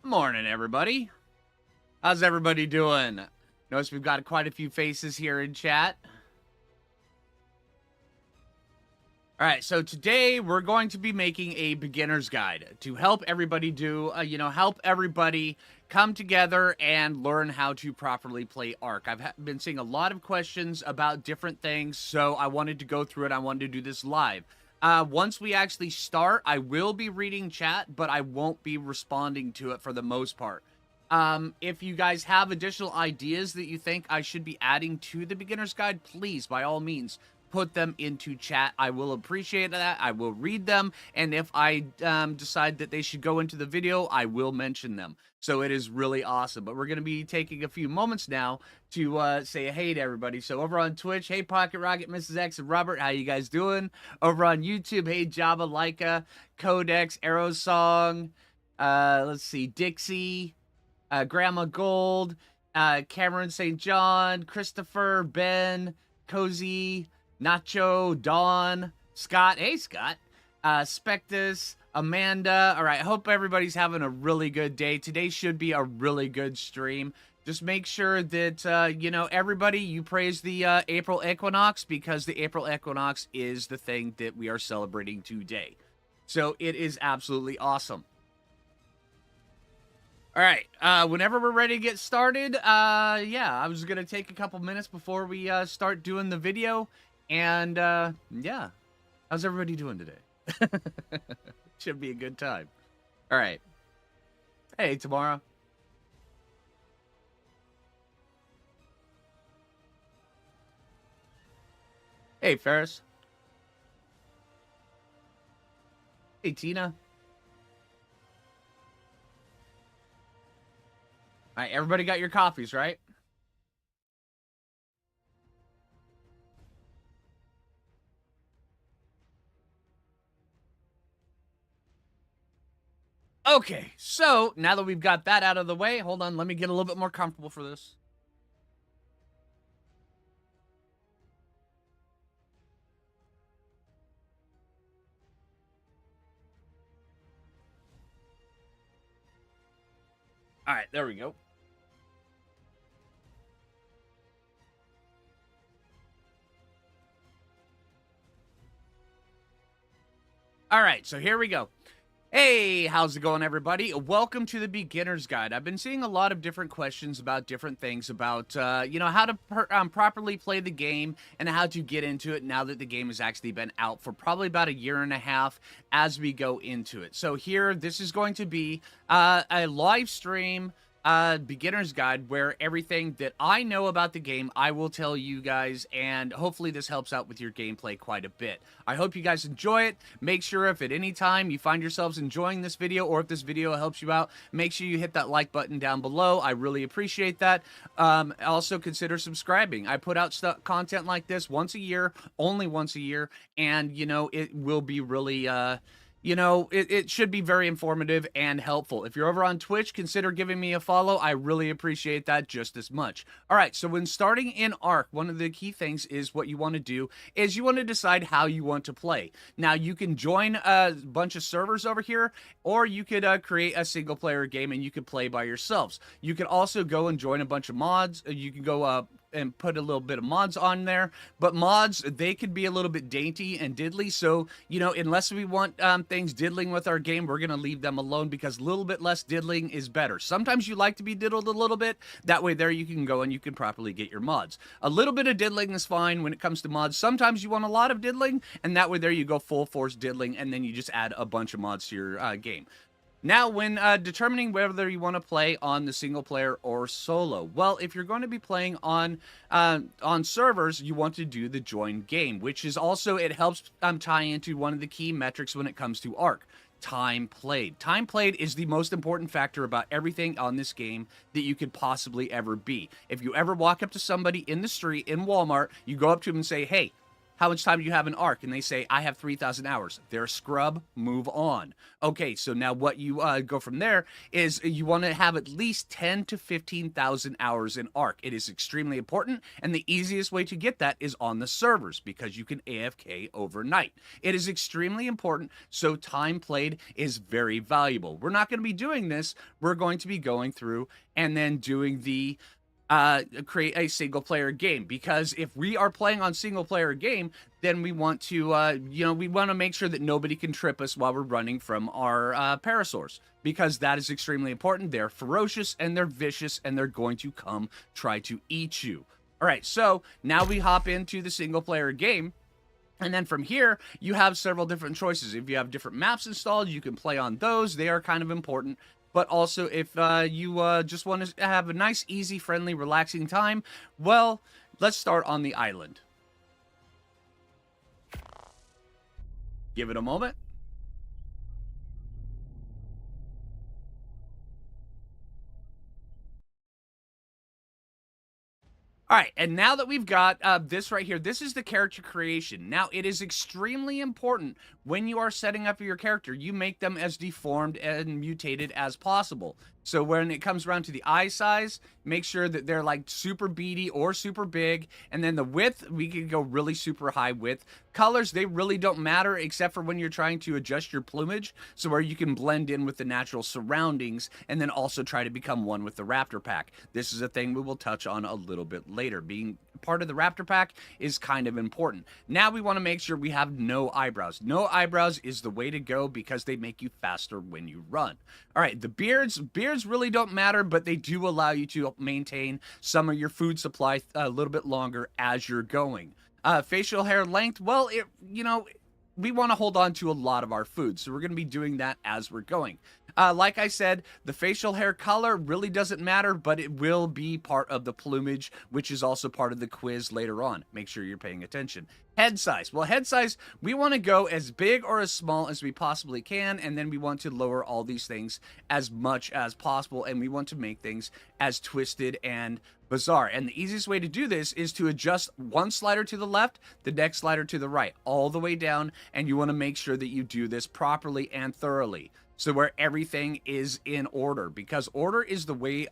Morning, everybody. How's everybody doing? Notice we've got quite a few faces here in chat. All right, so today we're going to be making a beginner's guide to help everybody help everybody come together and learn how to properly play Ark. I've been seeing a lot of questions about different things, so I wanted to go through it. I wanted to do this live. Once we actually start, I will be reading chat, but I won't be responding to it for the most part. If you guys have additional ideas that you think I should be adding to the beginner's guide, please, by all means, put them into chat. I will appreciate that. I will read them, and if I decide that they should go into the video, I will mention them. So it is really awesome. But we're going to be taking a few moments now to say hey to everybody. So over on Twitch, hey Pocket Rocket, Mrs. X, and Robert, how you guys doing? Over on YouTube, hey Java, Leica, Codex, Aerosong, let's see, Dixie, Grandma Gold, Cameron St. John, Christopher, Ben, Cozy, Nacho, Dawn, Scott, hey Scott, Spectus, Amanda. All right, hope everybody's having a really good day. Today should be a really good stream. Just make sure that, everybody, you praise the April equinox, because the April equinox is the thing that we are celebrating today. So it is absolutely awesome. All right, whenever we're ready to get started, I was going to take a couple minutes before we start doing the video. And, yeah, how's everybody doing today? Should be a good time. All right. Hey, Tamara. Hey, Ferris. Hey, Tina. All right, everybody got your coffees, right? Okay, so now that we've got that out of the way, hold on, let me get a little bit more comfortable for this. All right, there we go. All right, so here we go. Hey, how's it going, everybody? Welcome to the beginner's guide. I've been seeing a lot of different questions about different things about, how to properly play the game and how to get into it now that the game has actually been out for probably about a year and a half as we go into it. So here, this is going to be a live stream beginner's guide where everything that I know about the game I will tell you guys, and hopefully this helps out with your gameplay quite a bit. I hope you guys enjoy it. Make sure if at any time you find yourselves enjoying this video, or if this video helps you out, make sure you hit that like button down below. I really appreciate that. Also consider subscribing. I put out content like this once a year, only once a year, and it will be really it should be very informative and helpful. If you're over on Twitch, consider giving me a follow. I really appreciate that just as much. All right, so when starting in Ark, one of the key things is what you want to do is you want to decide how you want to play. Now, you can join a bunch of servers over here, or you could create a single-player game and you could play by yourselves. You could also go and join a bunch of mods. You can go and put a little bit of mods on there, but mods, they could be a little bit dainty and diddly, so unless we want things diddling with our game, we're gonna leave them alone, because a little bit less diddling is better. Sometimes you like to be diddled a little bit, that way there you can go and you can properly get your mods. A little bit of diddling is fine when it comes to mods. Sometimes you want a lot of diddling, and that way there you go full force diddling, and then you just add a bunch of mods to your game. Now, when determining whether you want to play on the single player or solo, well, if you're going to be playing on servers, you want to do the join game, which is also, it helps tie into one of the key metrics when it comes to Ark. Time played. Time played is the most important factor about everything on this game that you could possibly ever be. If you ever walk up to somebody in the street, in Walmart, you go up to them and say, hey, how much time do you have in Ark? And they say, I have 3,000 hours. They're a scrub, move on. Okay, so now what you go from there is you want to have at least 10 to 15,000 hours in Ark. It is extremely important, and the easiest way to get that is on the servers because you can AFK overnight. It is extremely important, so time played is very valuable. We're not going to be doing this. We're going to be going through and then doing the create a single player game, because if we are playing on single player game, then we want to we want to make sure that nobody can trip us while we're running from our parasaurs, because that is extremely important. They're ferocious and they're vicious and they're going to come try to eat you. All right, so now we hop into the single player game. And then from here, you have several different choices. If you have different maps installed, you can play on those. They are kind of important. But also, if you just want to have a nice, easy, friendly, relaxing time, well, let's start on the island. Give it a moment. All right, and now that we've got this right here, this is the character creation. Now, it is extremely important when you are setting up your character, you make them as deformed and mutated as possible. So when it comes around to the eye size, make sure that they're like super beady or super big. And then the width, we can go really super high width. Colors, they really don't matter except for when you're trying to adjust your plumage, so where you can blend in with the natural surroundings and then also try to become one with the Raptor pack. This is a thing we will touch on a little bit later. Being part of the Raptor pack is kind of important. Now we want to make sure we have no eyebrows. No eyebrows is the way to go because they make you faster when you run. All right, the beards really don't matter, but they do allow you to maintain some of your food supply a little bit longer as you're going. Facial hair length, well, we want to hold on to a lot of our food, so we're going to be doing that as we're going. Like I said, the facial hair color really doesn't matter, but it will be part of the plumage, which is also part of the quiz later on. Make sure you're paying attention. Head size. Well, head size, we want to go as big or as small as we possibly can, and then we want to lower all these things as much as possible, and we want to make things as twisted and bizarre. And the easiest way to do this is to adjust one slider to the left, the next slider to the right, all the way down, and you want to make sure that you do this properly and thoroughly, so where everything is in order, because order is the way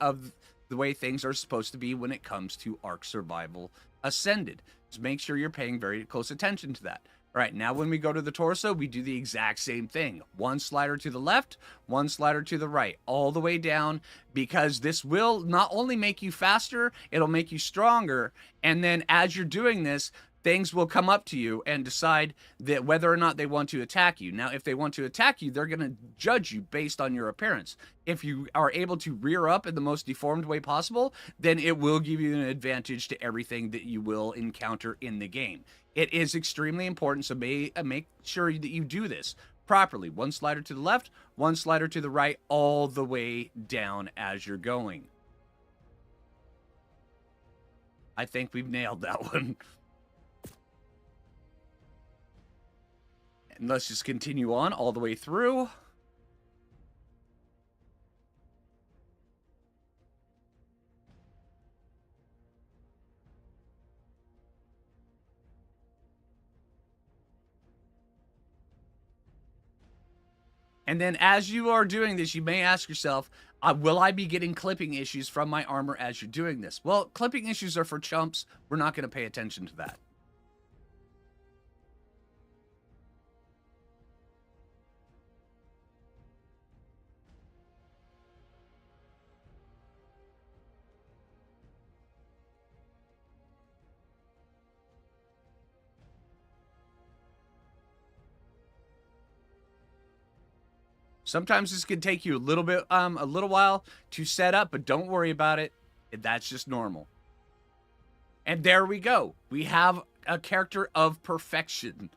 things are supposed to be when it comes to Ark Survival Ascended. So make sure you're paying very close attention to that. All right, now when we go to the torso, we do the exact same thing. One slider to the left, one slider to the right, all the way down, because this will not only make you faster, it'll make you stronger. And then as you're doing this, things will come up to you and decide that whether or not they want to attack you. Now, if they want to attack you, they're going to judge you based on your appearance. If you are able to rear up in the most deformed way possible, then it will give you an advantage to everything that you will encounter in the game. It is extremely important, so make sure that you do this properly. One slider to the left, one slider to the right, all the way down as you're going. I think we've nailed that one. And let's just continue on all the way through. And then as you are doing this, you may ask yourself, will I be getting clipping issues from my armor as you're doing this? Well, clipping issues are for chumps. We're not going to pay attention to that. Sometimes this can take you a little while to set up, but don't worry about it. That's just normal. And there we go. We have a character of perfection.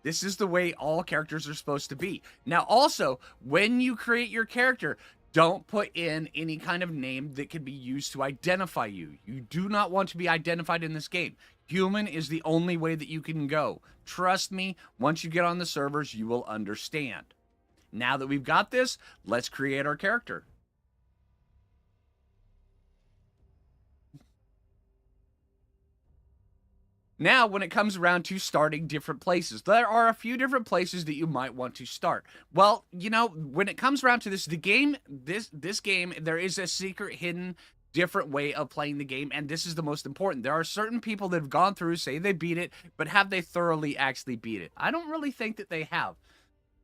This is the way all characters are supposed to be. Now, also, when you create your character, don't put in any kind of name that can be used to identify you. You do not want to be identified in this game. Human is the only way that you can go. Trust me, once you get on the servers, you will understand. Now that we've got this, let's create our character. Now, when it comes around to starting different places, there are a few different places that you might want to start. Well, you know, when it comes around to this, the game, this game, there is a secret hidden different way of playing the game, and this is the most important. There are certain people that have gone through, say they beat it, but have they thoroughly actually beat it? I don't really think that they have.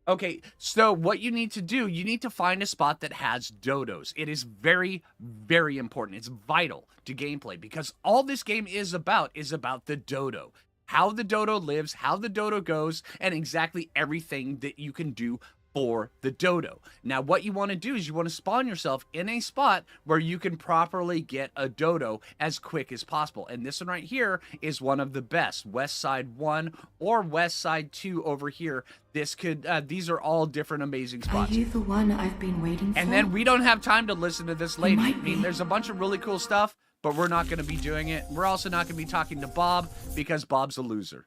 Okay, so what you need to do, you need to find a spot that has dodos. It is very, very important. It's vital to gameplay because all this game is about the dodo. How the dodo lives, how the dodo goes, and exactly everything that you can do for the dodo. Now, what you want to do is you want to spawn yourself in a spot where you can properly get a dodo as quick as possible. And this one right here is one of the best. West Side 1 or West Side 2 over here. This could, these are all different amazing spots. Are you the one I've been waiting for? And then we don't have time to listen to this lady. I mean, there's a bunch of really cool stuff, but we're not going to be doing it. We're also not going to be talking to Bob because Bob's a loser.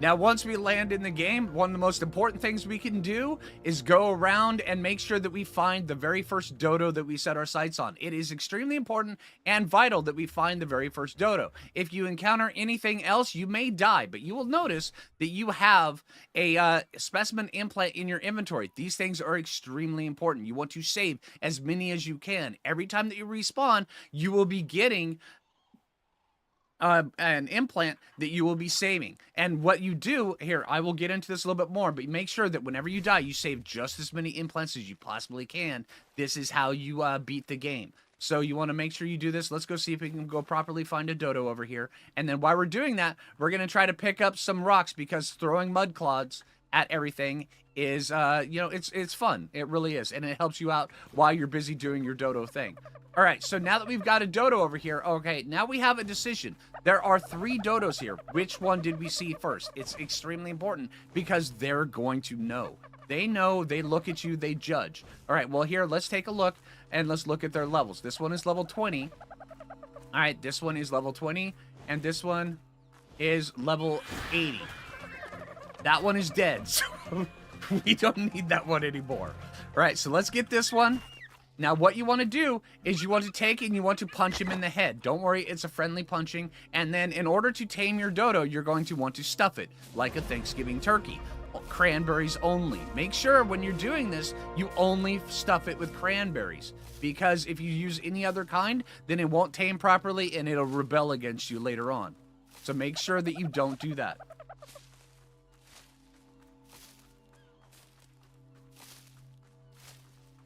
Now, once we land in the game, one of the most important things we can do is go around and make sure that we find the very first dodo that we set our sights on. It is extremely important and vital that we find the very first dodo. If you encounter anything else, you may die, but you will notice that you have a specimen implant in your inventory. These things are extremely important. You want to save as many as you can. Every time that you respawn, you will be getting an implant that you will be saving. And what you do here, I will get into this a little bit more, but make sure that whenever you die, you save just as many implants as you possibly can. This is how you beat the game. So you want to make sure you do this. Let's go see if we can go properly find a dodo over here. And then while we're doing that, we're going to try to pick up some rocks because throwing mud clods at everything is, you know, it's fun. It really is. And it helps you out while you're busy doing your dodo thing. All right, so now that we've got a dodo over here, okay, now we have a decision. There are 3 dodos here. Which one did we see first? It's extremely important because they're going to know. They know, they look at you, they judge. All right, well, here, let's take a look, and let's look at their levels. This one is level 20. All right, this one is level 20, and this one is level 80. That one is dead, so we don't need that one anymore. All right, so let's get this one. Now, what you want to do is you want to take and you want to punch him in the head. Don't worry, it's a friendly punching. And then in order to tame your dodo, you're going to want to stuff it like a Thanksgiving turkey. Cranberries only. Make sure when you're doing this, you only stuff it with cranberries. Because if you use any other kind, then it won't tame properly and it'll rebel against you later on. So make sure that you don't do that.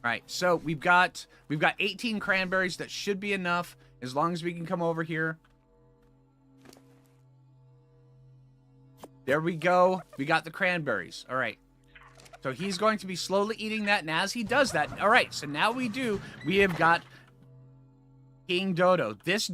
All right, so we've got 18 cranberries. That should be enough as long as we can come over here. There we go. We got the cranberries. All right. So he's going to be slowly eating that, and as he does that, all right, so now we have got King Dodo. This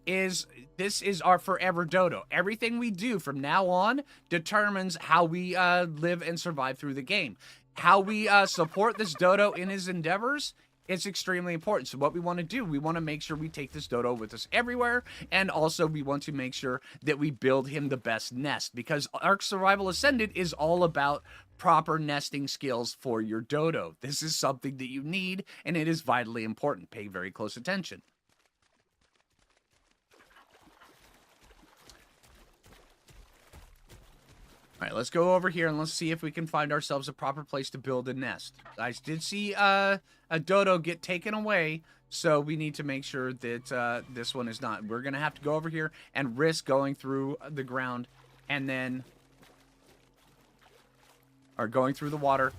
is our forever dodo. Everything we do from now on determines how we live and survive through the game. How we support this dodo in his endeavors, it's extremely important. So what we want to do, we want to make sure we take this dodo with us everywhere, and also we want to make sure that we build him the best nest, because Ark Survival Ascended is all about proper nesting skills for your dodo. This is something that you need, and it is vitally important. Pay very close attention. All right, let's go over here and let's see if we can find ourselves a proper place to build a nest. I did see a dodo get taken away, so we need to make sure that this one is not. We're going to have to go over here and risk going through the ground and then... or going through the water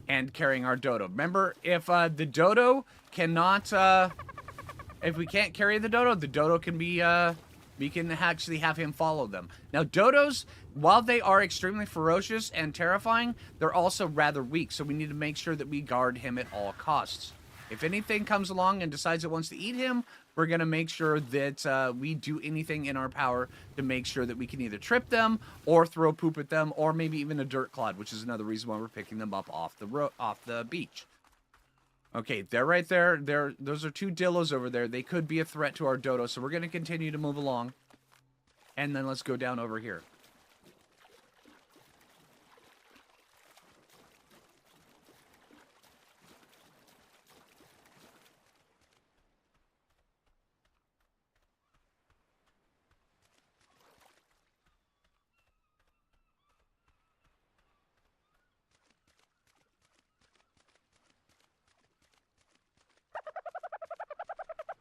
and carrying our dodo. Remember, if the dodo cannot... if we can't carry the dodo can be... we can actually have him follow them. Now, dodos, while they are extremely ferocious and terrifying, they're also rather weak, so we need to make sure that we guard him at all costs. If anything comes along and decides it wants to eat him, we're going to make sure that we do anything in our power to make sure that we can either trip them or throw poop at them, or maybe even a dirt clod, which is another reason why we're picking them up off the beach. Okay, they're right there. Those are two dillos over there. They could be a threat to our dodo, so we're going to continue to move along. And then let's go down over here.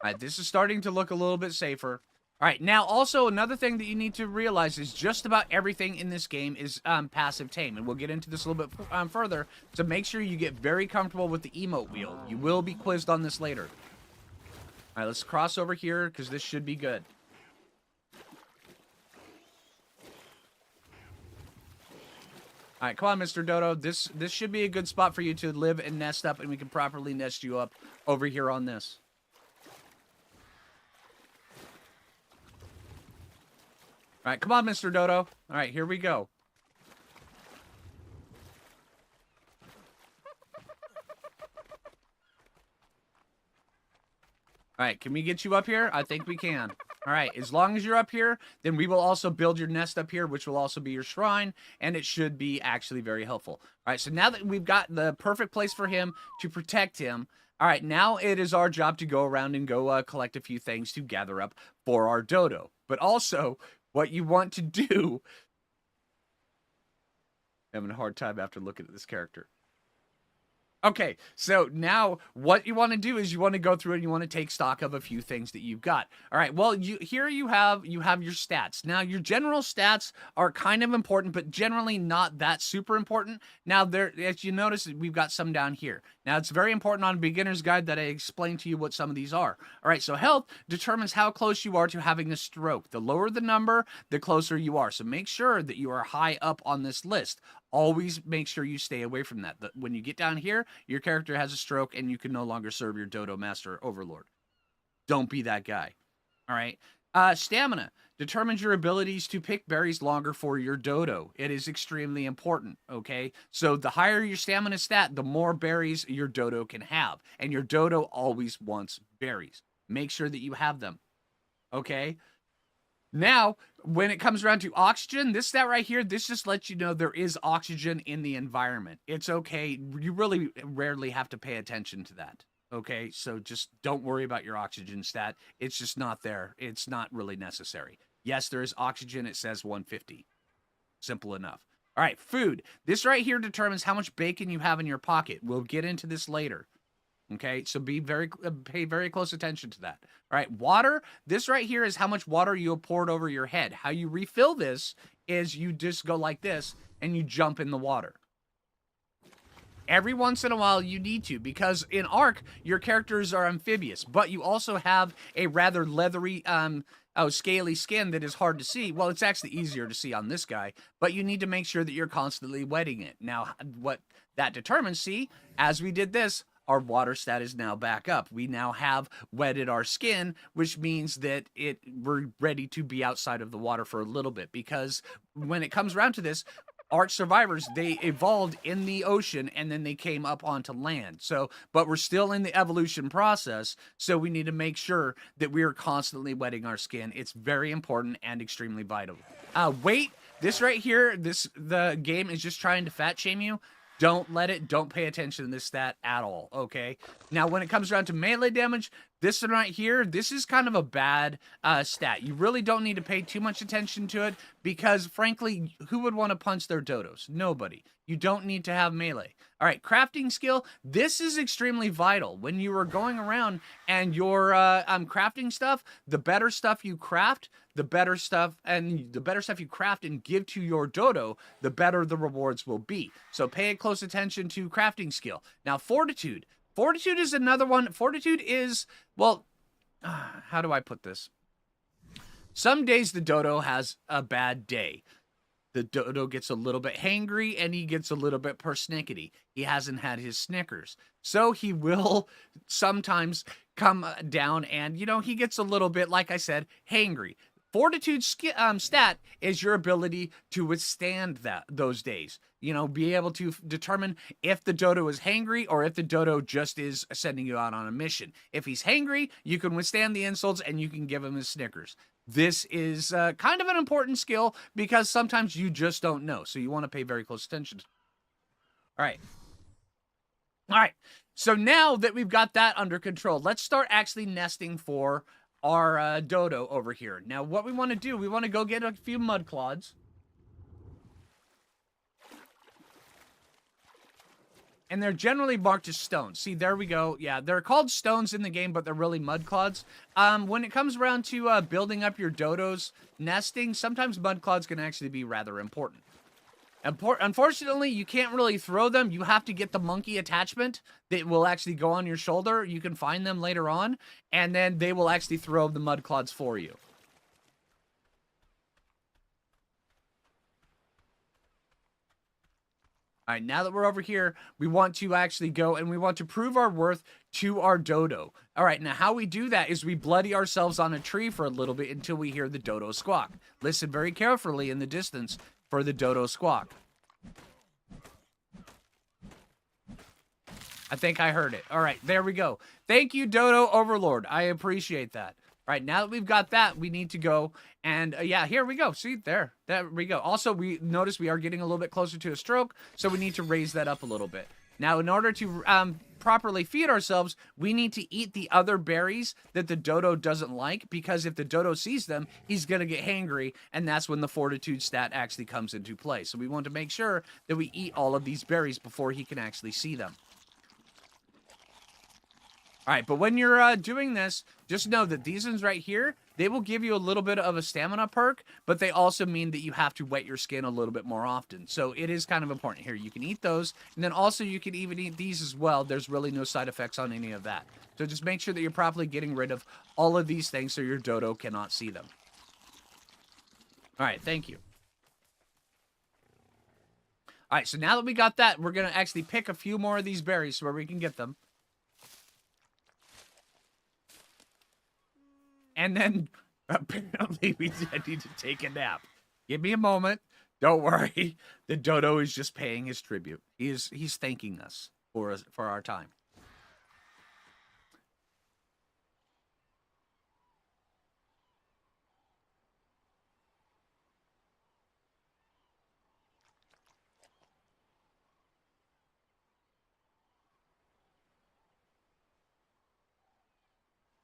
All right, this is starting to look a little bit safer. All right, now also another thing that you need to realize is just about everything in this game is passive tame, and we'll get into this a little bit further. So make sure you get very comfortable with the emote wheel. You will be quizzed on this later. All right, let's cross over here because this should be good. All right, come on, Mr. Dodo. This should be a good spot for you to live and nest up, and we can properly nest you up over here on this. All right, come on, Mr. Dodo. All right, here we go. All right, can we get you up here? I think we can. All right, as long as you're up here, then we will also build your nest up here, which will also be your shrine, and it should be actually very helpful. All right, so now that we've got the perfect place for him to protect him, all right, now it is our job to go around and go collect a few things to gather up for our dodo. But also, what you want to do... I'm having a hard time after looking at this character. Okay, so now what you want to do is you want to go through and you want to take stock of a few things that you've got. All right, well, here you have your stats. Now, your general stats are kind of important, but generally not that super important. Now, as you notice, we've got some down here. Now, it's very important on a beginner's guide that I explain to you what some of these are. All right, so health determines how close you are to having a stroke. The lower the number, the closer you are. So make sure that you are high up on this list. Always make sure you stay away from that. When you get down here, your character has a stroke and you can no longer serve your dodo master overlord. Don't be that guy. All right. Stamina determines your abilities to pick berries longer for your dodo. It is extremely important, okay? So the higher your stamina stat, the more berries your dodo can have. And your dodo always wants berries. Make sure that you have them, okay? Now, when it comes around to oxygen, this stat right here, this just lets you know there is oxygen in the environment. It's okay. You really rarely have to pay attention to that. Okay, so just don't worry about your oxygen stat. It's just not there. It's not really necessary. Yes, there is oxygen. It says 150. Simple enough. All right, food. This right here determines how much bacon you have in your pocket. We'll get into this later. Okay, so pay very close attention to that. All right, water. This right here is how much water you have poured over your head. How you refill this is you just go like this and you jump in the water. Every once in a while you need to, because in Ark, your characters are amphibious, but you also have a rather leathery, scaly skin that is hard to see. Well, it's actually easier to see on this guy, but you need to make sure that you're constantly wetting it. Now, what that determines, see, as we did this, our water stat is now back up. We now have wetted our skin, which means that we're ready to be outside of the water for a little bit, because when it comes around to this, Ark survivors, they evolved in the ocean and then they came up onto land. So, but we're still in the evolution process, so we need to make sure that we are constantly wetting our skin. It's very important and extremely vital. Weight, this right here, the game is just trying to fat shame you. Don't pay attention to this stat at all, okay? Now, when it comes down to melee damage, this one right here, this is kind of a bad stat. You really don't need to pay too much attention to it because, frankly, who would want to punch their dodos? Nobody. You don't need to have melee. All right, crafting skill. This is extremely vital. When you are going around and you're crafting stuff, the better stuff you craft, the better stuff you craft and give to your dodo, the better the rewards will be. So pay close attention to crafting skill. Now, fortitude. Fortitude is another one. Fortitude is, well, how do I put this? Some days the dodo has a bad day. The dodo gets a little bit hangry and he gets a little bit persnickety. He hasn't had his Snickers. So he will sometimes come down and, he gets a little bit, like I said, hangry. Fortitude stat is your ability to withstand those days. You know, be able to determine if the dodo is hangry or if the dodo just is sending you out on a mission. If he's hangry, you can withstand the insults and you can give him his Snickers. This is kind of an important skill because sometimes you just don't know. So you want to pay very close attention. All right. All right. So now that we've got that under control, let's start actually nesting for our dodo over here. Now, what we want to do, we want to go get a few mud clods. And they're generally marked as stones. See, there we go. Yeah, they're called stones in the game, but they're really mud clods. When it comes around to building up your dodo's nesting, sometimes mud clods can actually be rather important. Unfortunately, you can't really throw them. You have to get the monkey attachment that will actually go on your shoulder. You can find them later on, and then they will actually throw the mud clods for you. All right, now that we're over here, we want to actually go and we want to prove our worth to our dodo. All right, now how we do that is we bloody ourselves on a tree for a little bit until we hear the dodo squawk. Listen very carefully in the distance for the dodo squawk. I think I heard it. All right, there we go. Thank you, Dodo Overlord. I appreciate that. All right, now that we've got that, we need to go and, yeah, here we go. See, there we go. Also, we notice we are getting a little bit closer to a stroke, so we need to raise that up a little bit. Now, in order to properly feed ourselves, we need to eat the other berries that the dodo doesn't like, because if the dodo sees them, he's going to get hangry, and that's when the fortitude stat actually comes into play. So we want to make sure that we eat all of these berries before he can actually see them. All right, but when you're doing this, just know that these ones right here, they will give you a little bit of a stamina perk, but they also mean that you have to wet your skin a little bit more often. So it is kind of important. Here, you can eat those, and then also you can even eat these as well. There's really no side effects on any of that. So just make sure that you're properly getting rid of all of these things so your dodo cannot see them. All right, thank you. All right, so now that we got that, we're going to actually pick a few more of these berries where we can get them. And then, apparently, we need to take a nap. Give me a moment. Don't worry. The dodo is just paying his tribute. He's thanking us for our time.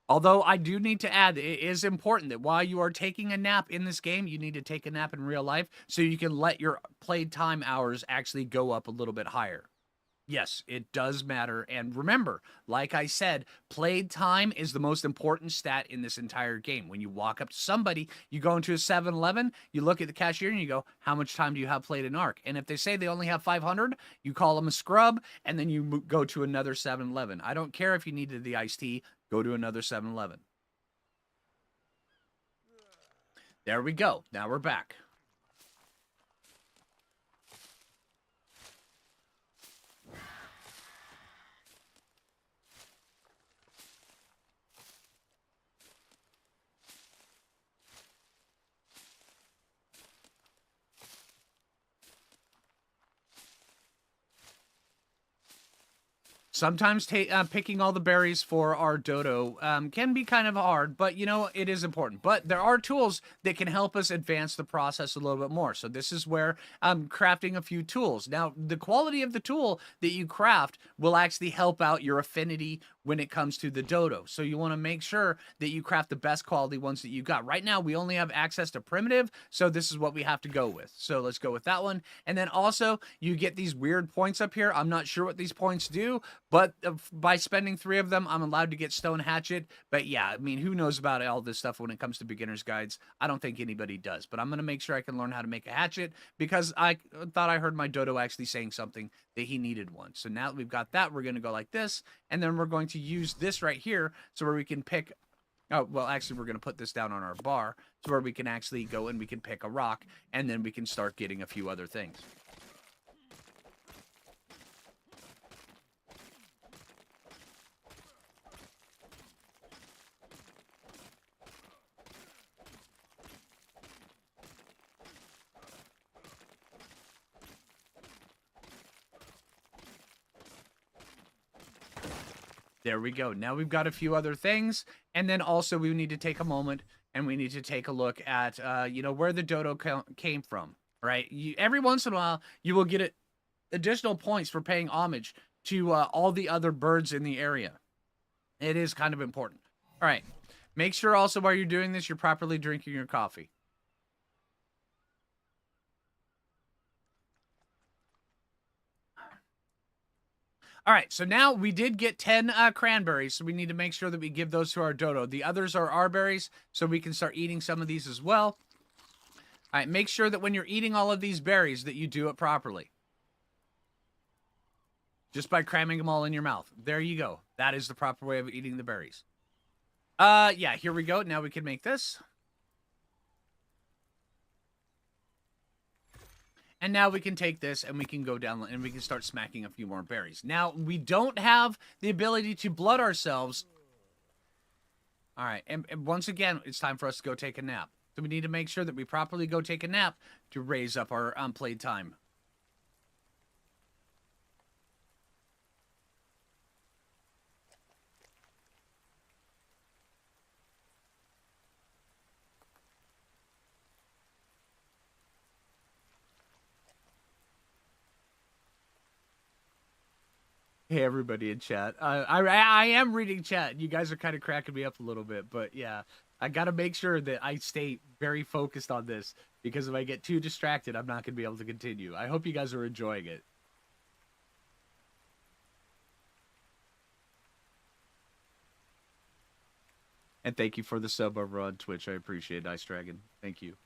Although I do need to add, it is important that while you are taking a nap in this game, you need to take a nap in real life so you can let your playtime hours actually go up a little bit higher. Yes, it does matter. And remember, like I said, played time is the most important stat in this entire game. When you walk up to somebody, you go into a 7-Eleven, you look at the cashier and you go, how much time do you have played in ARK? And if they say they only have 500, you call them a scrub, and then you go to another 7-Eleven. I don't care if you needed the iced tea, go to another 7-Eleven. There we go. Now we're back. Sometimes picking all the berries for our dodo can be kind of hard, but you know, it is important. But there are tools that can help us advance the process a little bit more. So this is where I'm crafting a few tools. Now, the quality of the tool that you craft will actually help out your affinity when it comes to the dodo. So you want to make sure that you craft the best quality ones that you got. Right now, we only have access to primitive, so this is what we have to go with. So let's go with that one. And then also, you get these weird points up here. I'm not sure what these points do, but by spending 3 of them, I'm allowed to get stone hatchet. But yeah, I mean, who knows about all this stuff when it comes to beginner's guides? I don't think anybody does. But I'm going to make sure I can learn how to make a hatchet because I thought I heard my dodo actually saying something that he needed one. So now that we've got that, we're going to go like this. And then we're going to use this right here so where we can pick... Oh, well, actually, we're going to put this down on our bar so where we can actually go and we can pick a rock. And then we can start getting a few other things. There we go. Now we've got a few other things. And then also we need to take a moment and we need to take a look at, where the dodo came from, right? Every once in a while, you will get additional points for paying homage to all the other birds in the area. It is kind of important. All right. Make sure also while you're doing this, you're properly drinking your coffee. All right, so now we did get 10 cranberries, so we need to make sure that we give those to our dodo. The others are our berries, so we can start eating some of these as well. All right, make sure that when you're eating all of these berries that you do it properly. Just by cramming them all in your mouth. There you go. That is the proper way of eating the berries. Yeah, here we go. Now we can make this. And now we can take this and we can go down and we can start smacking a few more berries. Now, we don't have the ability to blood ourselves. All right, and once again, it's time for us to go take a nap. So we need to make sure that we properly go take a nap to raise up our play time. Hey, everybody in chat. I am reading chat. You guys are kind of cracking me up a little bit, but yeah, I got to make sure that I stay very focused on this because if I get too distracted, I'm not going to be able to continue. I hope you guys are enjoying it. And thank you for the sub over on Twitch. I appreciate it, Ice Dragon. Thank you.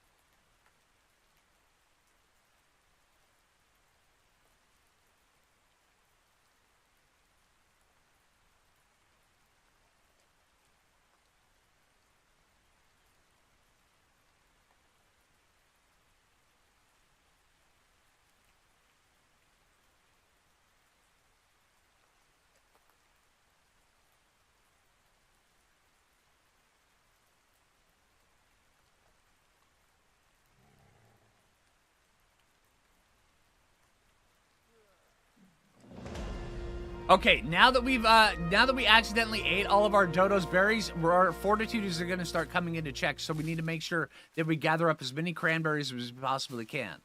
Okay, now that we accidentally ate all of our dodo's berries, our fortitude is going to start coming into check. So we need to make sure that we gather up as many cranberries as we possibly can.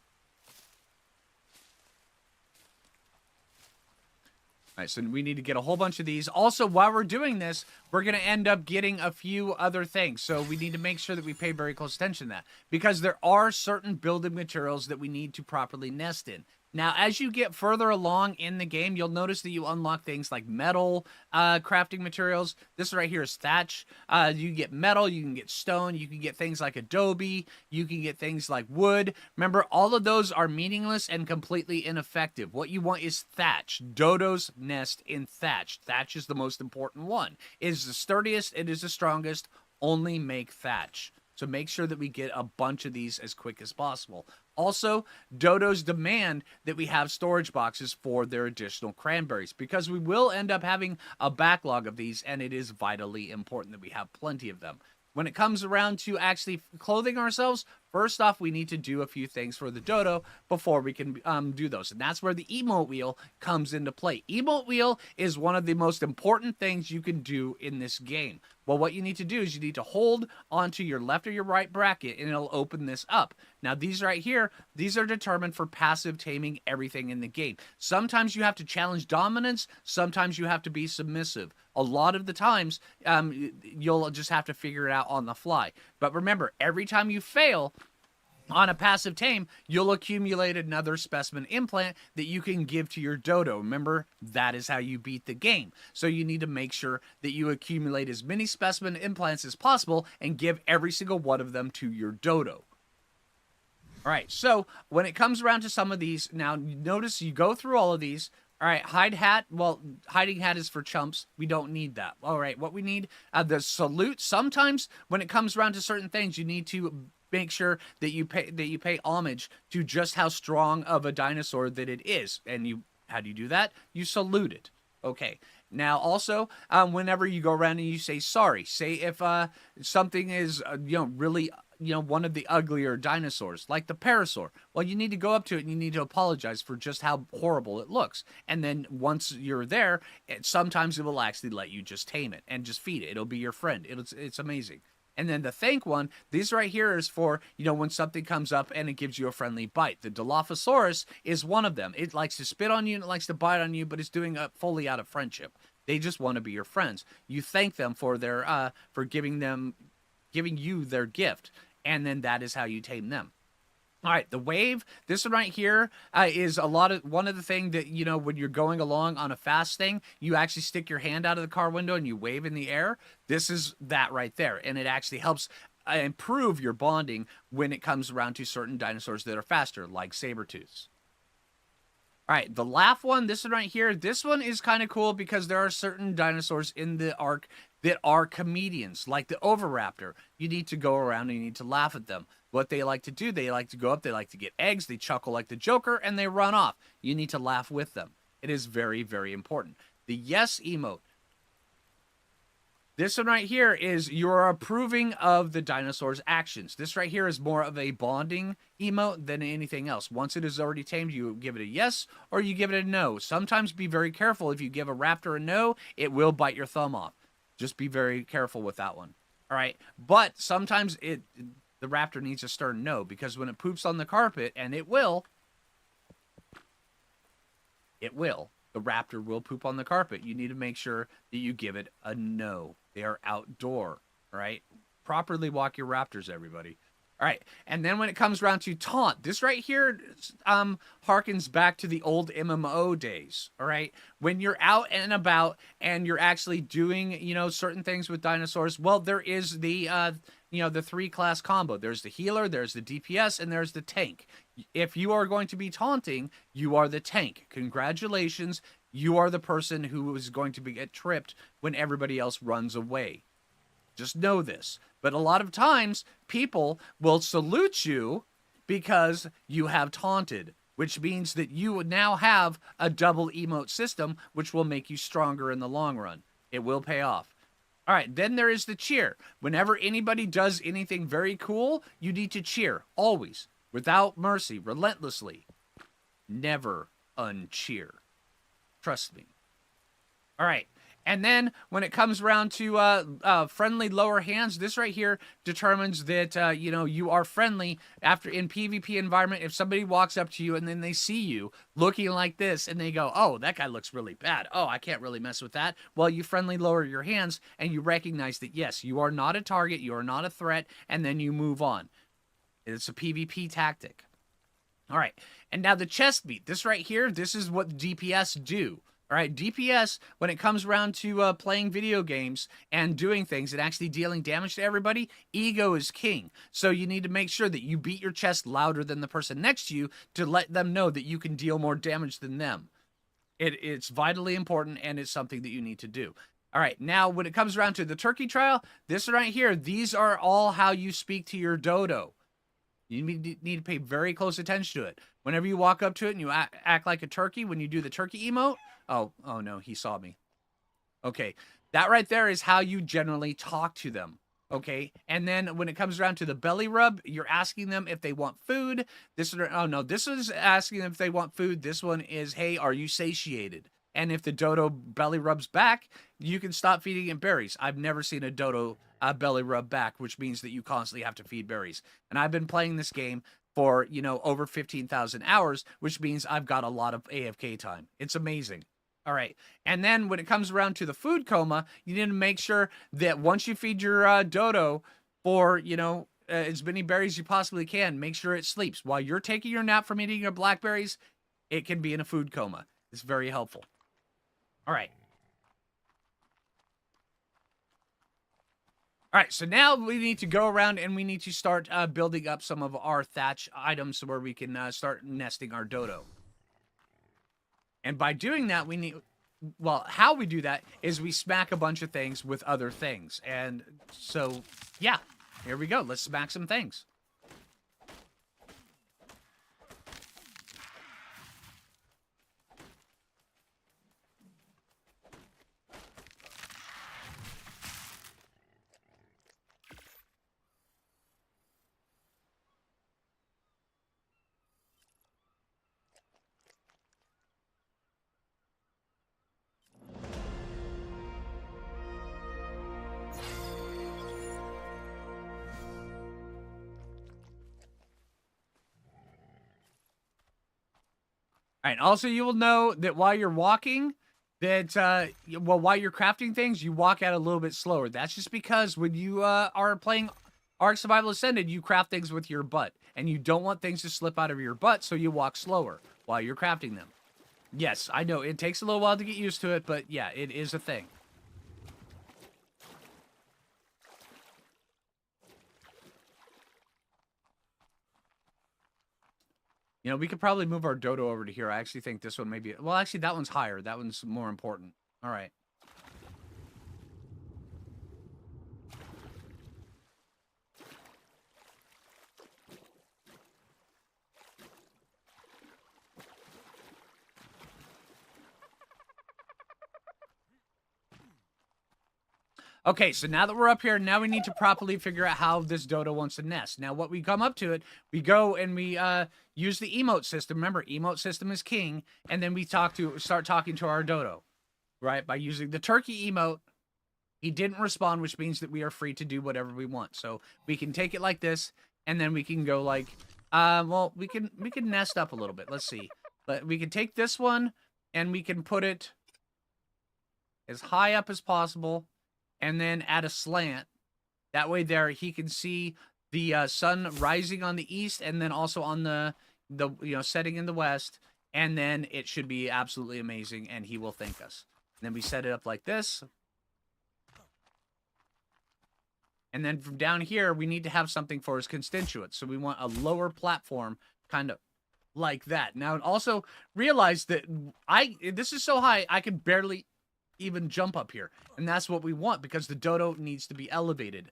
All right, so we need to get a whole bunch of these. Also, while we're doing this, we're going to end up getting a few other things. So we need to make sure that we pay very close attention to that because there are certain building materials that we need to properly nest in. Now, as you get further along in the game, you'll notice that you unlock things like metal crafting materials. This right here is thatch. You can get metal, you can get stone, you can get things like adobe, you can get things like wood. Remember, all of those are meaningless and completely ineffective. What you want is thatch. Dodos nest in thatch. Thatch is the most important one. It is the sturdiest, it is the strongest. Only make thatch. So make sure that we get a bunch of these as quick as possible. Also, dodos demand that we have storage boxes for their additional cranberries because we will end up having a backlog of these and it is vitally important that we have plenty of them. When it comes around to actually clothing ourselves, first off, we need to do a few things for the dodo before we can do those. And that's where the emote wheel comes into play. Emote wheel is one of the most important things you can do in this game. Well, what you need to do is you need to hold onto your left or your right bracket and it'll open this up. Now, these right here, these are determined for passive taming everything in the game. Sometimes you have to challenge dominance. Sometimes you have to be submissive. A lot of the times, you'll just have to figure it out on the fly. But remember, every time you fail on a passive tame, you'll accumulate another specimen implant that you can give to your dodo. Remember, that is how you beat the game. So you need to make sure that you accumulate as many specimen implants as possible and give every single one of them to your dodo. All right, so when it comes around to some of these, now notice you go through all of these. All right, hide hat. Well, hiding hat is for chumps. We don't need that. All right, what we need, the salute. Sometimes when it comes around to certain things, you need to make sure that you pay homage to just how strong of a dinosaur that it is. And how do you do that? You salute it. Okay. Now, also, whenever you go around and you say sorry, say if something is really one of the uglier dinosaurs, like the parasaur. Well, you need to go up to it and you need to apologize for just how horrible it looks. And then once you're there, sometimes it will actually let you just tame it and just feed it. It'll be your friend. It's amazing. And then the thank one, this right here is for, when something comes up and it gives you a friendly bite. The Dilophosaurus is one of them. It likes to spit on you and it likes to bite on you, but it's doing it fully out of friendship. They just want to be your friends. You thank them for their for giving you their gift, and then that is how you tame them. All right, the wave. This one right here is one of the thing that when you're going along on a fast thing, you actually stick your hand out of the car window and you wave in the air. This is that right there, and it actually helps improve your bonding when it comes around to certain dinosaurs that are faster, like saber-tooths. All right, the laugh one, this one right here, this one is kind of cool because there are certain dinosaurs in the arc that are comedians, like the Oviraptor. You need to go around and you need to laugh at them. What they like to do, they like to go up, they like to get eggs, they chuckle like the Joker, and they run off. You need to laugh with them. It is very, very important. The yes emote. This one right here is you're approving of the dinosaur's actions. This right here is more of a bonding emote than anything else. Once it is already tamed, you give it a yes or you give it a no. Sometimes be very careful. If you give a raptor a no, it will bite your thumb off. Just be very careful with that one. All right. But sometimes the raptor needs a stern no, because when it poops on the carpet, and it will, the raptor will poop on the carpet. You need to make sure that you give it a no. They are outdoor, right? Properly walk your raptors, everybody. All right, and then when it comes around to taunt, this right here harkens back to the old MMO days, all right? When you're out and about and you're actually doing, certain things with dinosaurs, well, there is the, the 3-class combo. There's the healer, there's the DPS, and there's the tank. If you are going to be taunting, you are the tank. Congratulations, you are the person who is going to get tripped when everybody else runs away. Just know this. But a lot of times, people will salute you because you have taunted, which means that you now have a double emote system, which will make you stronger in the long run. It will pay off. All right, then there is the cheer. Whenever anybody does anything very cool, you need to cheer, always, without mercy, relentlessly. Never uncheer. Trust me. All right. And then when it comes around to friendly lower hands, this right here determines that, you are friendly after in PvP environment. If somebody walks up to you and then they see you looking like this and they go, oh, that guy looks really bad. Oh, I can't really mess with that. Well, you friendly lower your hands and you recognize that, yes, you are not a target. You are not a threat. And then you move on. It's a PvP tactic. All right. And now the chest beat. This right here, this is what DPS do. All right, DPS, when it comes around to playing video games and doing things and actually dealing damage to everybody, ego is king. So you need to make sure that you beat your chest louder than the person next to you to let them know that you can deal more damage than them. It's vitally important, and it's something that you need to do. All right, now when it comes around to the turkey trial, this right here, these are all how you speak to your dodo. You need to pay very close attention to it. Whenever you walk up to it and you act like a turkey, when you do the turkey emote, oh no, he saw me. Okay, that right there is how you generally talk to them. Okay, and then when it comes around to the belly rub, you're asking them if they want food. This is asking them if they want food. This one is, hey, are you satiated? And if the dodo belly rubs back, you can stop feeding it berries. I've never seen a dodo belly rub back, which means that you constantly have to feed berries. And I've been playing this game for, over 15,000 hours, which means I've got a lot of AFK time. It's amazing. All right. And then when it comes around to the food coma, you need to make sure that once you feed your dodo for, as many berries as you possibly can, make sure it sleeps. While you're taking your nap from eating your blackberries, it can be in a food coma. It's very helpful. All right. All right, so now we need to go around and we need to start building up some of our thatch items where we can start nesting our dodo. And by doing that, how we do that is we smack a bunch of things with other things. And so, yeah, here we go. Let's smack some things. All right. Also, you will know that while you're walking, that well, while you're crafting things, you walk out a little bit slower. That's just because when you are playing Ark Survival Ascended, you craft things with your butt, and you don't want things to slip out of your butt, so you walk slower while you're crafting them. Yes, I know it takes a little while to get used to it, but yeah, it is a thing. You know, we could probably move our dodo over to here. I actually think this one may be... Well, actually, that one's higher. That one's more important. All right. Okay, so now that we're up here, now we need to properly figure out how this dodo wants to nest. Now, what we come up to it, we go and we use the emote system. Remember, emote system is king. And then we start talking to our dodo, right? By using the turkey emote. He didn't respond, which means that we are free to do whatever we want. So we can take it like this, and then we can go like, well, we can nest up a little bit. Let's see. But we can take this one, and we can put it as high up as possible, and then add a slant. That way there he can see the sun rising on the east, and then also on the setting in the west, and then it should be absolutely amazing, and he will thank us. And then we set it up like this. And then from down here, we need to have something for his constituents. So we want a lower platform, kind of like that. Now, also realize that this is so high, I can barely even jump up here. And that's what we want, because the dodo needs to be elevated.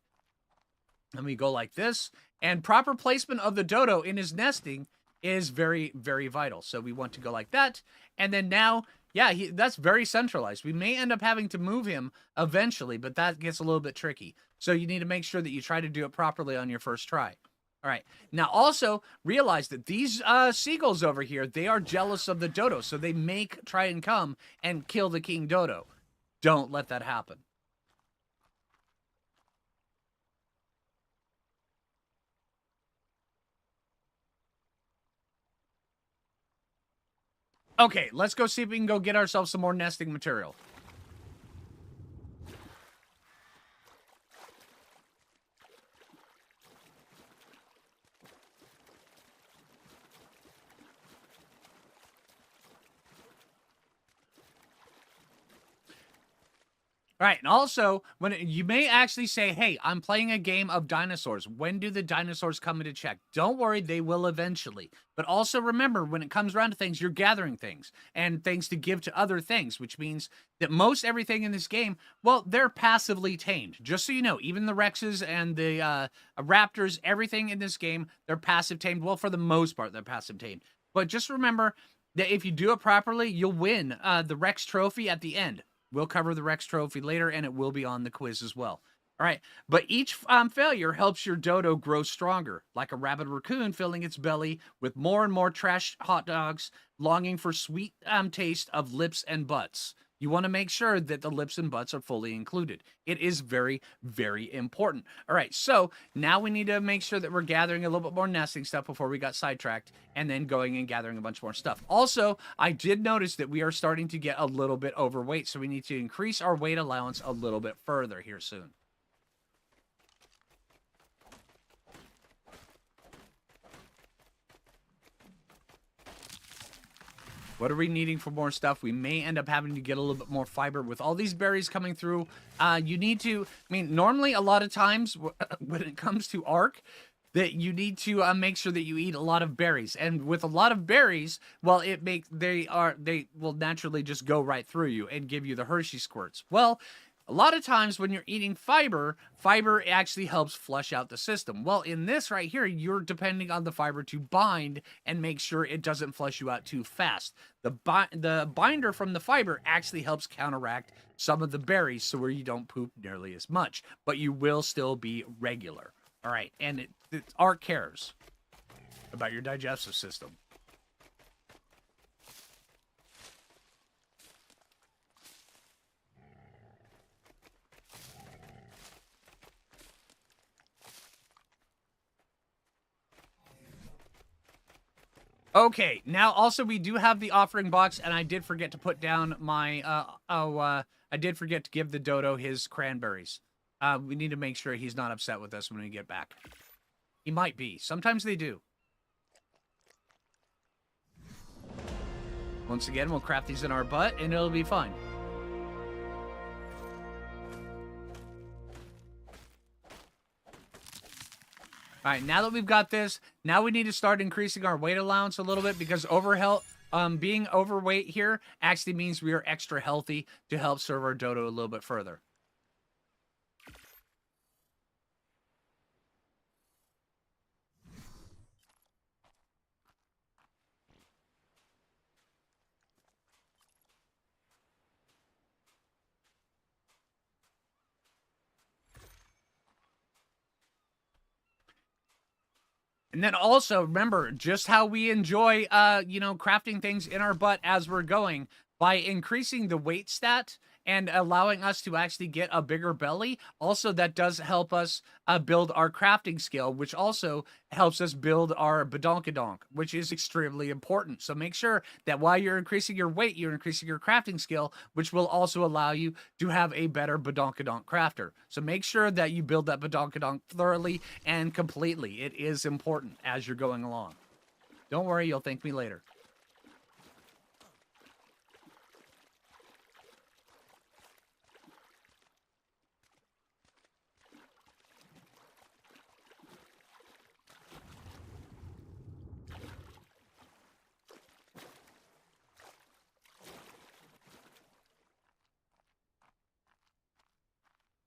And we go like this. And proper placement of the dodo in his nesting is very, very vital. So we want to go like that. And then now... yeah, that's very centralized. We may end up having to move him eventually, but that gets a little bit tricky. So you need to make sure that you try to do it properly on your first try. All right. Now, also realize that these seagulls over here, they are jealous of the dodo. So they may try and come and kill the king dodo. Don't let that happen. Okay, let's go see if we can go get ourselves some more nesting material. All right, and also, you may actually say, hey, I'm playing a game of dinosaurs. When do the dinosaurs come into check? Don't worry, they will eventually. But also remember, when it comes around to things, you're gathering things and things to give to other things, which means that most everything in this game, well, they're passively tamed. Just so you know, even the Rexes and the Raptors, everything in this game, they're passive tamed. Well, for the most part, they're passive tamed. But just remember that if you do it properly, you'll win the Rex trophy at the end. We'll cover the Rex trophy later, and it will be on the quiz as well. All right, but each failure helps your dodo grow stronger, like a rabid raccoon filling its belly with more and more trash hot dogs, longing for sweet taste of lips and butts. You want to make sure that the lips and butts are fully included. It is very, very important. All right, so now we need to make sure that we're gathering a little bit more nesting stuff before we got sidetracked, and then going and gathering a bunch more stuff. Also, I did notice that we are starting to get a little bit overweight, so we need to increase our weight allowance a little bit further here soon. What are we needing for more stuff? We may end up having to get a little bit more fiber. With all these berries coming through, you need to... I mean, normally a lot of times when it comes to Ark, that you need to make sure that you eat a lot of berries. And with a lot of berries, well, they will naturally just go right through you and give you the Hershey squirts. Well, a lot of times when you're eating fiber actually helps flush out the system. Well, in this right here, you're depending on the fiber to bind and make sure it doesn't flush you out too fast. The binder from the fiber actually helps counteract some of the berries, so where you don't poop nearly as much, but you will still be regular. All right, and Ark cares about your digestive system. Okay, now also we do have the offering box, and I did forget to put down my, I did forget to give the dodo his cranberries. We need to make sure he's not upset with us when we get back. He might be. Sometimes they do. Once again, we'll craft these in our butt, and it'll be fine. All right, now that we've got this, now we need to start increasing our weight allowance a little bit because being overweight here actually means we are extra healthy to help serve our dodo a little bit further. And then also remember just how we enjoy, crafting things in our butt as we're going by increasing the weight stat and allowing us to actually get a bigger belly. Also, that does help us build our crafting skill, which also helps us build our badonkadonk, which is extremely important. So make sure that while you're increasing your weight, you're increasing your crafting skill, which will also allow you to have a better badonkadonk crafter. So make sure that you build that badonkadonk thoroughly and completely. It is important as you're going along. Don't worry, you'll thank me later.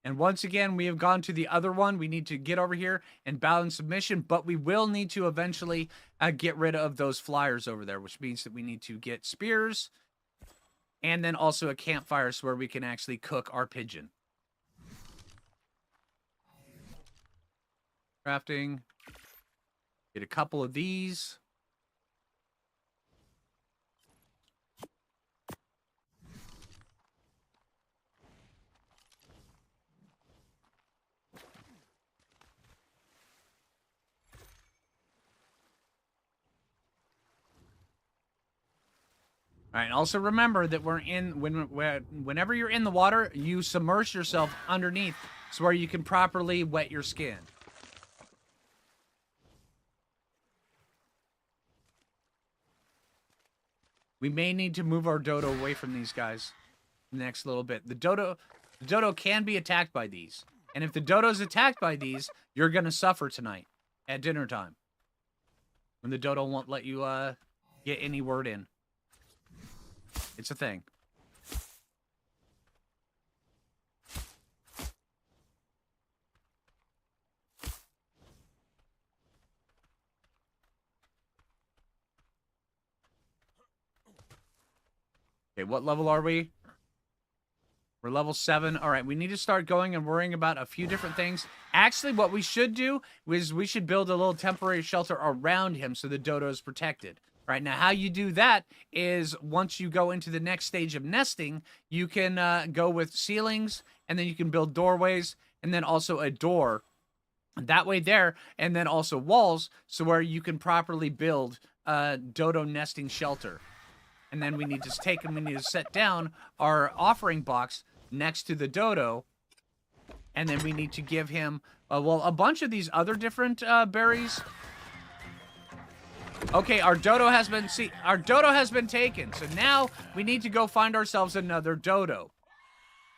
And once again, we have gone to the other one. We need to get over here and bow in submission, but we will need to eventually get rid of those flyers over there, which means that we need to get spears and then also a campfire so where we can actually cook our pigeon. Crafting. Get a couple of these. All right, and also remember that whenever you're in the water, you submerge yourself underneath so where you can properly wet your skin. We may need to move our dodo away from these guys in the next little bit. The dodo can be attacked by these. And if the dodo's attacked by these, you're going to suffer tonight at dinner time. When the dodo won't let you get any word in. It's a thing. Okay, what level are we? We're level 7. All right, we need to start going and worrying about a few different things. Actually, what we should do is we should build a little temporary shelter around him so the dodo is protected. Right, now how you do that is once you go into the next stage of nesting, you can go with ceilings, and then you can build doorways, and then also a door. That way there, and then also walls, so where you can properly build a dodo nesting shelter. And then we need to set down our offering box next to the dodo. And then we need to give him, a bunch of these other different berries. Okay, our dodo has been taken. So now we need to go find ourselves another dodo.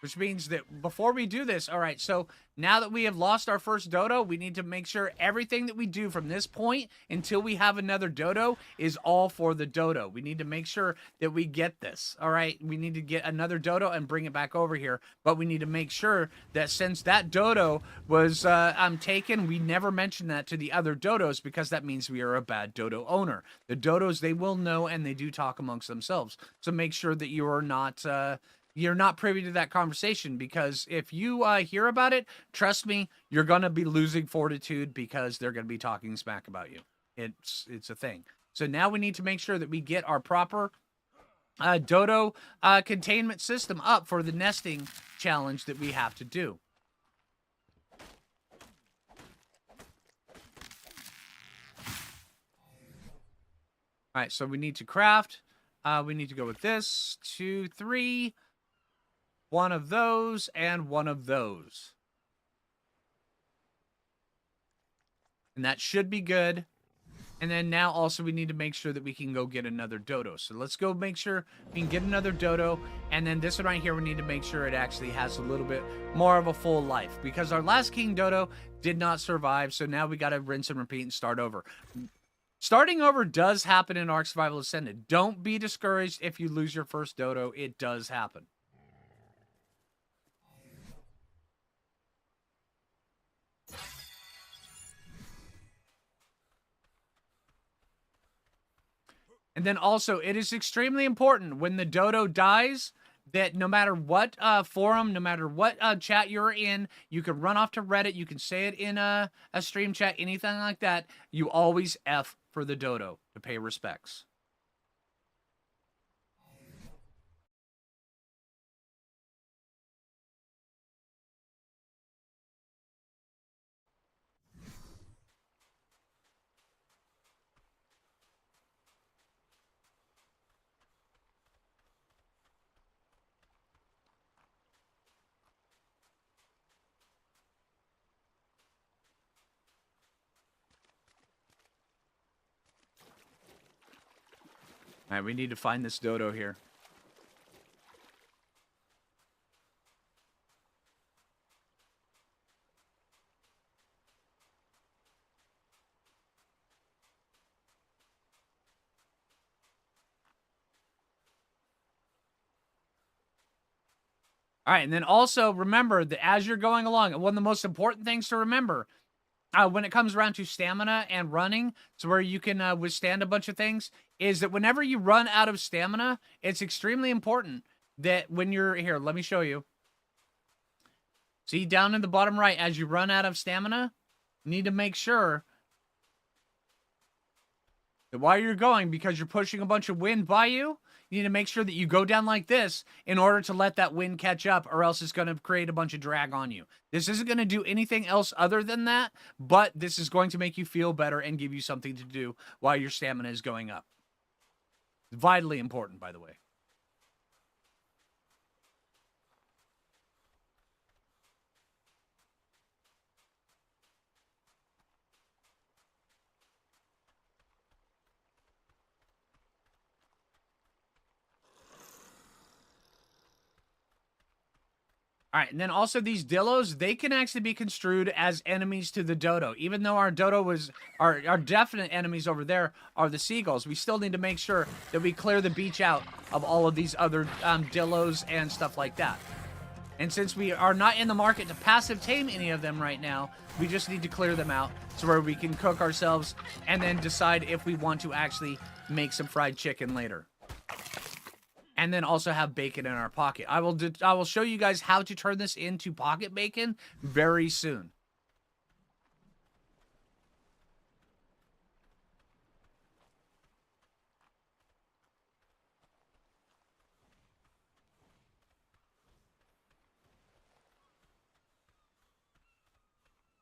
Which means that before we do this, all right, so now that we have lost our first dodo, we need to make sure everything that we do from this point until we have another dodo is all for the dodo. We need to make sure that we get this, all right? We need to get another dodo and bring it back over here, but we need to make sure that since that dodo was taken, we never mention that to the other dodos because that means we are a bad dodo owner. The dodos, they will know and they do talk amongst themselves, so make sure that you are not... you're not privy to that conversation because if you hear about it, trust me, you're going to be losing fortitude because they're going to be talking smack about you. It's a thing. So now we need to make sure that we get our proper dodo containment system up for the nesting challenge that we have to do. All right, so we need to craft. We need to go with this. 2, 3. One of those and one of those. And that should be good. And then now also we need to make sure that we can go get another dodo. So let's go make sure we can get another dodo. And then this one right here, we need to make sure it actually has a little bit more of a full life. Because our last king dodo did not survive. So now we got to rinse and repeat and start over. Starting over does happen in Ark Survival Ascended. Don't be discouraged if you lose your first dodo. It does happen. And then also, it is extremely important when the dodo dies that no matter what forum, no matter what chat you're in, you can run off to Reddit, you can say it in a stream chat, anything like that, you always F for the dodo to pay respects. All right, we need to find this dodo here. All right, and then also remember that as you're going along, one of the most important things to remember when it comes around to stamina and running, so where you can withstand a bunch of things, is that whenever you run out of stamina, it's extremely important that when you're here, let me show you. See down in the bottom right, as you run out of stamina, you need to make sure that while you're going, because you're pushing a bunch of wind by you, you need to make sure that you go down like this in order to let that wind catch up, or else it's going to create a bunch of drag on you. This isn't going to do anything else other than that, but this is going to make you feel better and give you something to do while your stamina is going up. Vitally important, by the way. All right, and then also these dillos, they can actually be construed as enemies to the dodo. Even though our dodo was, our definite enemies over there are the seagulls, we still need to make sure that we clear the beach out of all of these other dillos and stuff like that. And since we are not in the market to passive tame any of them right now, we just need to clear them out so where we can cook ourselves and then decide if we want to actually make some fried chicken later. And then also have bacon in our pocket. I will show you guys how to turn this into pocket bacon very soon.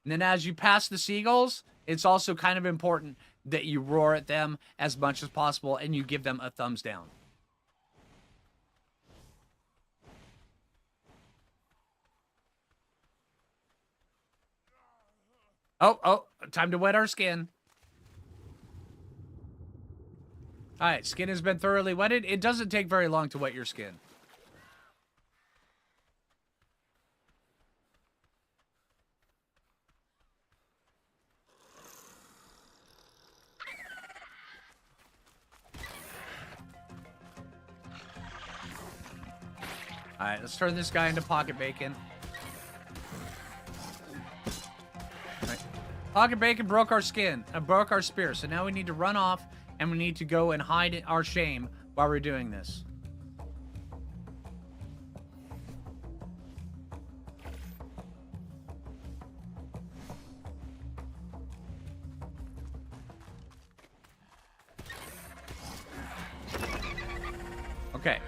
And then as you pass the seagulls, it's also kind of important that you roar at them as much as possible and you give them a thumbs down. Oh, time to wet our skin. All right, skin has been thoroughly wetted. It doesn't take very long to wet your skin. All right, let's turn this guy into pocket bacon. All right. Pocket bacon broke our skin, broke our spear. So now we need to run off and we need to go and hide our shame while we're doing this. Okay.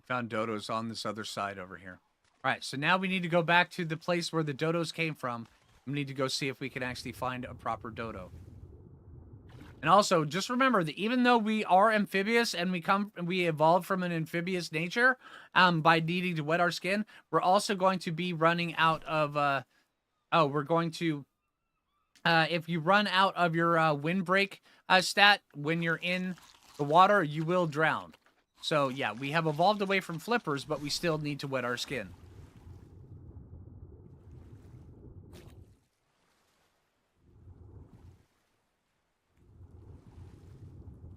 Found dodos on this other side over here. All right, so now we need to go back to the place where the dodos came from. We need to go see if we can actually find a proper dodo. And also, just remember that even though we are amphibious and we evolved from an amphibious nature, by needing to wet our skin, we're also going to be running out of. We're going to. If you run out of your windbreak stat when you're in the water, you will drown. So yeah, we have evolved away from flippers, but we still need to wet our skin.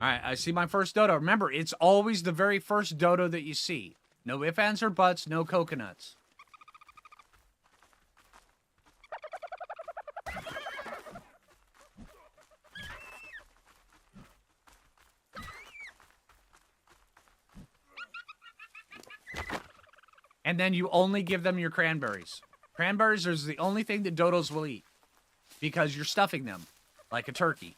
All right, I see my first dodo. Remember, it's always the very first dodo that you see. No ifs, ands, or buts, no coconuts. And then you only give them your cranberries. Cranberries is the only thing that dodos will eat because you're stuffing them like a turkey.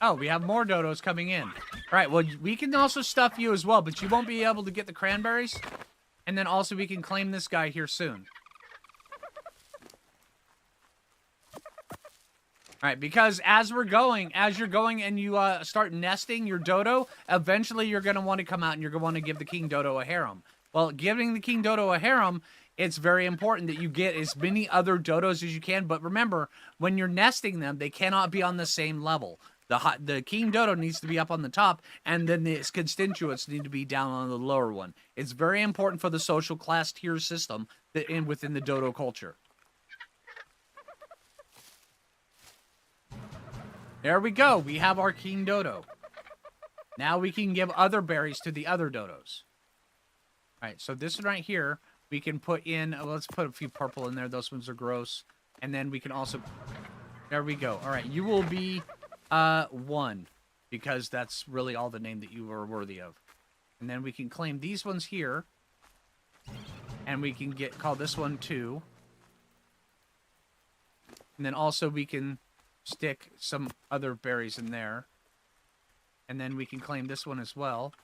Oh, we have more dodos coming in. All right, well, we can also stuff you as well, but you won't be able to get the cranberries. And then also we can claim this guy here soon. All right, because as you're going and you start nesting your dodo, eventually you're going to want to come out and you're going to want to give the king dodo a harem. Well, giving the king dodo a harem, it's very important that you get as many other dodos as you can. But remember, when you're nesting them, they cannot be on the same level. The king dodo needs to be up on the top, and then its constituents need to be down on the lower one. It's very important for the social class tier system within the dodo culture. There we go. We have our king dodo. Now we can give other berries to the other dodos. All right, so this one right here, we can put in, let's put a few purple in there. Those ones are gross. And then we can also, there we go. All right, you will be 1, because that's really all the name that you are worthy of. And then we can claim these ones here. And we can call this one 2. And then also we can stick some other berries in there. And then we can claim this one as well.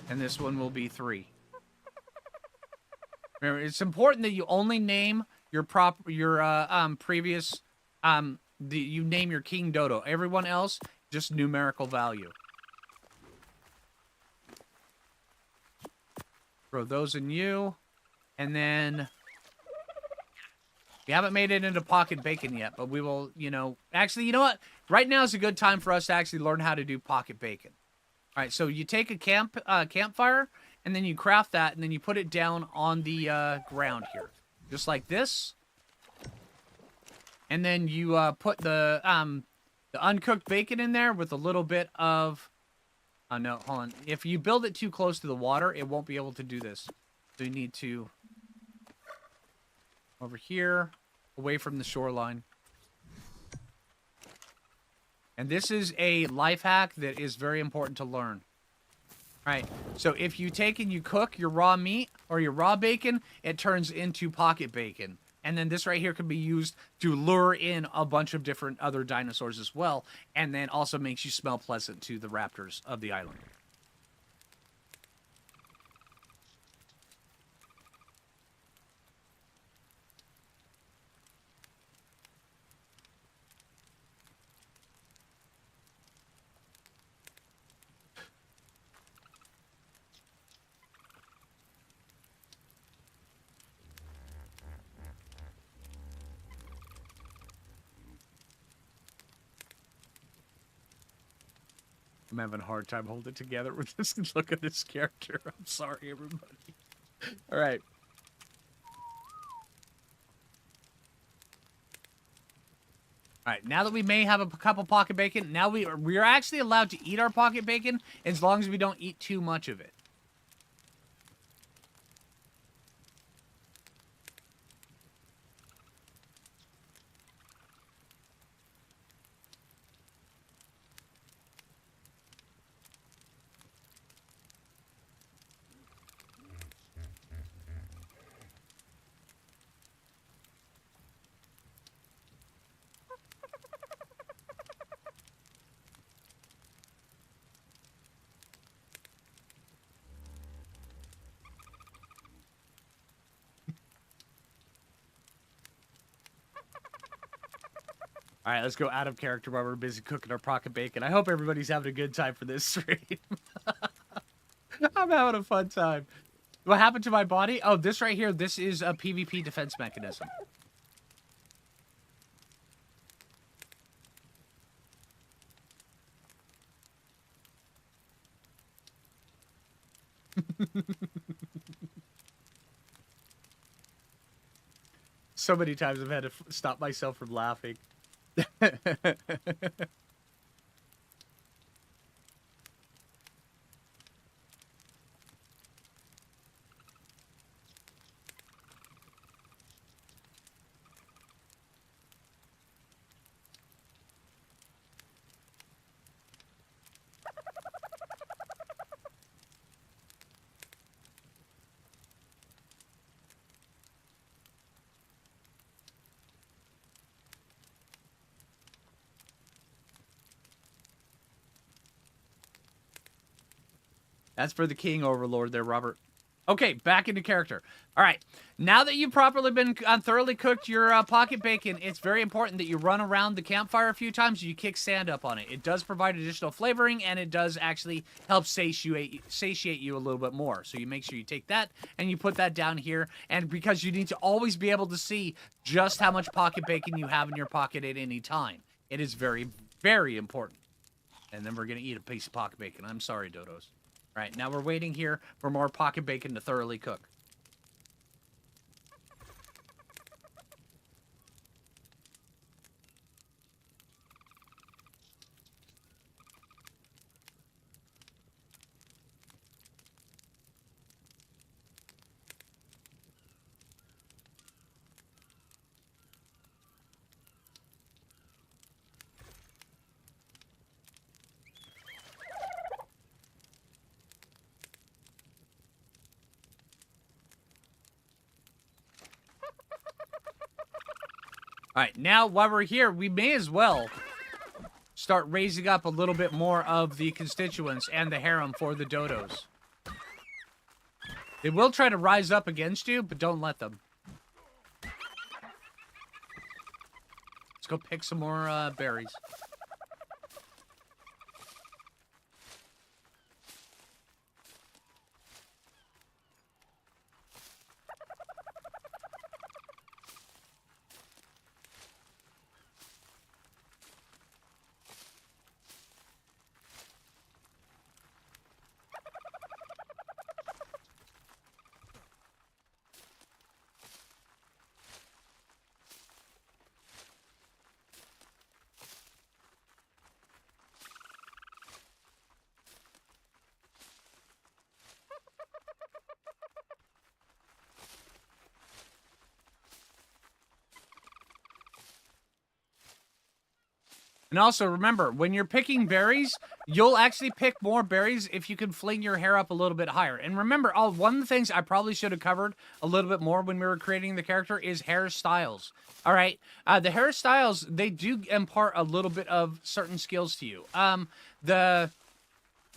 And this one will be 3. Remember, it's important that you only name your previous you name your king dodo. Everyone else, just numerical value. Throw those in you. And then we haven't made it into pocket bacon yet, but we will, actually, you know what? Right now is a good time for us to actually learn how to do pocket bacon. All right, so you take a campfire, and then you craft that, and then you put it down on the ground here. Just like this. And then you put the uncooked bacon in there with a little bit of... Oh, no, hold on. If you build it too close to the water, it won't be able to do this. So you need to... Over here, away from the shoreline. And this is a life hack that is very important to learn. All right, so if you take and you cook your raw meat or your raw bacon, it turns into pocket bacon. And then this right here can be used to lure in a bunch of different other dinosaurs as well. And then also makes you smell pleasant to the raptors of the island. I'm having a hard time holding it together with this look at this character. I'm sorry, everybody. All right. All right, now that we may have a couple pocket bacon, now we are actually allowed to eat our pocket bacon as long as we don't eat too much of it. All right, let's go out of character while we're busy cooking our pocket bacon. I hope everybody's having a good time for this stream. I'm having a fun time. What happened to my body? Oh, this right here, this is a PvP defense mechanism. So many times I've had to stop myself from laughing. That's for the king overlord there, Robert. Okay, back into character. All right, now that you've properly been thoroughly cooked your pocket bacon, it's very important that you run around the campfire a few times and you kick sand up on it. It does provide additional flavoring, and it does actually help satiate you a little bit more. So you make sure you take that and you put that down here, and because you need to always be able to see just how much pocket bacon you have in your pocket at any time. It is very, very important. And then we're going to eat a piece of pocket bacon. I'm sorry, dodos. All right, now we're waiting here for more pocket bacon to thoroughly cook. All right, now while we're here, we may as well start raising up a little bit more of the constituents and the harem for the dodos. They will try to rise up against you, but don't let them. Let's go pick some more berries. And also, remember, when you're picking berries, you'll actually pick more berries if you can fling your hair up a little bit higher. And remember, one of the things I probably should have covered a little bit more when we were creating the character is hairstyles. All right? The hairstyles, they do impart a little bit of certain skills to you.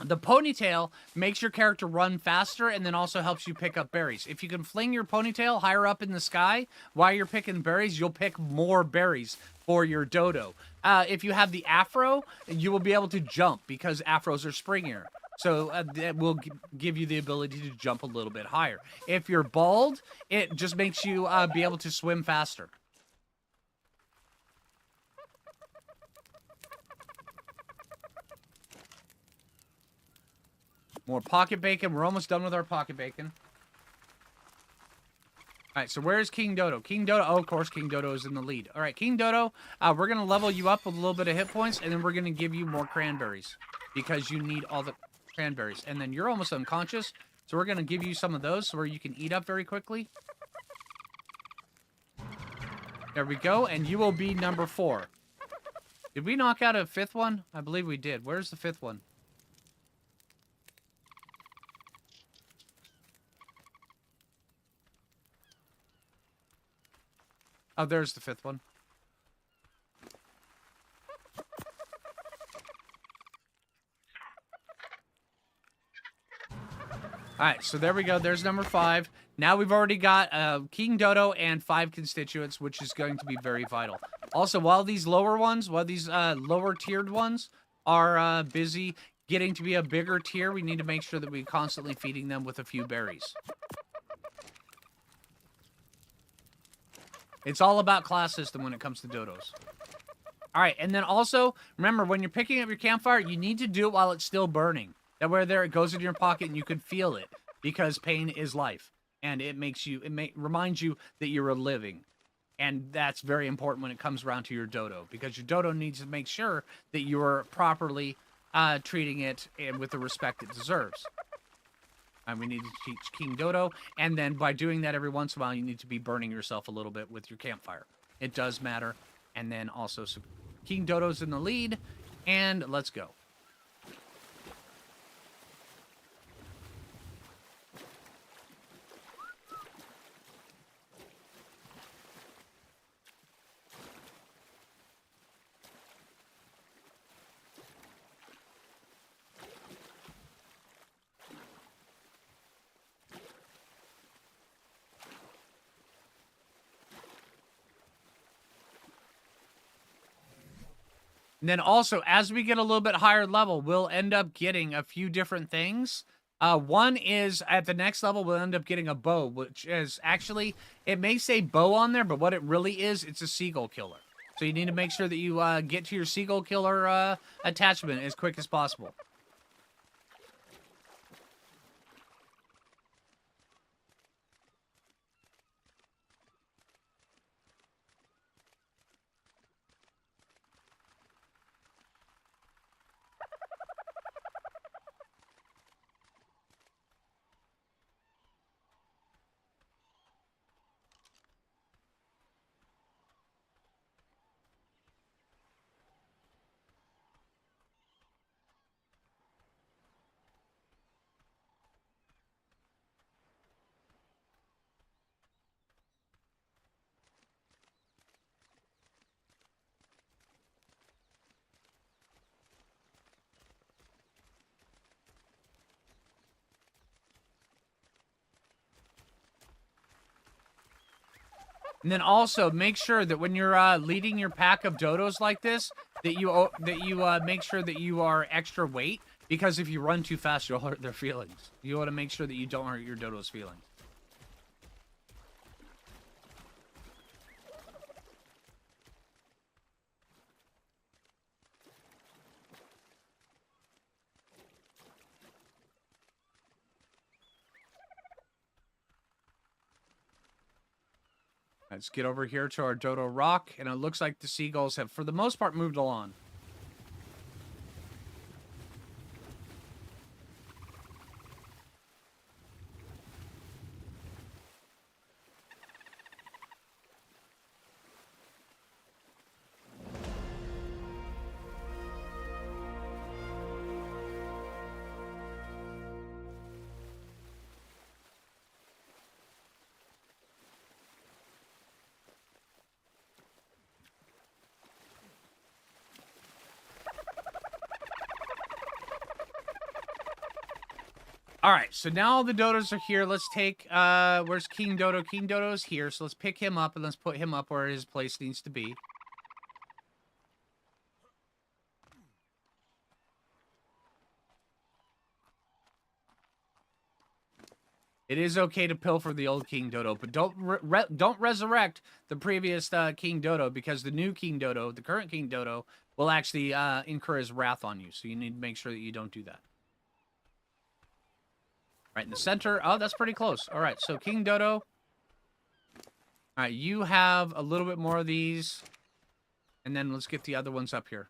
The ponytail makes your character run faster and then also helps you pick up berries. If you can fling your ponytail higher up in the sky while you're picking berries, you'll pick more berries for your dodo. If you have the afro, you will be able to jump because afros are springier. So that will give you the ability to jump a little bit higher. If you're bald, it just makes you be able to swim faster. More pocket bacon. We're almost done with our pocket bacon. All right, so where's King Dodo? King Dodo, oh, of course, King Dodo is in the lead. All right, King Dodo, we're going to level you up with a little bit of hit points, and then we're going to give you more cranberries because you need all the cranberries. And then you're almost unconscious, so we're going to give you some of those where you can eat up very quickly. There we go, and you will be number 4. Did we knock out a 5th one? I believe we did. Where's the 5th one? Oh, there's the 5th one. All right, so there we go. There's number 5. Now we've already got King Dodo and 5 constituents, which is going to be very vital. Also, while these lower tiered ones are busy getting to be a bigger tier, we need to make sure that we're constantly feeding them with a few berries. It's all about class system when it comes to dodos. All right, and then also, remember, when you're picking up your campfire, you need to do it while it's still burning. That way there, it goes in your pocket and you can feel it, because pain is life. And it reminds you that you're living. And that's very important when it comes around to your dodo, because your dodo needs to make sure that you're properly treating it with the respect it deserves. And we need to teach King Dodo, and then by doing that every once in a while, you need to be burning yourself a little bit with your campfire. It does matter. And then also, so King Dodo's in the lead, and let's go. And then also, as we get a little bit higher level, we'll end up getting a few different things. One is, at the next level, we'll end up getting a bow, which is actually, it may say bow on there, but what it really is, it's a seagull killer. So you need to make sure that you get to your seagull killer attachment as quick as possible. And then also make sure that when you're leading your pack of dodos like this, that you make sure that you are extra weight, because if you run too fast, you'll hurt their feelings. You want to make sure that you don't hurt your dodos' feelings. Let's get over here to our dodo rock, and it looks like the seagulls have, for the most part, moved along. All right, so now all the dodos are here. Let's take, where's King Dodo? King Dodo's here, so let's pick him up and let's put him up where his place needs to be. It is okay to pilfer the old King Dodo, but don't resurrect the previous King Dodo, because the new King Dodo, the current King Dodo, will actually incur his wrath on you. So you need to make sure that you don't do that. Right in the center. Oh, that's pretty close. All right, so King Dodo. All right, you have a little bit more of these. And then let's get the other ones up here.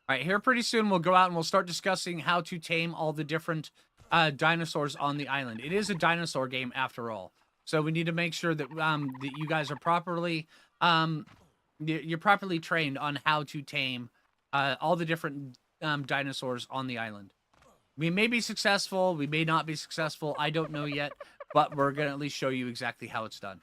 All right, here pretty soon we'll go out and we'll start discussing how to tame all the different dinosaurs on the island. It is a dinosaur game after all. So we need to make sure that that you guys are properly you're properly trained on how to tame all the different dinosaurs on the island. We may be successful. We may not be successful. I don't know yet, but we're going to at least show you exactly how it's done.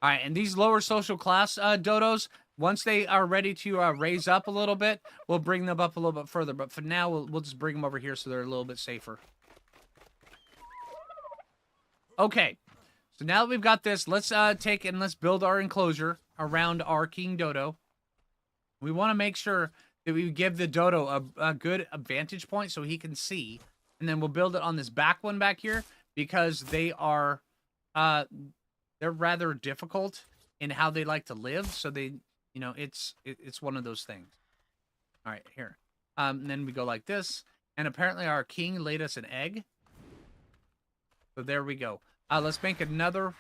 All right, and these lower social class dodos, once they are ready to raise up a little bit, we'll bring them up a little bit further. But for now, we'll just bring them over here so they're a little bit safer. Okay, so now that we've got this, let's take and let's build our enclosure around our king dodo. We want to make sure that we give the dodo a good vantage point so he can see. And then we'll build it on this back one back here because they are, they're rather difficult in how they like to live. So they, you know, it's one of those things. All right, here. And then we go like this. And apparently our king laid us an egg. So there we go. Let's make another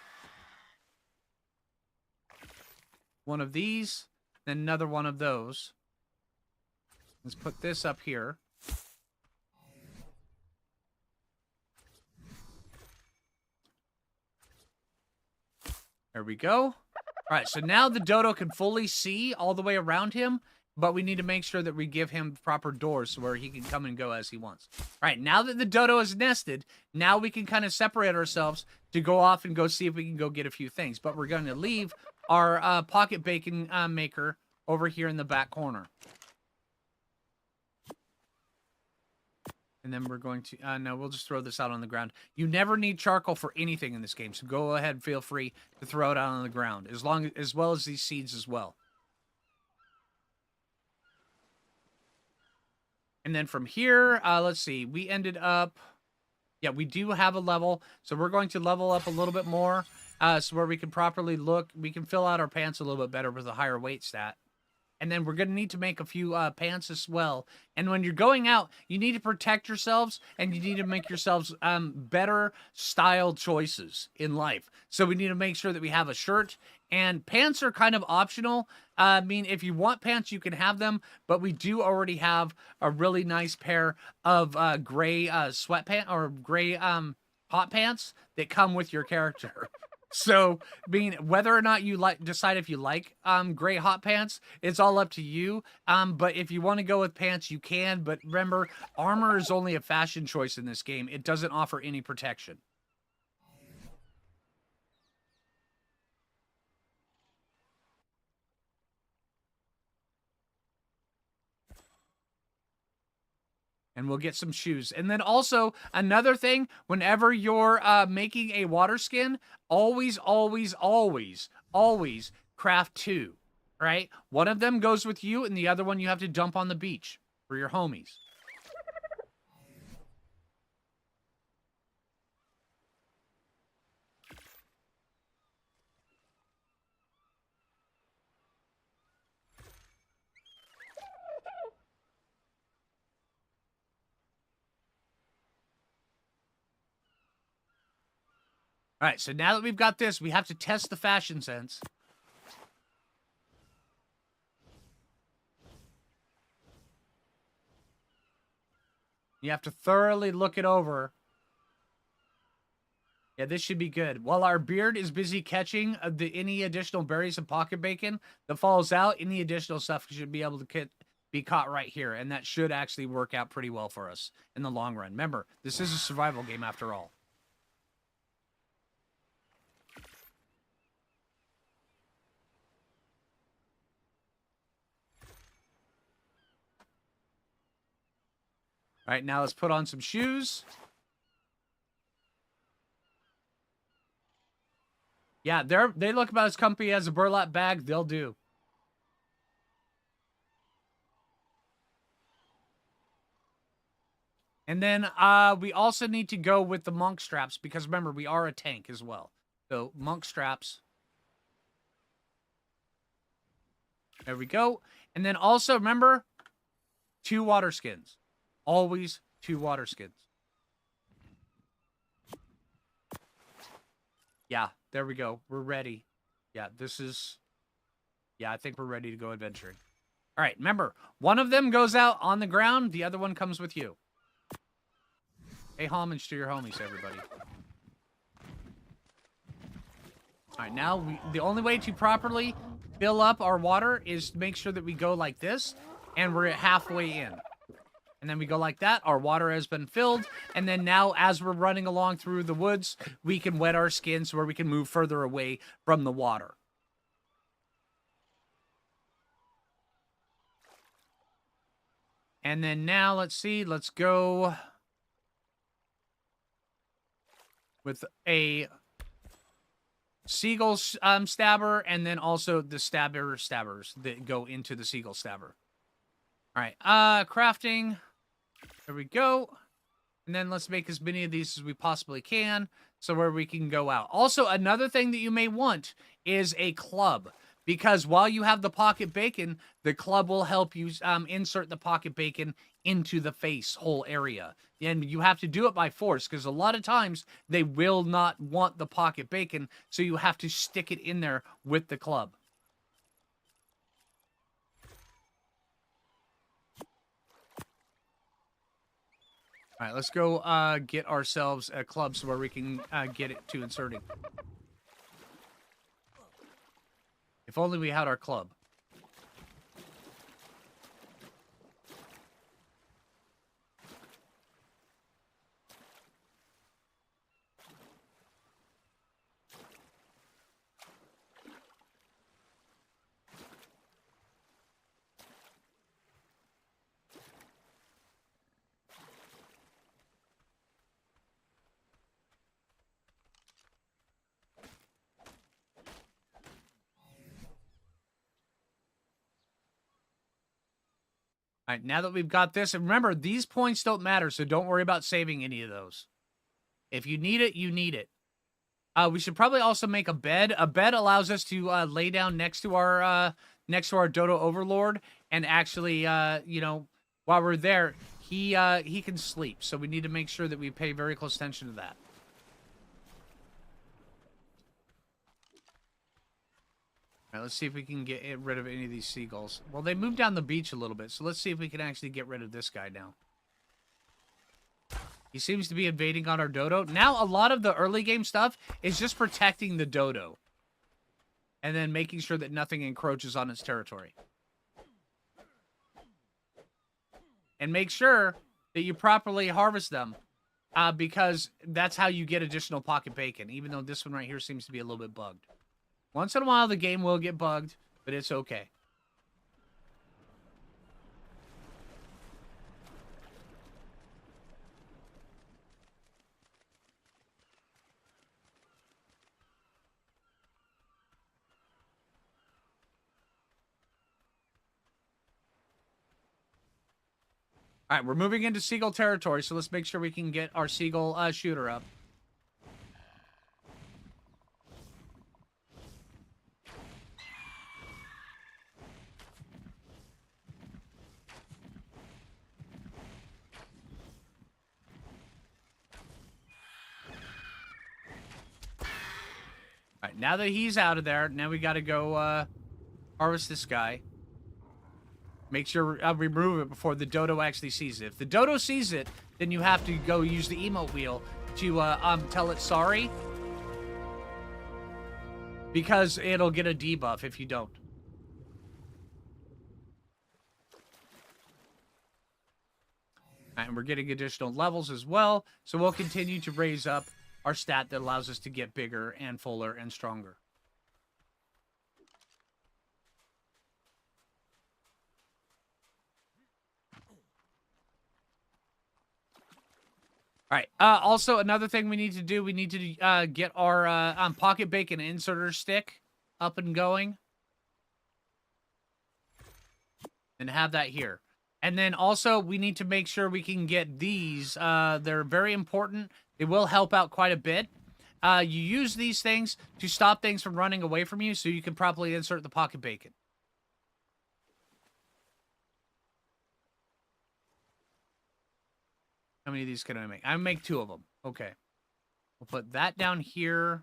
one of these. Then another one of those. Let's put this up here. There we go. All right, so now the dodo can fully see all the way around him, but we need to make sure that we give him proper doors so where he can come and go as he wants. All right, now that the dodo is nested, now we can kind of separate ourselves to go off and go see if we can go get a few things. But we're going to leave our pocket bacon maker over here in the back corner. And then we're going to, no, we'll just throw this out on the ground. You never need charcoal for anything in this game, so go ahead and feel free to throw it out on the ground, as well as these seeds as well. And then from here, let's see, we ended up, yeah, we do have a level, so we're going to level up a little bit more, so where we can properly look, we can fill out our pants a little bit better with a higher weight stat. And then we're going to need to make a few pants as well. And when you're going out, you need to protect yourselves, and you need to make yourselves better style choices in life. So we need to make sure that we have a shirt, and pants are kind of optional. I mean, if you want pants, you can have them, but we do already have a really nice pair of gray sweatpants or gray hot pants that come with your character. So, I mean, whether or not you decide if you like gray hot pants, it's all up to you. But if you want to go with pants, you can. But remember, armor is only a fashion choice in this game. It doesn't offer any protection. And we'll get some shoes. And then also, another thing, whenever you're making a water skin, always, always, always, always craft two, right? One of them goes with you, and the other one you have to dump on the beach for your homies. All right, so now that we've got this, we have to test the fashion sense. You have to thoroughly look it over. Yeah, this should be good. While our beard is busy catching any additional berries and pocket bacon that falls out, any additional stuff should be able to be caught right here. And that should actually work out pretty well for us in the long run. Remember, this is a survival game after all. All right, now let's put on some shoes. Yeah, they look about as comfy as a burlap bag. They'll do. And then we also need to go with the monk straps because remember, we are a tank as well. So monk straps. There we go. And then also remember, 2 water skins. Always 2 water skins. Yeah, there we go. We're ready. Yeah, this is... Yeah, I think we're ready to go adventuring. All right, remember, one of them goes out on the ground. The other one comes with you. Pay homage to your homies, everybody. All right, now the only way to properly fill up our water is make sure that we go like this, and we're halfway in. And then we go like that. Our water has been filled. And then now, as we're running along through the woods, we can wet our skins where we can move further away from the water. And then now, let's see. Let's go with a seagull stabber, and then also the stabbers that go into the seagull stabber. All right. Crafting. There we go. And then let's make as many of these as we possibly can so where we can go out. Also, another thing that you may want is a club, because while you have the pocket bacon, the club will help you insert the pocket bacon into the face hole area. And you have to do it by force, because a lot of times they will not want the pocket bacon, so you have to stick it in there with the club. All right, let's go get ourselves a club so where we can get it to inserting. If only we had our club. All right, now that we've got this, and remember, these points don't matter, so don't worry about saving any of those. If you need it, you need it. We should probably also make a bed. A bed allows us to lay down next to our dodo overlord, and actually, you know, while we're there, he can sleep. So we need to make sure that we pay very close attention to that. All right, let's see if we can get rid of any of these seagulls. Well, they moved down the beach a little bit, so let's see if we can actually get rid of this guy now. He seems to be invading on our dodo. Now, a lot of the early game stuff is just protecting the dodo. And then making sure that nothing encroaches on its territory. And make sure that you properly harvest them. Because that's how you get additional pocket bacon. Even though this one right here seems to be a little bit bugged. Once in a while, the game will get bugged, but it's okay. All right, we're moving into seagull territory, so let's make sure we can get our seagull shooter up. All right, now that he's out of there, now we got to go harvest this guy. Make sure remove it before the dodo actually sees it. If the dodo sees it, then you have to go use the emote wheel to tell it sorry. Because it'll get a debuff if you don't. And we're getting additional levels as well. So we'll continue to raise up our stat that allows us to get bigger and fuller and stronger. All right. Also, another thing we need to do, we need to get our pocket bacon inserter stick up and going. And have that here. And then also, we need to make sure we can get these. They're very important. They will help out quite a bit. You use these things to stop things from running away from you so you can properly insert the pocket bacon. How many of these can I make? I make 2 of them. Okay. We'll put that down here.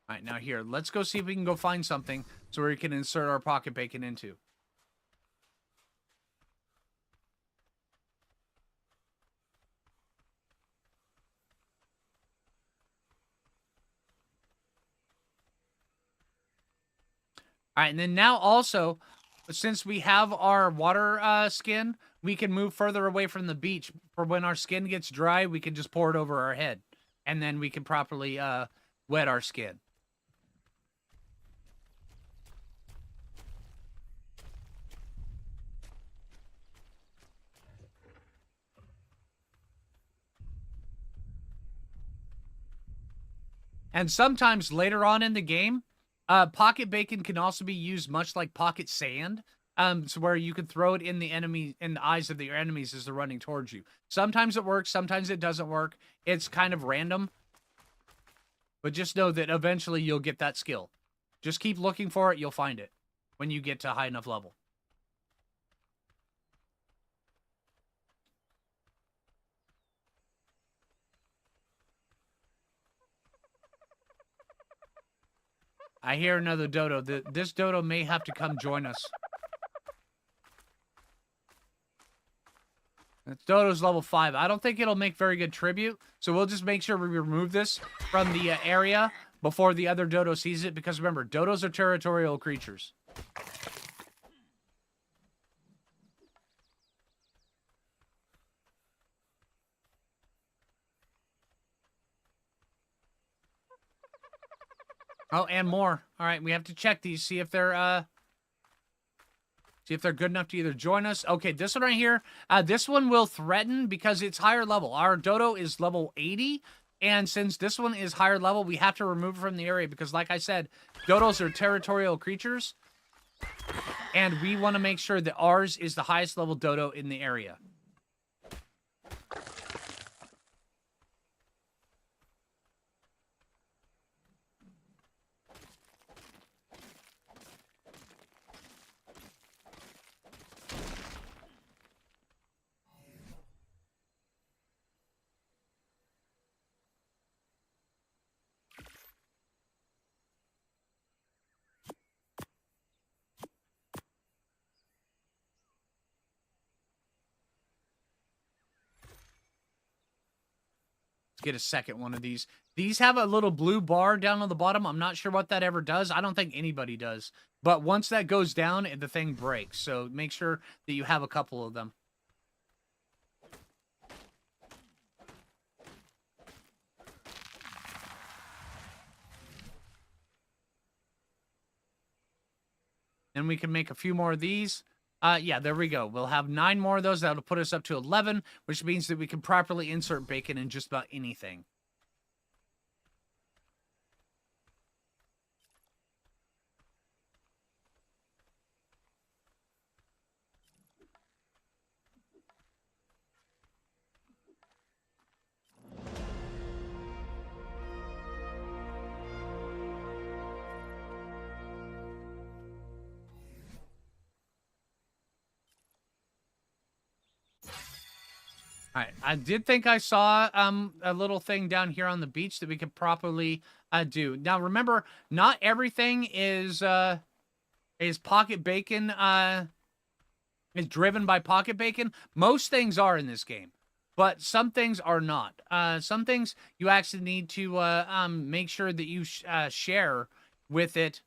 All right, now here. Let's go see if we can go find something so we can insert our pocket bacon into. All right, and then now also, since we have our water skin, we can move further away from the beach. For when our skin gets dry, we can just pour it over our head, and then we can properly wet our skin. And sometimes later on in the game, pocket bacon can also be used much like pocket sand. So where you can throw it in the eyes of your enemies as they're running towards you. Sometimes it works, sometimes it doesn't work. It's kind of random. But just know that eventually you'll get that skill. Just keep looking for it, you'll find it when you get to a high enough level. I hear another dodo. This dodo may have to come join us. Dodo's level 5. I don't think it'll make very good tribute, so we'll just make sure we remove this from the area before the other dodo sees it, because remember, dodos are territorial creatures. Oh, and more. All right, we have to check these, see if they're good enough to either join us. Okay, this one right here, this one will threaten because it's higher level. Our dodo is level 80, and since this one is higher level, we have to remove it from the area because, like I said, dodos are territorial creatures, and we want to make sure that ours is the highest level dodo in the area. Get a second one of these. These have a little blue bar down on the bottom. I'm not sure what that ever does. I don't think anybody does. But once that goes down, the thing breaks. So make sure that you have a couple of them. Then we can make a few more of these. Yeah, there we go. We'll have 9 more of those. That'll put us up to 11, which means that we can properly insert bacon in just about anything. All right, I did think I saw a little thing down here on the beach that we could properly do. Now, remember, not everything is pocket bacon is driven by pocket bacon. Most things are in this game, but some things are not. Some things you actually need to make sure that you share with it.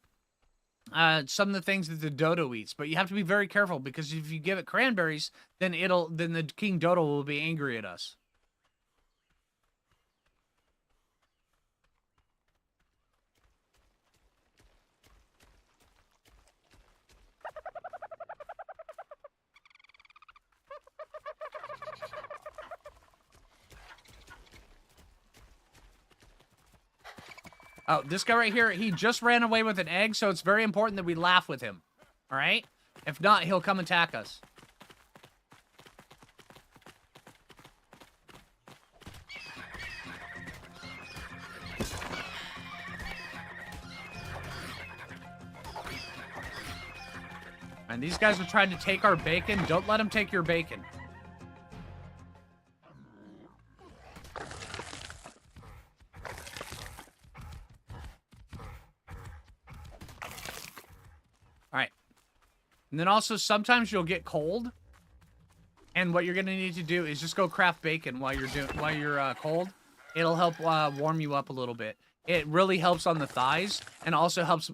Some of the things that the dodo eats, but you have to be very careful because if you give it cranberries, then the king dodo will be angry at us. Oh, this guy right here, he just ran away with an egg, so it's very important that we laugh with him. All right? If not, he'll come attack us. And these guys are trying to take our bacon. Don't let them take your bacon. And then also, sometimes you'll get cold. And what you're going to need to do is just go craft bacon while you're cold. It'll help warm you up a little bit. It really helps on the thighs and also helps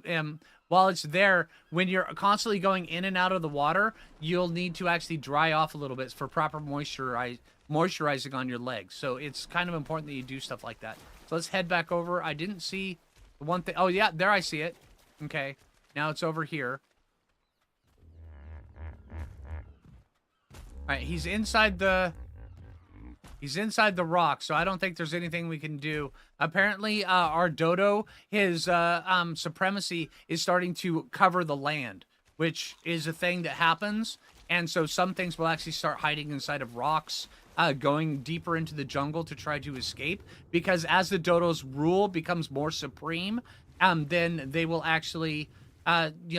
while it's there, when you're constantly going in and out of the water, you'll need to actually dry off a little bit for proper moisturizing on your legs. So it's kind of important that you do stuff like that. So let's head back over. I didn't see the one thing. Oh, yeah, there I see it. Okay, now it's over here. All right, he's inside the rock, so I don't think there's anything we can do. Apparently, our dodo, his supremacy is starting to cover the land, which is a thing that happens. And so some things will actually start hiding inside of rocks, going deeper into the jungle to try to escape. Because as the dodo's rule becomes more supreme, then they will actually...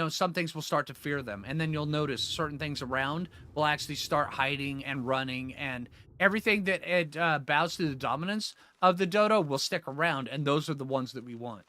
some things will start to fear them. And then you'll notice certain things around will actually start hiding and running. And everything that it bows to the dominance of the dodo will stick around. And those are the ones that we want.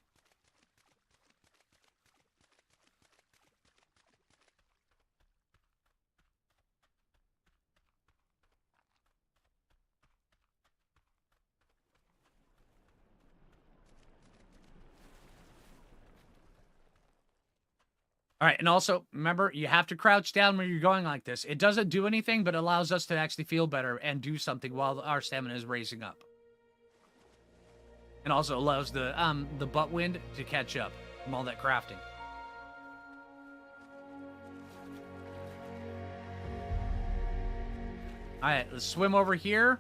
All right, and also, remember, you have to crouch down when you're going like this. It doesn't do anything, but allows us to actually feel better and do something while our stamina is raising up. And also allows the butt wind to catch up from all that crafting. All right, let's swim over here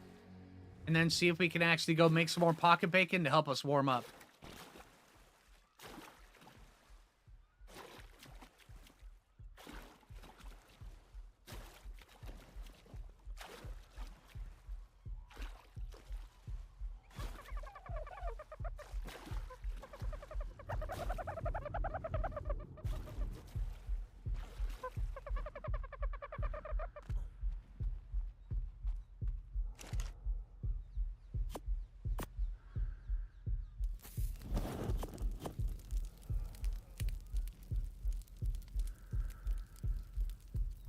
and then see if we can actually go make some more pocket bacon to help us warm up.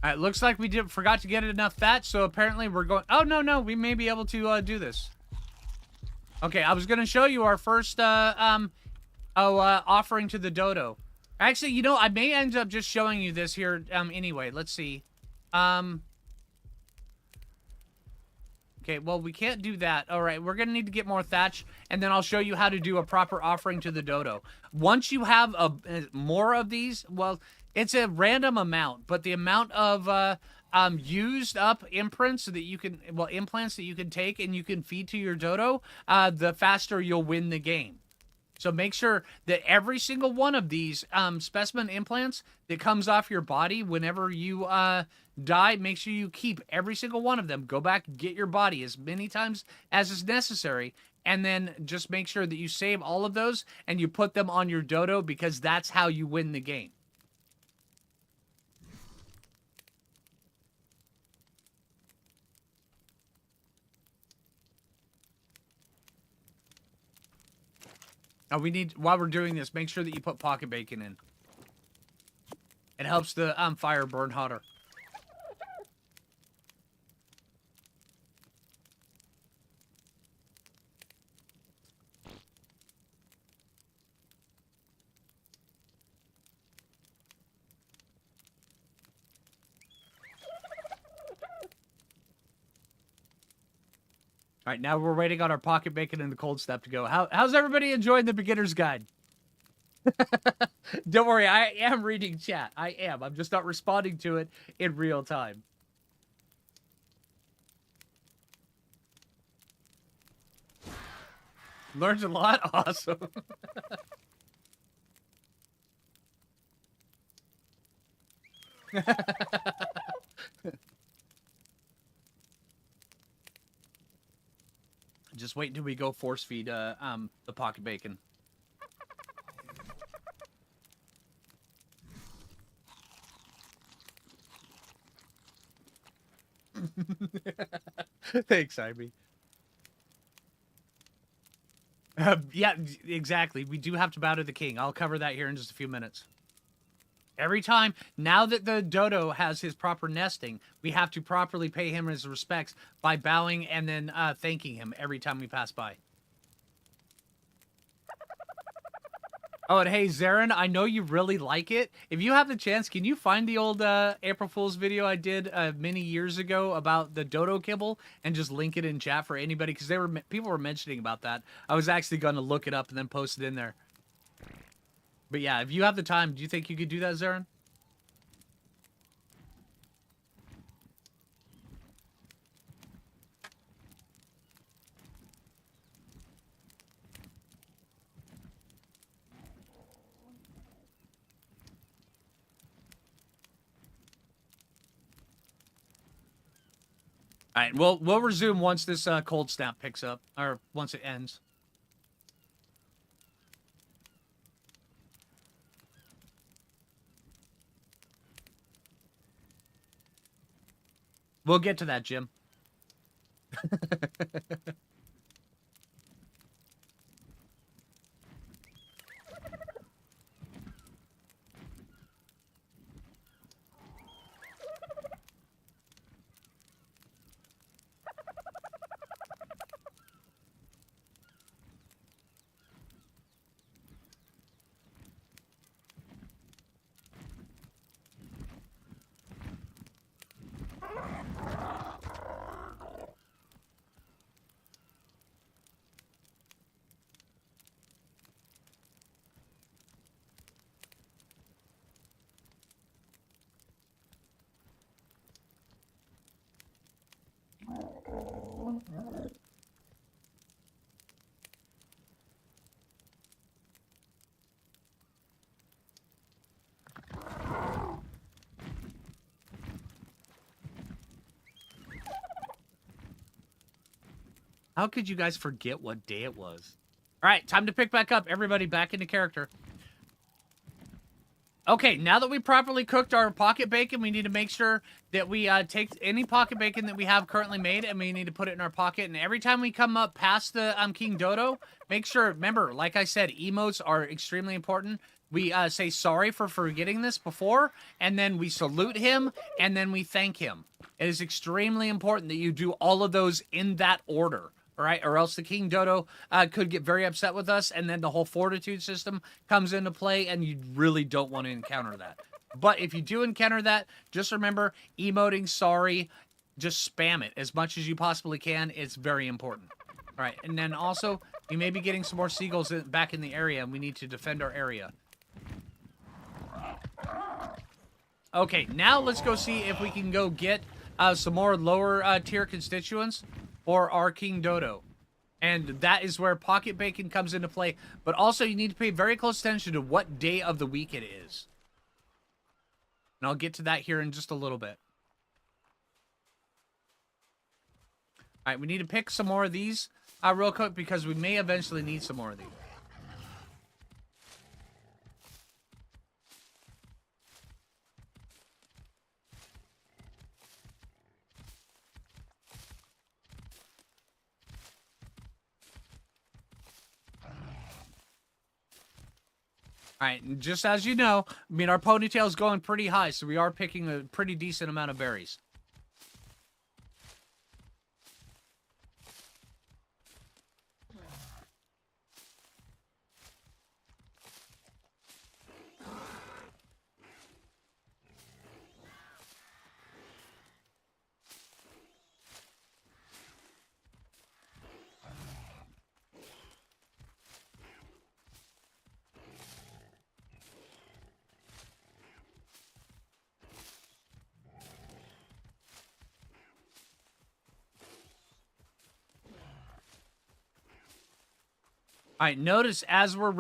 All right, looks like we forgot to get enough fat, so apparently we're going... Oh, no, we may be able to do this. Okay, I was going to show you our first offering to the dodo. Actually, I may end up just showing you this here anyway. Let's see. Okay, well, we can't do that. All right, we're going to need to get more thatch, and then I'll show you how to do a proper offering to the dodo. Once you have more of these, well... It's a random amount, but the amount of used up implants that you can take and you can feed to your dodo, the faster you'll win the game. So make sure that every single one of these specimen implants that comes off your body whenever you die, make sure you keep every single one of them. Go back, get your body as many times as is necessary, and then just make sure that you save all of those and you put them on your dodo, because that's how you win the game. Now while we're doing this, make sure that you put pocket bacon in. It helps the fire burn hotter. All right, now we're waiting on our pocket bacon and the cold step to go. How's everybody enjoying the beginner's guide? Don't worry, I am reading chat. I am. I'm just not responding to it in real time. Learned a lot? Awesome. Just wait until we go force feed the pocket bacon. Thanks, Ivy. Yeah, exactly. We do have to bow to the king. I'll cover that here in just a few minutes. Every time, now that the dodo has his proper nesting, we have to properly pay him his respects by bowing and then thanking him every time we pass by. Oh, and hey, Zarin, I know you really like it. If you have the chance, can you find the old April Fool's video I did many years ago about the dodo kibble and just link it in chat for anybody? Because people were mentioning about that. I was actually going to look it up and then post it in there. But yeah, if you have the time, do you think you could do that, Zarin? All right, we'll resume once this cold snap picks up, or once it ends. We'll get to that, Jim. How could you guys forget what day it was? All right, time to pick back up. Everybody back into character. Okay, now that we properly cooked our pocket bacon, we need to make sure that we take any pocket bacon that we have currently made and we need to put it in our pocket. And every time we come up past the King Dodo, make sure, remember, like I said, emotes are extremely important. We say sorry for forgetting this before, and then we salute him, and then we thank him. It is extremely important that you do all of those in that order. All right, or else the King Dodo could get very upset with us, and then the whole fortitude system comes into play, and you really don't want to encounter that. But if you do encounter that, just remember, emoting sorry, just spam it as much as you possibly can. It's very important. All right, and then also, we may be getting some more seagulls back in the area, and we need to defend our area. Okay, now let's go see if we can go get some more lower tier constituents for our King Dodo. And that is where pocket bacon comes into play. But also, you need to pay very close attention to what day of the week it is. And I'll get to that here in just a little bit. All right, we need to pick some more of these real quick because we may eventually need some more of these. All right, and just as you know, I mean, our ponytail's going pretty high, so we are picking a pretty decent amount of berries. All right, notice as we're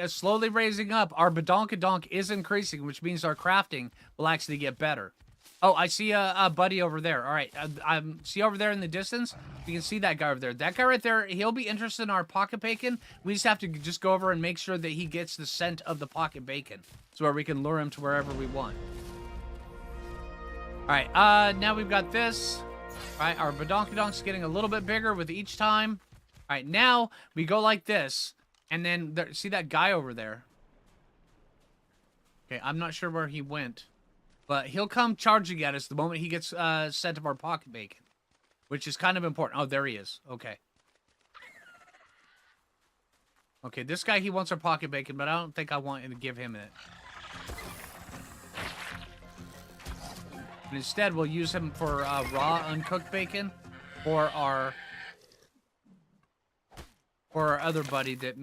slowly raising up, our badonkadonk is increasing, which means our crafting will actually get better. Oh, I see a buddy over there. All right, see over there in the distance? You can see that guy over there. That guy right there, he'll be interested in our pocket bacon. We just have to just go over and make sure that he gets the scent of the pocket bacon, so where we can lure him to wherever we want. All right, now we've got this. All right, our badonkadonk's getting a little bit bigger with each time. All right, now we go like this, and then see that guy over there? Okay, I'm not sure where he went, but he'll come charging at us the moment he gets scent of our pocket bacon, which is kind of important. Oh, there he is. Okay. Okay, this guy, he wants our pocket bacon, but I don't think I want to give him it. And instead, we'll use him for raw, uncooked bacon, or our other buddy that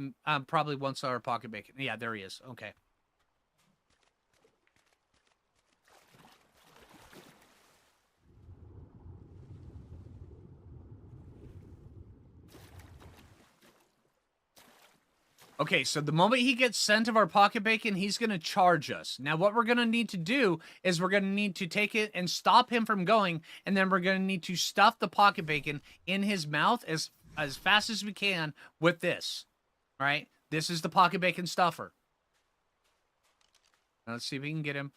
probably wants our pocket bacon. Yeah, there he is. Okay. Okay, so the moment he gets scent of our pocket bacon, he's going to charge us. Now, what we're going to need to do is we're going to need to take it and stop him from going, and then we're going to need to stuff the pocket bacon in his mouth as fast as we can with this. All right? This is the pocket bacon stuffer. Now, let's see if we can get him.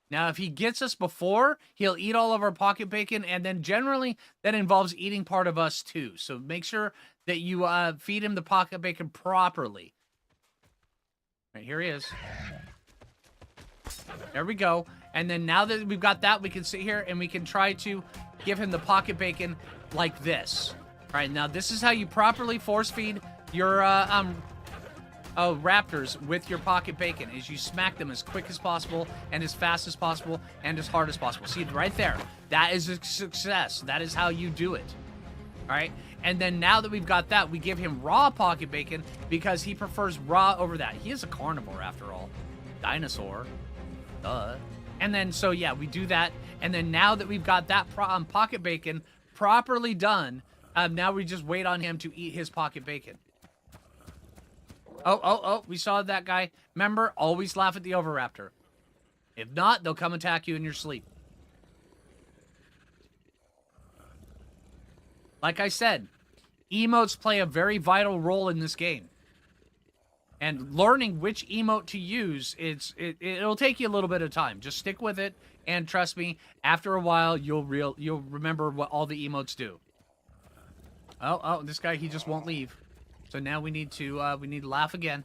Now, if he gets us before, he'll eat all of our pocket bacon, and then generally that involves eating part of us too. So make sure that you feed him the pocket bacon properly. Right, here he is. There we go. And then now that we've got that, we can sit here and we can try to give him the pocket bacon like this. All right, now this is how you properly force feed your raptors with your pocket bacon, is you smack them as quick as possible and as fast as possible and as hard as possible. See, right there, that is a success. That is how you do it. All right, and then now that we've got that, we give him raw pocket bacon because he prefers raw over that. He is a carnivore after all. Dinosaur. Duh. And then, so yeah, we do that, and then now that we've got that pocket bacon properly done, now we just wait on him to eat his pocket bacon. Oh, we saw that guy. Remember, always laugh at the Oviraptor. If not, they'll come attack you in your sleep. Like I said, emotes play a very vital role in this game. And learning which emote to use, it'll take you a little bit of time. Just stick with it, and trust me, after a while, you'll remember what all the emotes do. Oh, this guy, he just won't leave. So now we need to laugh again.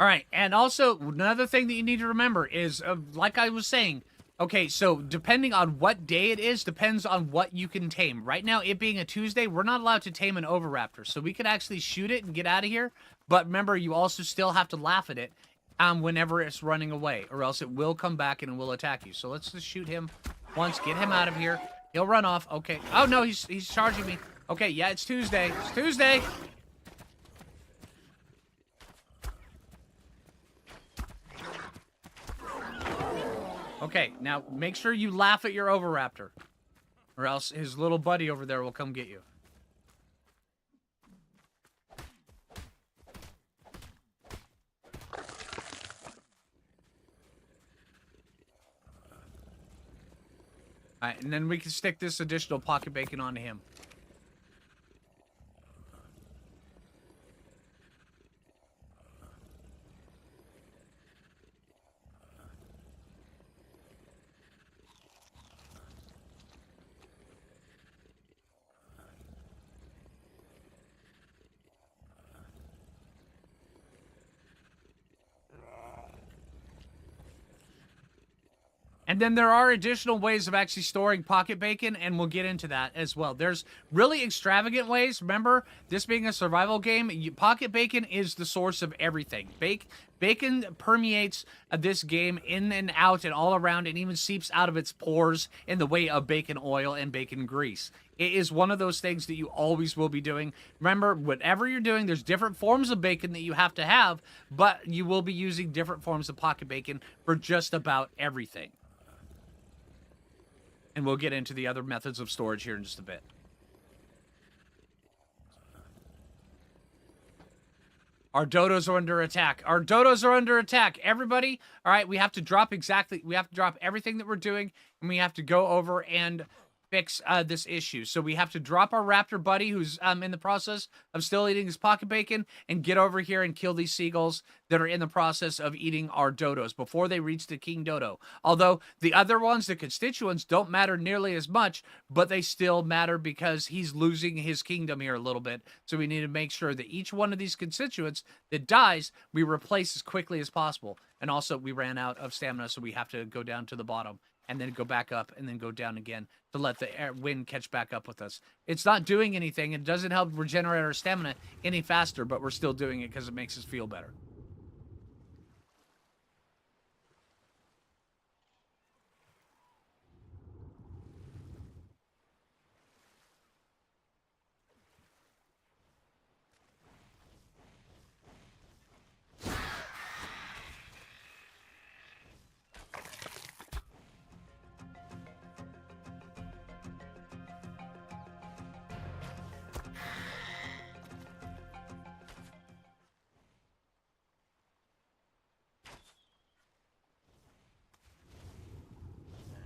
All right, and also another thing that you need to remember is, like I was saying, okay, so depending on what day it is, depends on what you can tame. Right now, it being a Tuesday, we're not allowed to tame an Oviraptor, so we could actually shoot it and get out of here. But remember, you also still have to laugh at it whenever it's running away, or else it will come back and it will attack you. So let's just shoot him once, get him out of here. He'll run off. Okay. Oh, no, he's charging me. Okay, yeah, it's Tuesday. It's Tuesday. Okay, now make sure you laugh at your Oviraptor, or else his little buddy over there will come get you. All right, and then we can stick this additional pocket bacon onto him. And then there are additional ways of actually storing pocket bacon, and we'll get into that as well. There's really extravagant ways. Remember, this being a survival game, pocket bacon is the source of everything. Bacon permeates this game in and out and all around, and even seeps out of its pores in the way of bacon oil and bacon grease. It is one of those things that you always will be doing. Remember, whatever you're doing, there's different forms of bacon that you have to have, but you will be using different forms of pocket bacon for just about everything. And we'll get into the other methods of storage here in just a bit. Our dodos are under attack. Our dodos are under attack. Everybody, all right, we have to drop everything that we're doing, and we have to go over and fix this issue. So we have to drop our raptor buddy who's in the process of still eating his pocket bacon and get over here and kill these seagulls that are in the process of eating our dodos before they reach the king dodo. Although the other ones, the constituents, don't matter nearly as much, but they still matter because he's losing his kingdom here a little bit. So we need to make sure that each one of these constituents that dies, we replace as quickly as possible. And also we ran out of stamina, so we have to go down to the bottom and then go back up and then go down again to let the wind catch back up with us. It's not doing anything. It doesn't help regenerate our stamina any faster, but we're still doing it because it makes us feel better.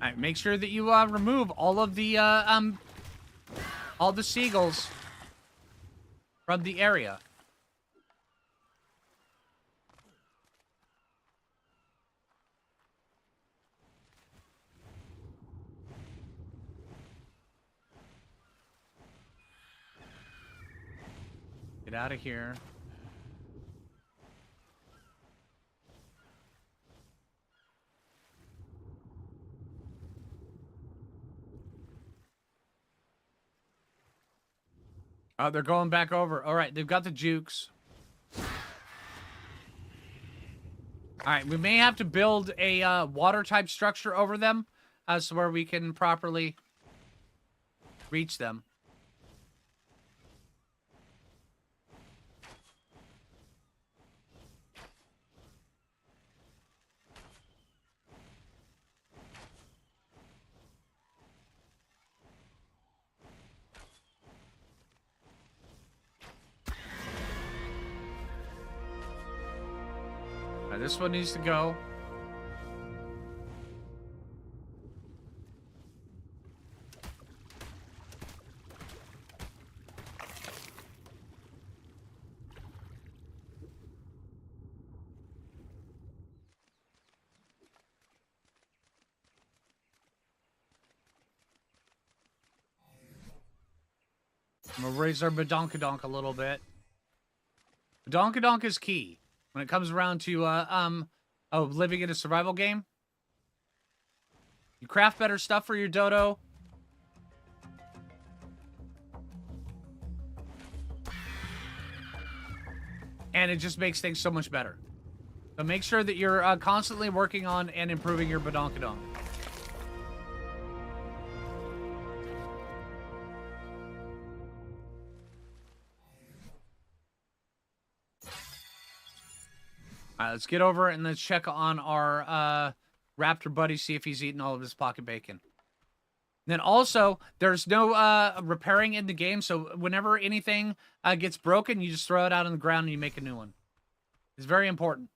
All right, make sure that you remove all the seagulls from the area. Get out of here. Oh, they're going back over. All right, they've got the jukes. All right, we may have to build a water-type structure over them so where we can properly reach them. All right, this one needs to go. I'm gonna raise our badonkadonk a little bit. Badonkadonk is key when it comes around to living in a survival game. You craft better stuff for your dodo. And it just makes things so much better. So make sure that you're constantly working on and improving your badonkadonk. All right, let's get over and let's check on our raptor buddy, see if he's eaten all of his pocket bacon. Then also, there's no repairing in the game, so whenever anything gets broken, you just throw it out on the ground and you make a new one. It's very important.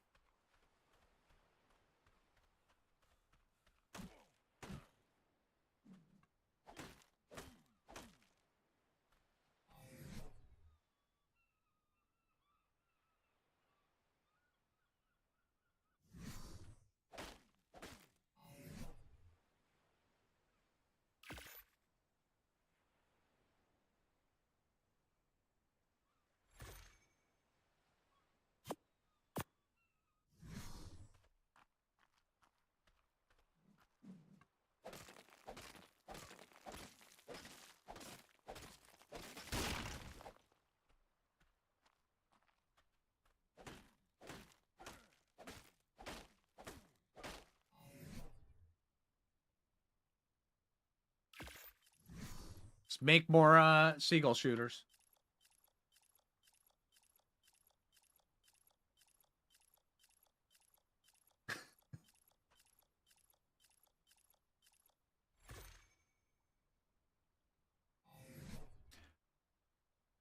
Let's make more seagull shooters.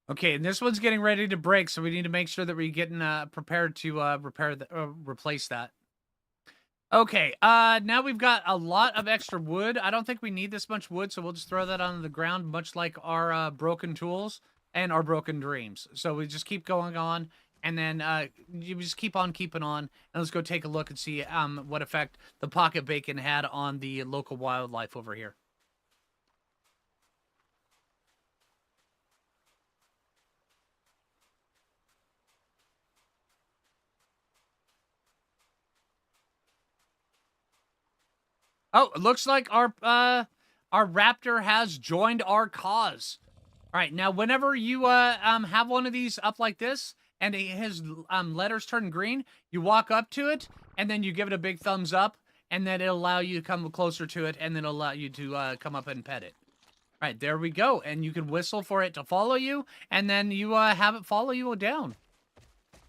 Okay, and this one's getting ready to break, so we need to make sure that we're getting prepared to replace that. Okay, now we've got a lot of extra wood. I don't think we need this much wood, so we'll just throw that on the ground, much like our broken tools and our broken dreams. So we just keep going on, and then you just keep on keeping on, and let's go take a look and see what effect the pocket bacon had on the local wildlife over here. Oh, it looks like our raptor has joined our cause. All right, now whenever you have one of these up like this and his letters turn green, you walk up to it and then you give it a big thumbs up, and then it'll allow you to come closer to it, and then it'll allow you to come up and pet it. All right, there we go, and you can whistle for it to follow you, and then you have it follow you down.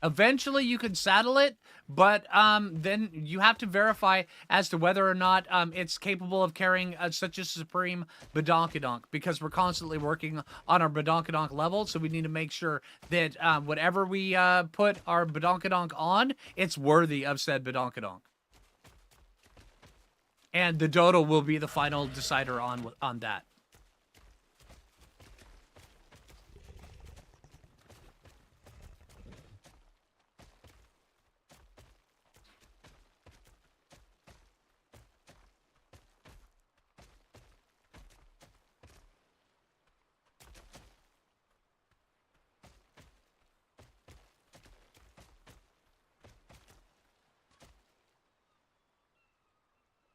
Eventually, you could saddle it, but then you have to verify as to whether or not it's capable of carrying such a supreme badonkadonk, because we're constantly working on our badonkadonk level, so we need to make sure that whatever we put our badonkadonk on, it's worthy of said badonkadonk. And the dodo will be the final decider on that.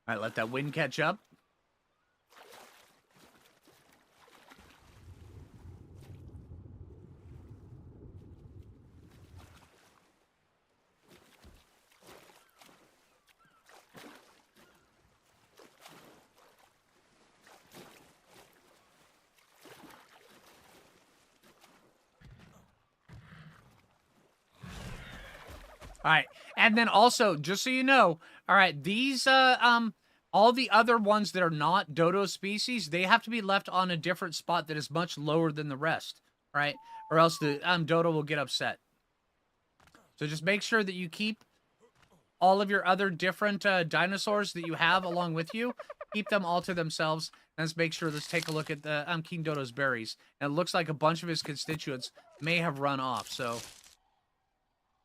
All right, let that wind catch up. All right, and then also, just so you know, all right, these all the other ones that are not dodo species, they have to be left on a different spot that is much lower than the rest, right? Or else the dodo will get upset. So just make sure that you keep all of your other different dinosaurs that you have along with you, keep them all to themselves. And let's make sure, let's take a look at the King Dodo's berries. And it looks like a bunch of his constituents may have run off, so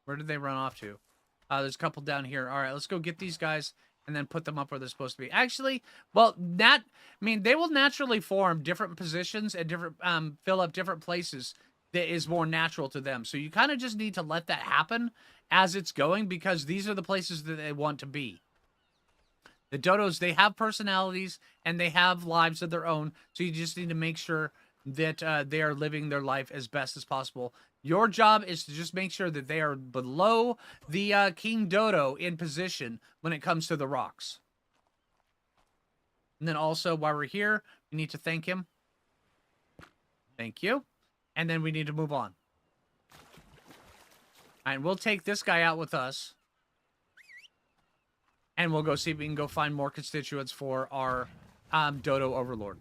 where did they run off to? There's a couple down here. All right, let's go get these guys and then put them up where they're supposed to be. Actually, well, I mean, they will naturally form different positions and different fill up different places that is more natural to them. So you kind of just need to let that happen as it's going, because these are the places that they want to be. The dodos, they have personalities and they have lives of their own. So you just need to make sure that they are living their life as best as possible. Your job is to just make sure that they are below the King Dodo in position when it comes to the rocks. And then also, while we're here, we need to thank him. Thank you. And then we need to move on. All right, we'll take this guy out with us. And we'll go see if we can go find more constituents for our Dodo Overlord.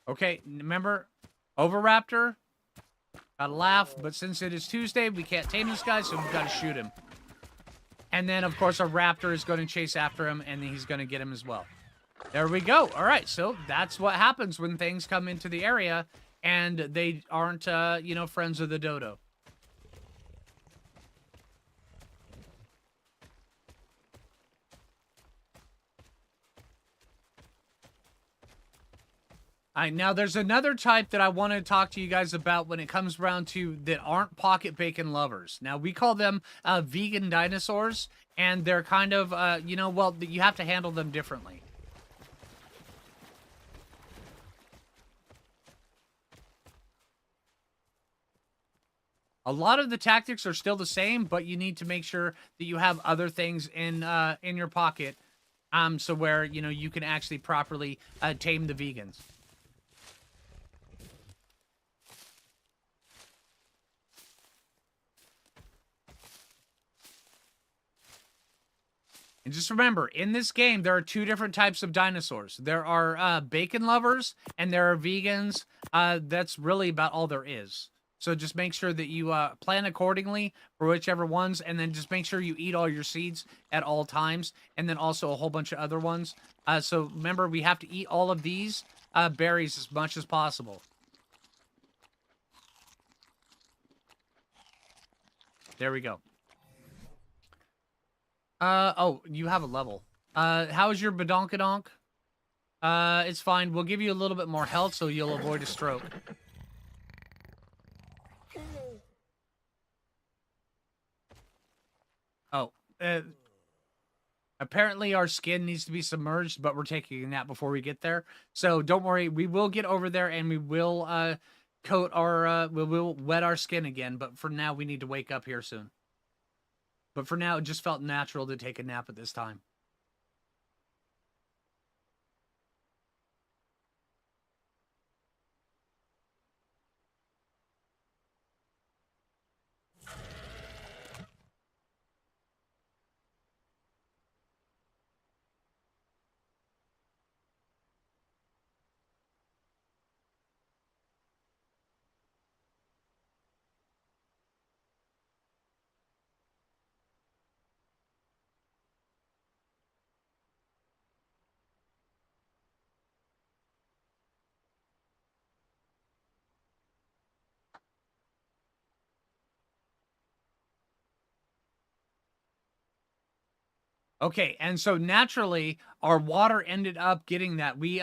Okay, remember, Raptor, gotta laugh, but since it is Tuesday, we can't tame this guy, so we've got to shoot him. And then, of course, our Raptor is going to chase after him, and he's going to get him as well. There we go. All right, so that's what happens when things come into the area, and they aren't, you know, friends of the dodo. All right, now there's another type that I want to talk to you guys about when it comes around to that aren't pocket bacon lovers. Now, we call them vegan dinosaurs, and they're kind of, you know, well, you have to handle them differently. A lot of the tactics are still the same, but you need to make sure that you have other things in your pocket, so where you can actually properly tame the vegans. And just remember, in this game, there are two different types of dinosaurs. There are bacon lovers, and there are vegans. That's really about all there is. So just make sure that you plan accordingly for whichever ones, and then just make sure you eat all your seeds at all times, and then also a whole bunch of other ones. So remember, we have to eat all of these berries as much as possible. There we go. Oh, you have a level. How's your badonkadonk? It's fine. We'll give you a little bit more health so you'll avoid a stroke. Oh, apparently our skin needs to be submerged, but we're taking a nap before we get there. So don't worry, we will get over there and we will coat our we will wet our skin again, but for now we need to wake up here soon. But for now, it just felt natural to take a nap at this time. Okay, and so naturally, our water ended up getting that. We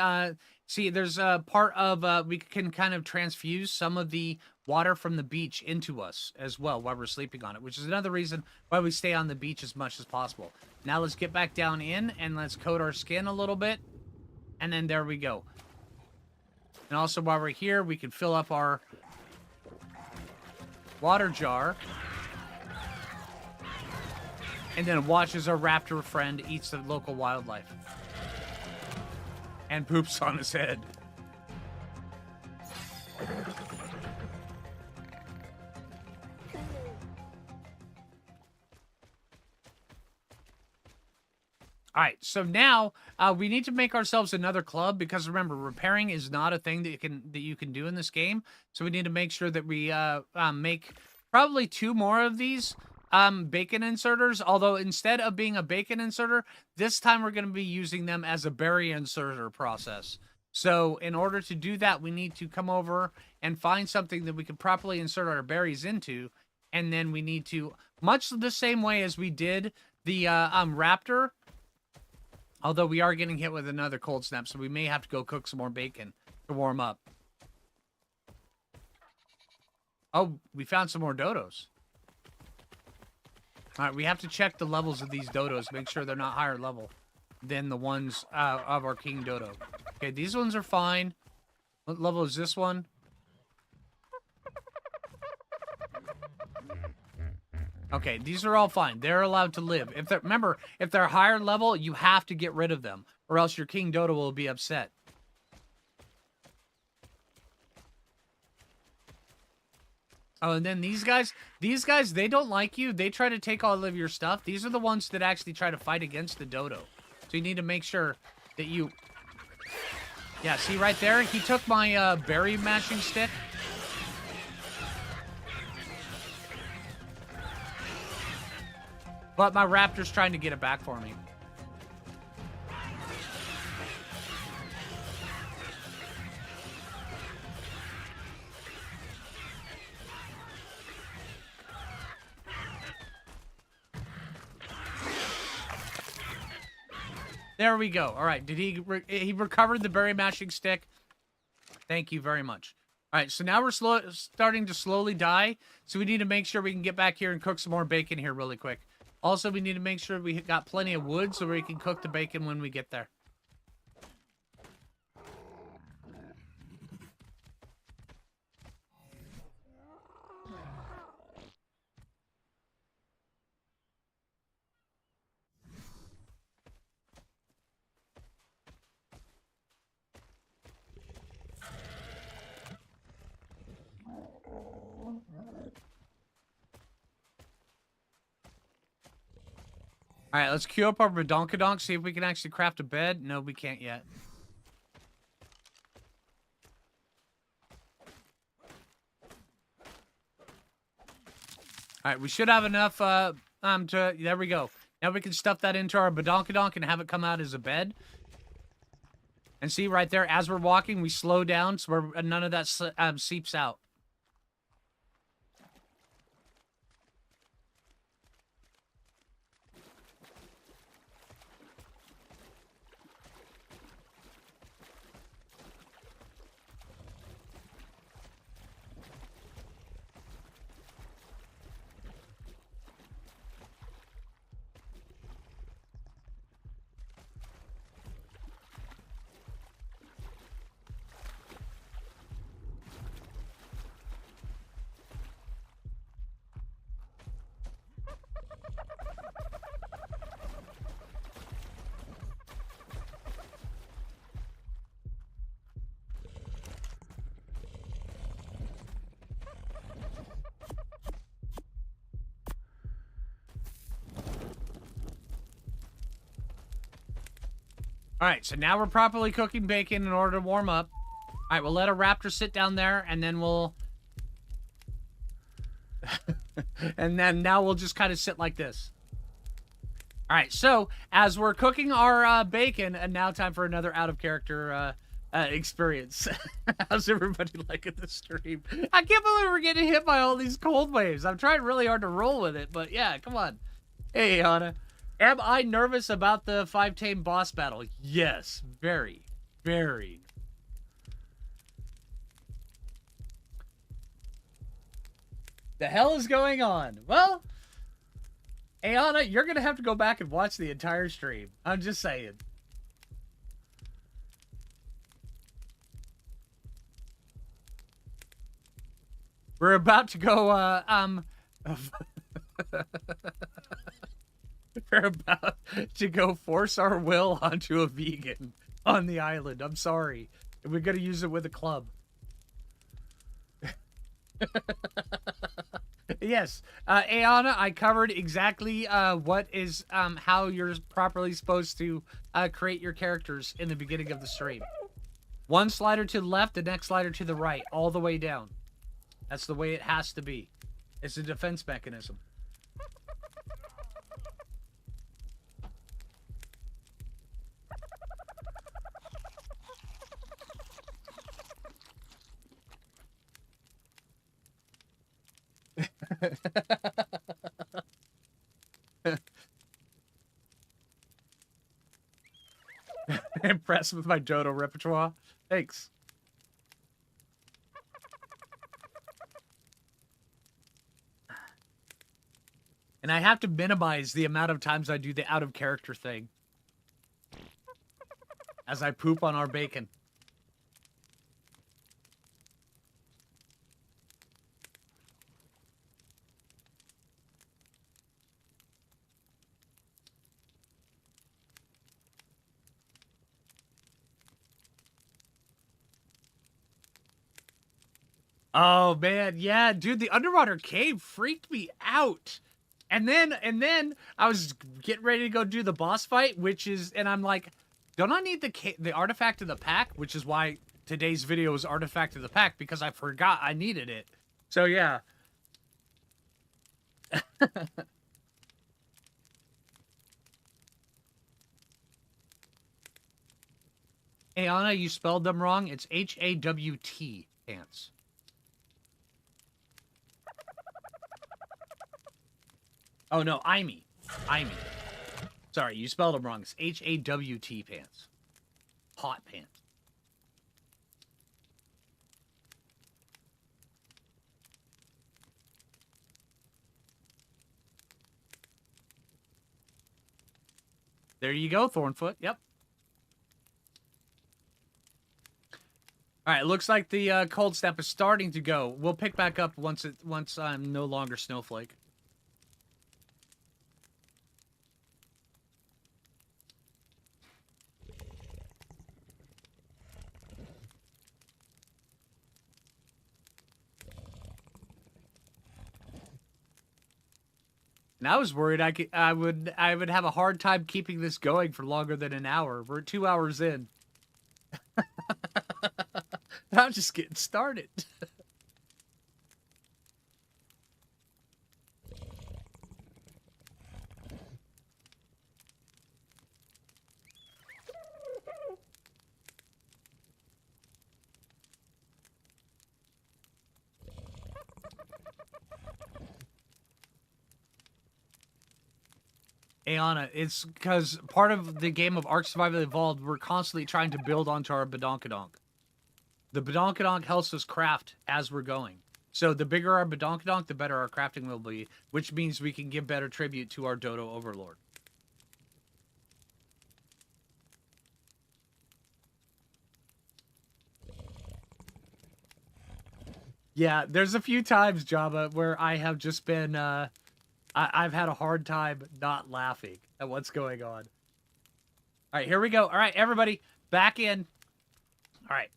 see there's a part of we can kind of transfuse some of the water from the beach into us as well while we're sleeping on it, which is another reason why we stay on the beach as much as possible. Now let's get back down in and let's coat our skin a little bit, and then there we go. And also while we're here, we can fill up our water jar. And then watches our raptor friend eats the local wildlife. And poops on his head. All right, so now we need to make ourselves another club because remember, repairing is not a thing that you can do in this game. So we need to make sure that we make probably 2 more of these bacon inserters. Although instead of being a bacon inserter, this time we're going to be using them as a berry inserter process. So in order to do that, we need to come over and find something that we can properly insert our berries into, and then we need to, much the same way as we did the Raptor. Although we are getting hit with another cold snap, so we may have to go cook some more bacon to warm up. Oh, we found some more dodos. All right, we have to check the levels of these dodos, make sure they're not higher level than the ones of our king dodo. Okay, these ones are fine. What level is this one? Okay, these are all fine. They're allowed to live. Remember, if they're higher level, you have to get rid of them, or else your king dodo will be upset. Oh, and then these guys, they don't like you. They try to take all of your stuff. These are the ones that actually try to fight against the dodo. So you need to make sure that you... Yeah, see right there? He took my berry mashing stick. But my raptor's trying to get it back for me. There we go. All right. Did he recovered the berry mashing stick? Thank you very much. All right. So now we're starting to slowly die. So we need to make sure we can get back here and cook some more bacon here really quick. Also, we need to make sure we got plenty of wood so we can cook the bacon when we get there. All right, let's queue up our badonkadonk, see if we can actually craft a bed. No, we can't yet. All right, we should have enough, there we go. Now we can stuff that into our badonkadonk and have it come out as a bed. And see, right there, as we're walking, we slow down so none of that seeps out. All right, so now we're properly cooking bacon in order to warm up. All right, we'll let a raptor sit down there, and then we'll... and then now we'll just kind of sit like this. All right, so as we're cooking our bacon, and now time for another out-of-character experience. How's everybody liking the stream? I can't believe we're getting hit by all these cold waves. I'm trying really hard to roll with it, but yeah, come on. Hey, Anna. Am I nervous about the 5 tame boss battle? Yes, very, very. The hell is going on? Well, Ayana, you're going to have to go back and watch the entire stream. I'm just saying. We're about to go, we're about to go force our will onto a vegan on the island. I'm sorry. We're going to use it with a club. Yes, Ayana, I covered exactly what is how you're properly supposed to create your characters in the beginning of the stream. One slider to the left, the next slider to the right, all the way down. That's the way it has to be. It's a defense mechanism. Impressed with my dodo repertoire? Thanks. And I have to minimize the amount of times I do the out-of-character thing. As I poop on our bacon. Oh, man. Yeah, dude, the underwater cave freaked me out. And then I was getting ready to go do the boss fight, which is, and I'm like, don't I need the artifact of the pack? Which is why today's video is artifact of the pack, because I forgot I needed it. So, yeah. Hey, Anna, you spelled them wrong. It's H-A-W-T, pants. Oh, no, Imee. Imee. Sorry, you spelled them wrong. It's H-A-W-T pants. Hot pants. There you go, Thornfoot. Yep. All right, looks like the cold snap is starting to go. We'll pick back up once I'm no longer Snowflake. And I was worried I would have a hard time keeping this going for longer than an hour. We're 2 hours in. I'm just getting started. Ayana, it's because part of the game of Ark Survival Evolved, we're constantly trying to build onto our badonkadonk. The badonkadonk helps us craft as we're going. So the bigger our badonkadonk, the better our crafting will be, which means we can give better tribute to our dodo overlord. Yeah, there's a few times, Java, where I have just been, I've had a hard time not laughing at what's going on. All right, here we go. All right, everybody, back in. All right.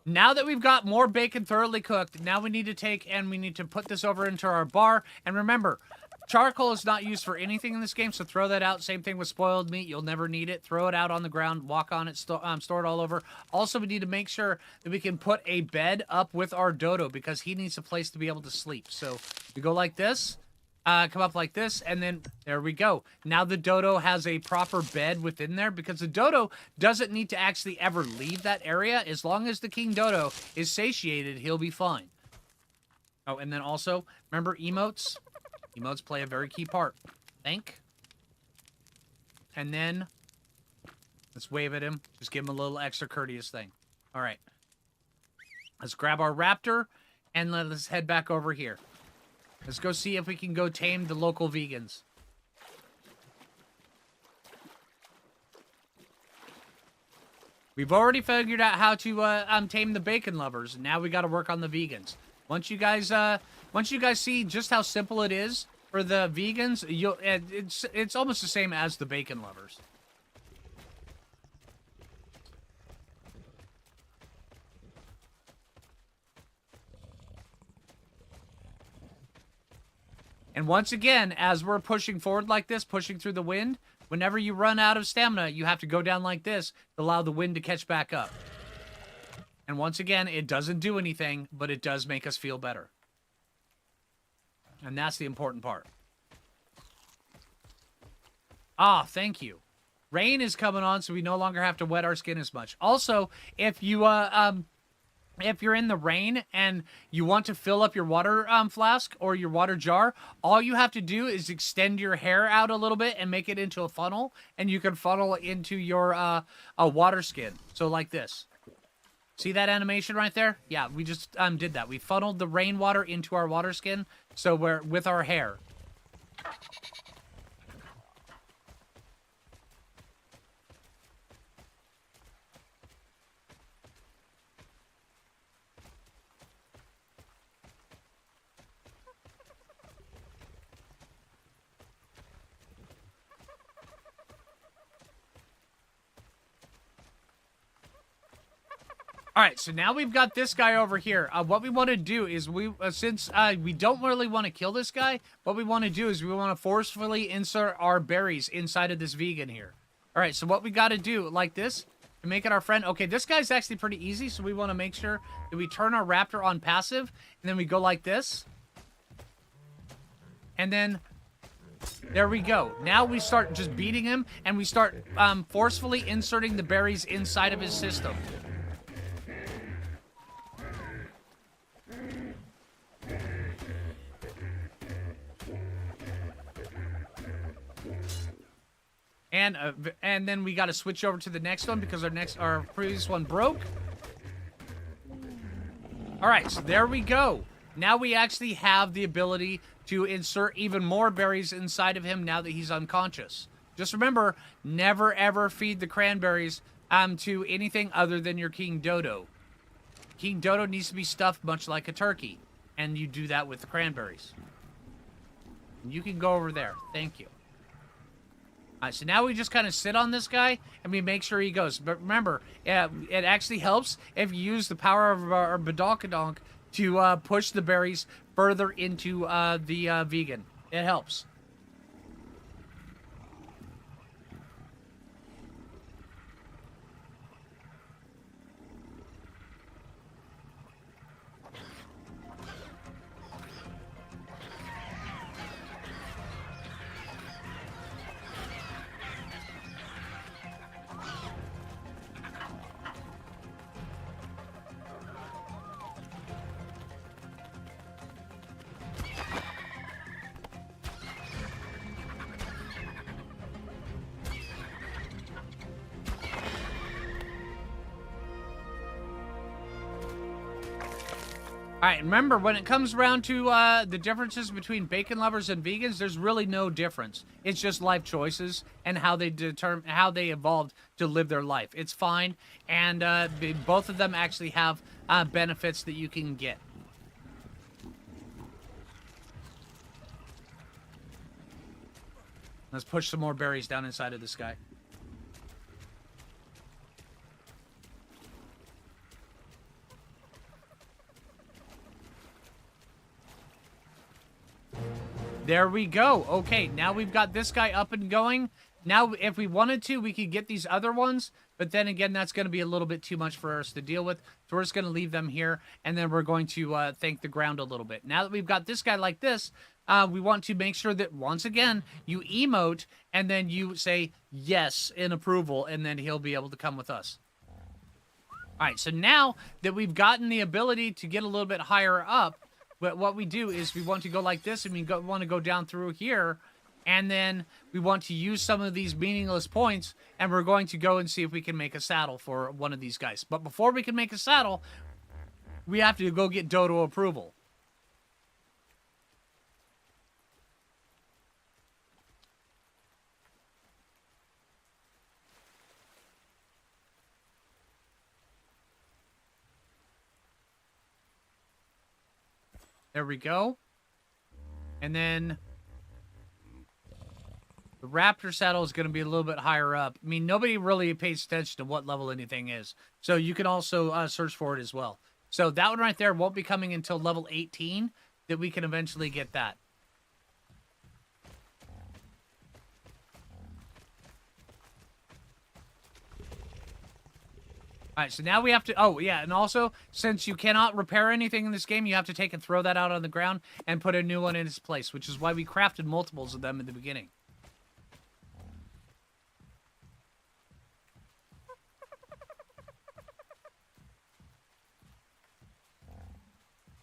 Now that we've got more bacon thoroughly cooked, now we need to take and we need to put this over into our bar. And remember, charcoal is not used for anything in this game, so throw that out. Same thing with spoiled meat. You'll never need it. Throw it out on the ground, walk on it, store it all over. Also, we need to make sure that we can put a bed up with our dodo because he needs a place to be able to sleep. So we go like this. Come up like this, and then there we go. Now the dodo has a proper bed within there because the dodo doesn't need to actually ever leave that area. As long as the king dodo is satiated, he'll be fine. Oh, and then also, remember emotes? Emotes play a very key part. Thank. And then, let's wave at him. Just give him a little extra courteous thing. All right. Let's grab our raptor, and let's head back over here. Let's go see if we can go tame the local vegans. We've already figured out how to tame the bacon lovers. Now we got to work on the vegans. Once you guys see just how simple it is for the vegans, it's almost the same as the bacon lovers. And once again, as we're pushing forward like this, pushing through the wind, whenever you run out of stamina, you have to go down like this to allow the wind to catch back up. And once again, it doesn't do anything, but it does make us feel better. And that's the important part. Ah, thank you. Rain is coming on, so we no longer have to wet our skin as much. Also, if you're in the rain and you want to fill up your water flask or your water jar, all you have to do is extend your hair out a little bit and make it into a funnel, and you can funnel it into your a water skin. So like this. See that animation right there? Yeah, we just did that. We funneled the rainwater into our water skin, so we're with our hair. All right, so now we've got this guy over here. What we want to do is since we don't really want to kill this guy, what we want to do is we want to forcefully insert our berries inside of this vegan here. All right, so what we got to do like this to make it our friend. Okay, this guy's actually pretty easy, so we want to make sure that we turn our raptor on passive, and then we go like this. And then there we go. Now we start just beating him, and we start forcefully inserting the berries inside of his system. And then we got to switch over to the next one because our previous one broke. All right, so there we go. Now we actually have the ability to insert even more berries inside of him now that he's unconscious. Just remember, never ever feed the cranberries to anything other than your King Dodo. King Dodo needs to be stuffed much like a turkey, and you do that with the cranberries. You can go over there. Thank you. All right, so now we just kind of sit on this guy, and we make sure he goes. But remember, it actually helps if you use the power of our badonkadonk to push the berries further into the vegan. It helps. All right, remember, when it comes around to the differences between bacon lovers and vegans, there's really no difference. It's just life choices and how they evolved to live their life. It's fine, and both of them actually have benefits that you can get. Let's push some more berries down inside of this guy. There we go. Okay, now we've got this guy up and going. Now, if we wanted to, we could get these other ones, but then again, that's going to be a little bit too much for us to deal with. So we're just going to leave them here, and then we're going to thank the ground a little bit. Now that we've got this guy like this, we want to make sure that, once again, you emote, and then you say yes in approval, and then he'll be able to come with us. All right, so now that we've gotten the ability to get a little bit higher up, but what we do is we want to go like this, and we want to go down through here, and then we want to use some of these meaningless points, and we're going to go and see if we can make a saddle for one of these guys. But before we can make a saddle, we have to go get dodo approval. There we go. And then the Raptor saddle is going to be a little bit higher up. I mean, nobody really pays attention to what level anything is. So you can also search for it as well. So that one right there won't be coming until level 18 that we can eventually get that. All right, so now we have to... Oh, yeah, and also, since you cannot repair anything in this game, you have to take and throw that out on the ground and put a new one in its place, which is why we crafted multiples of them in the beginning.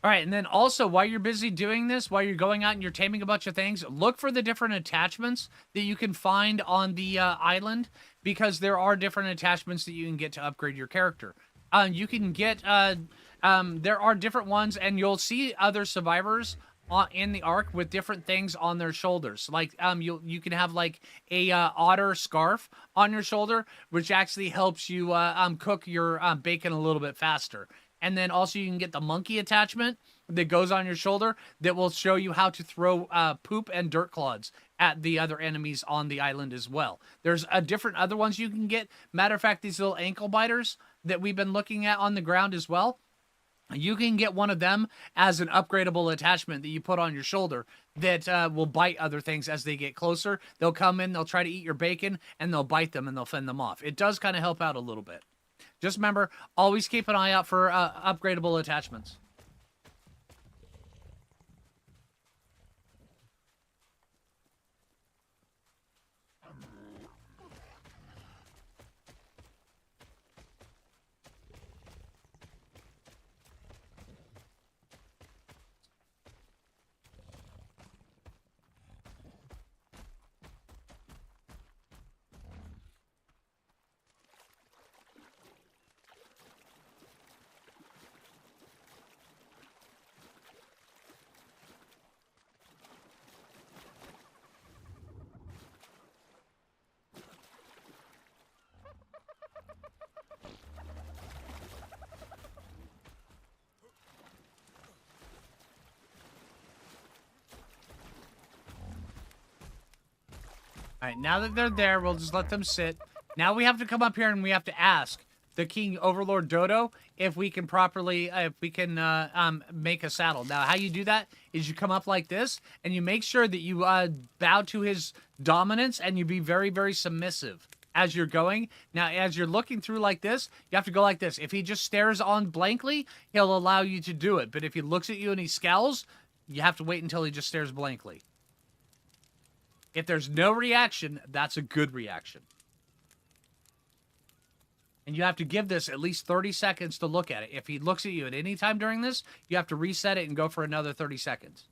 All right, and then also, while you're busy doing this, while you're going out and you're taming a bunch of things, look for the different attachments that you can find on the island, because there are different attachments that you can get to upgrade your character. You can get, there are different ones, and you'll see other survivors in the arc with different things on their shoulders. Like, you can have, like, a otter scarf on your shoulder, which actually helps you cook your bacon a little bit faster. And then also you can get the monkey attachment that goes on your shoulder that will show you how to throw poop and dirt clods at the other enemies on the island as well. There's different other ones you can get. Matter of fact, these little ankle biters that we've been looking at on the ground as well, you can get one of them as an upgradable attachment that you put on your shoulder that will bite other things as they get closer. They'll come in, they'll try to eat your bacon, and they'll bite them and they'll fend them off. It does kind of help out a little bit. Just remember, always keep an eye out for upgradable attachments. All right, now that they're there, we'll just let them sit. Now we have to come up here and we have to ask the King Overlord Dodo if we can properly, make a saddle. Now, how you do that is you come up like this, and you make sure that you bow to his dominance, and you be very, very submissive as you're going. Now, as you're looking through like this, you have to go like this. If he just stares on blankly, he'll allow you to do it. But if he looks at you and he scowls, you have to wait until he just stares blankly. If there's no reaction, that's a good reaction. And you have to give this at least 30 seconds to look at it. If he looks at you at any time during this, you have to reset it and go for another 30 seconds.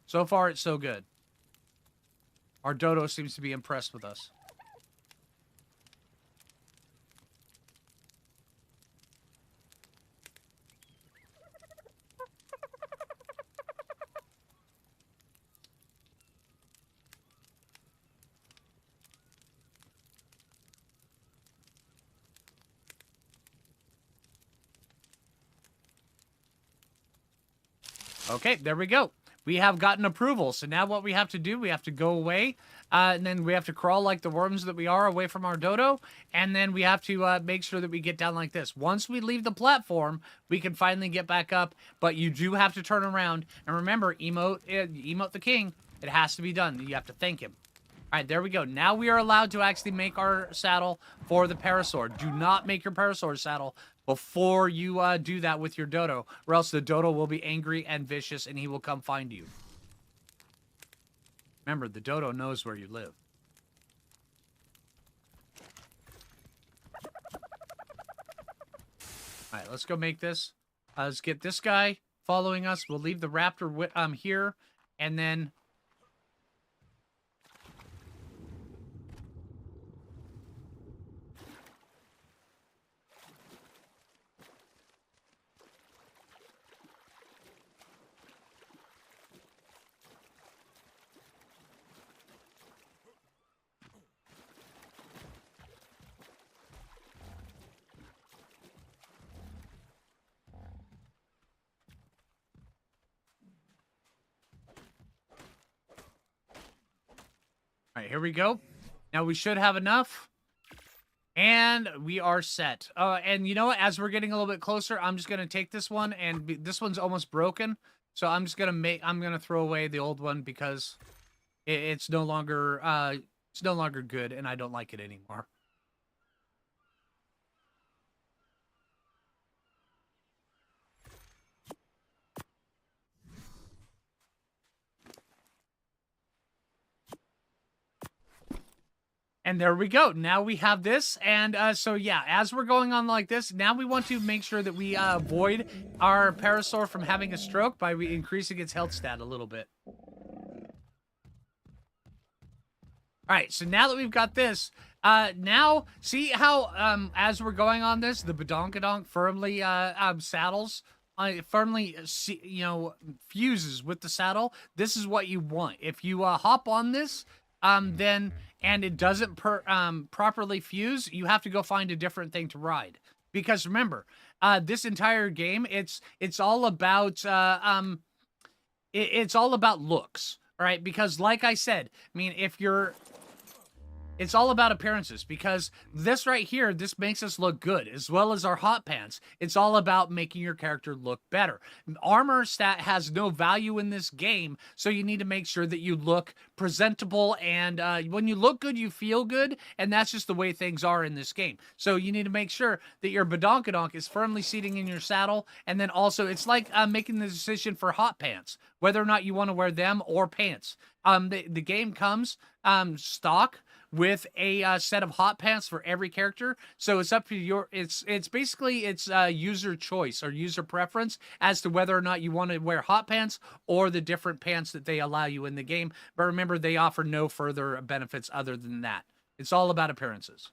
So far, it's so good. Our dodo seems to be impressed with us. Okay, there we go. We have gotten approval. So now what we have to do, we have to go away, and then we have to crawl like the worms that we are away from our dodo, and then we have to make sure that we get down like this. Once we leave the platform, we can finally get back up, but you do have to turn around. And remember, emote the king. It has to be done. You have to thank him. All right, there we go. Now we are allowed to actually make our saddle for the parasaur. Do not make your parasaur saddle before you do that with your dodo, or else the dodo will be angry and vicious, and he will come find you. Remember, the dodo knows where you live. All right, let's go make this. Let's get this guy following us. We'll leave the raptor here, and then... All right, here we go. Now we should have enough. And we are set. And you know what? As we're getting a little bit closer, I'm just going to take this one. And this one's almost broken. So I'm just going to I'm going to throw away the old one because it's no longer good. And I don't like it anymore. And there we go. Now we have this. And so, yeah, as we're going on like this, now we want to make sure that we avoid our parasaur from having a stroke by increasing its health stat a little bit. All right, so now that we've got this, now see how as we're going on this, the badonkadonk firmly saddles, firmly, fuses with the saddle. This is what you want. If you hop on this, then... and it doesn't properly fuse, you have to go find a different thing to ride. Because remember, this entire game, it's all about it's all about looks, all right? Because like I said, I mean, it's all about appearances, because this right here, this makes us look good, as well as our hot pants. It's all about making your character look better. Armor stat has no value in this game, so you need to make sure that you look presentable, and when you look good, you feel good, and that's just the way things are in this game. So you need to make sure that your badonkadonk is firmly seating in your saddle, and then also, it's like making the decision for hot pants, whether or not you want to wear them or pants. The game comes stock with a set of hot pants for every character, so it's up to it's basically user choice or user preference as to whether or not you want to wear hot pants or the different pants that they allow you in the game. But remember, they offer no further benefits other than that. It's all about appearances.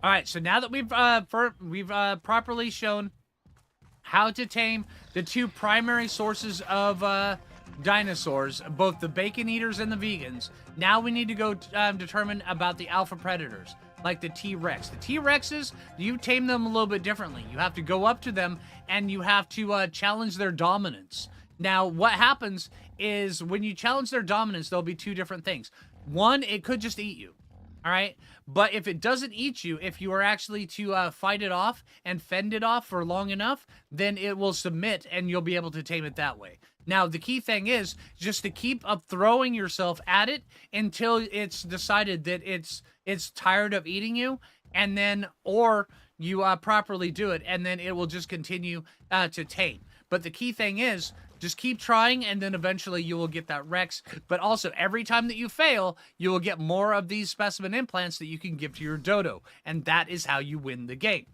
All right, so now that we've properly shown how to tame the two primary sources of dinosaurs, both the bacon eaters and the vegans, now we need to go determine about the alpha predators, like the T-Rex. The T-Rexes, you tame them a little bit differently. You have to go up to them and you have to challenge their dominance. Now, what happens is when you challenge their dominance, there'll be two different things. One, it could just eat you. All right. But if it doesn't eat you, if you are actually to fight it off and fend it off for long enough, then it will submit and you'll be able to tame it that way. Now, the key thing is just to keep up throwing yourself at it until it's decided that it's tired of eating you, and then, or you properly do it, and then it will just continue to tame. But the key thing is, just keep trying, and then eventually you will get that Rex. But also, every time that you fail, you will get more of these specimen implants that you can give to your dodo. And that is how you win the game.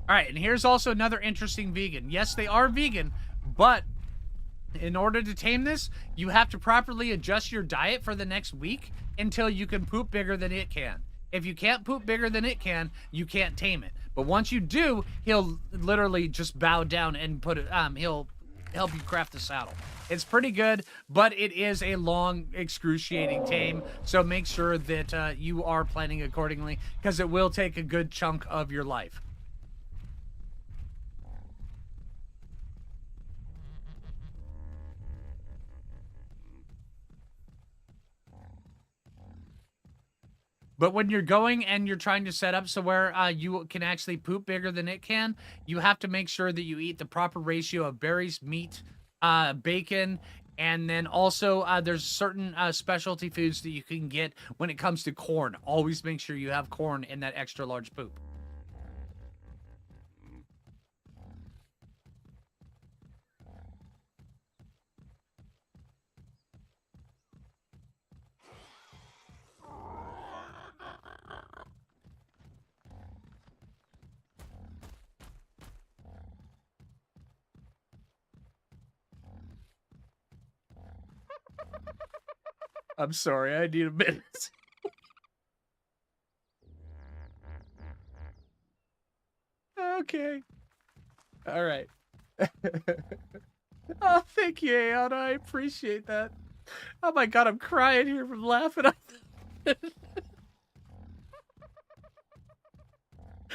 All right, and here's also another interesting vegan. Yes, they are vegan, but in order to tame this, you have to properly adjust your diet for the next week until you can poop bigger than it can. If you can't poop bigger than it can, you can't tame it. But once you do, he'll literally just bow down and put it. He'll help you craft the saddle. It's pretty good, but it is a long, excruciating tame. So make sure that you are planning accordingly, because it will take a good chunk of your life. But when you're going and you're trying to set up so where you can actually poop bigger than it can, you have to make sure that you eat the proper ratio of berries, meat, bacon, and then also there's certain specialty foods that you can get when it comes to corn. Always make sure you have corn in that extra large poop. I'm sorry, I need a minute. Okay. All right. Oh, thank you, Aeon. I appreciate that. Oh my god, I'm crying here from laughing.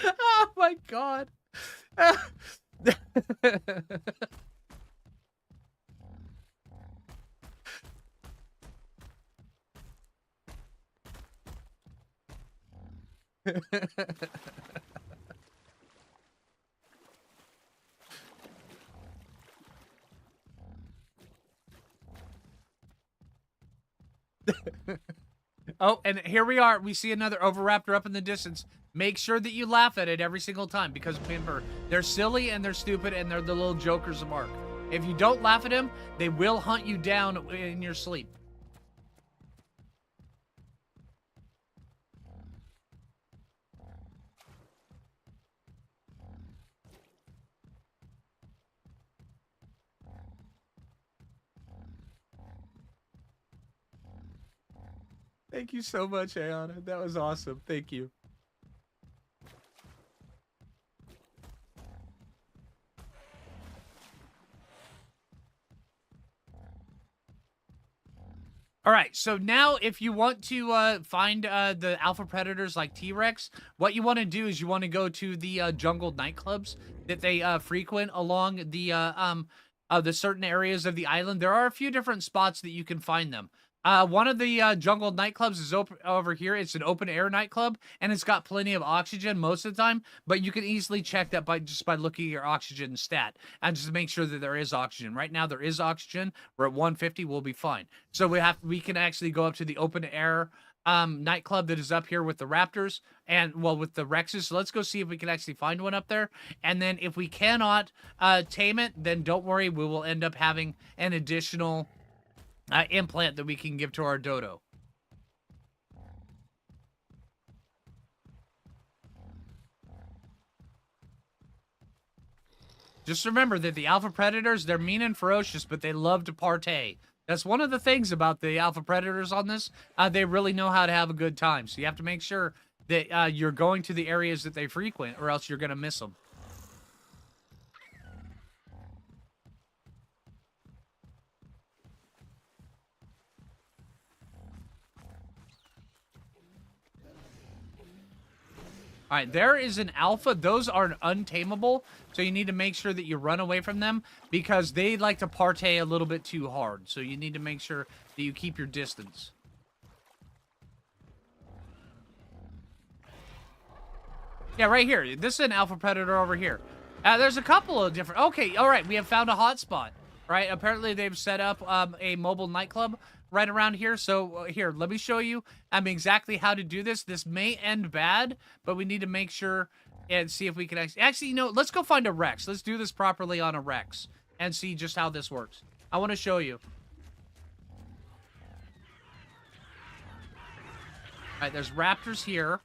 Oh my god. Oh, and here we are. We see another Oviraptor up in the distance. Make sure that you laugh at it every single time, because remember, they're silly and they're stupid and they're the little jokers of Mark. If you don't laugh at him, they will hunt you down in your sleep. Thank you so much, Ayana. That was awesome. Thank you. All right, so now if you want to find the alpha predators like T-Rex, what you want to do is you want to go to the jungle nightclubs that they frequent along the certain areas of the island. There are a few different spots that you can find them. One of the jungle nightclubs is over here. It's an open air nightclub, and it's got plenty of oxygen most of the time. But you can easily check that by looking at your oxygen stat and just make sure that there is oxygen. Right now there is oxygen. We're at 150. We'll be fine. So we can actually go up to the open air nightclub that is up here with the Raptors and with the Rexes. So let's go see if we can actually find one up there. And then if we cannot tame it, then don't worry. We will end up having an additional implant that we can give to our dodo. Just remember that the alpha predators, they're mean and ferocious, but they love to partay. That's one of the things about the alpha predators on this. They really know how to have a good time. So you have to make sure that you're going to the areas that they frequent, or else you're going to miss them. All right, there is an alpha. Those are untamable, so you need to make sure that you run away from them because they like to partay a little bit too hard. So you need to make sure that you keep your distance. Yeah, right here. This is an alpha predator over here. There's a couple of different... Okay, all right, we have found a hotspot. Right, apparently they've set up a mobile nightclub right around here. So here, let me show you exactly how to do this. This may end bad, but we need to make sure and see if we can actually, let's go find a Rex. Let's do this properly on a Rex and see just how this works. I want to show you. All right, there's Raptors here.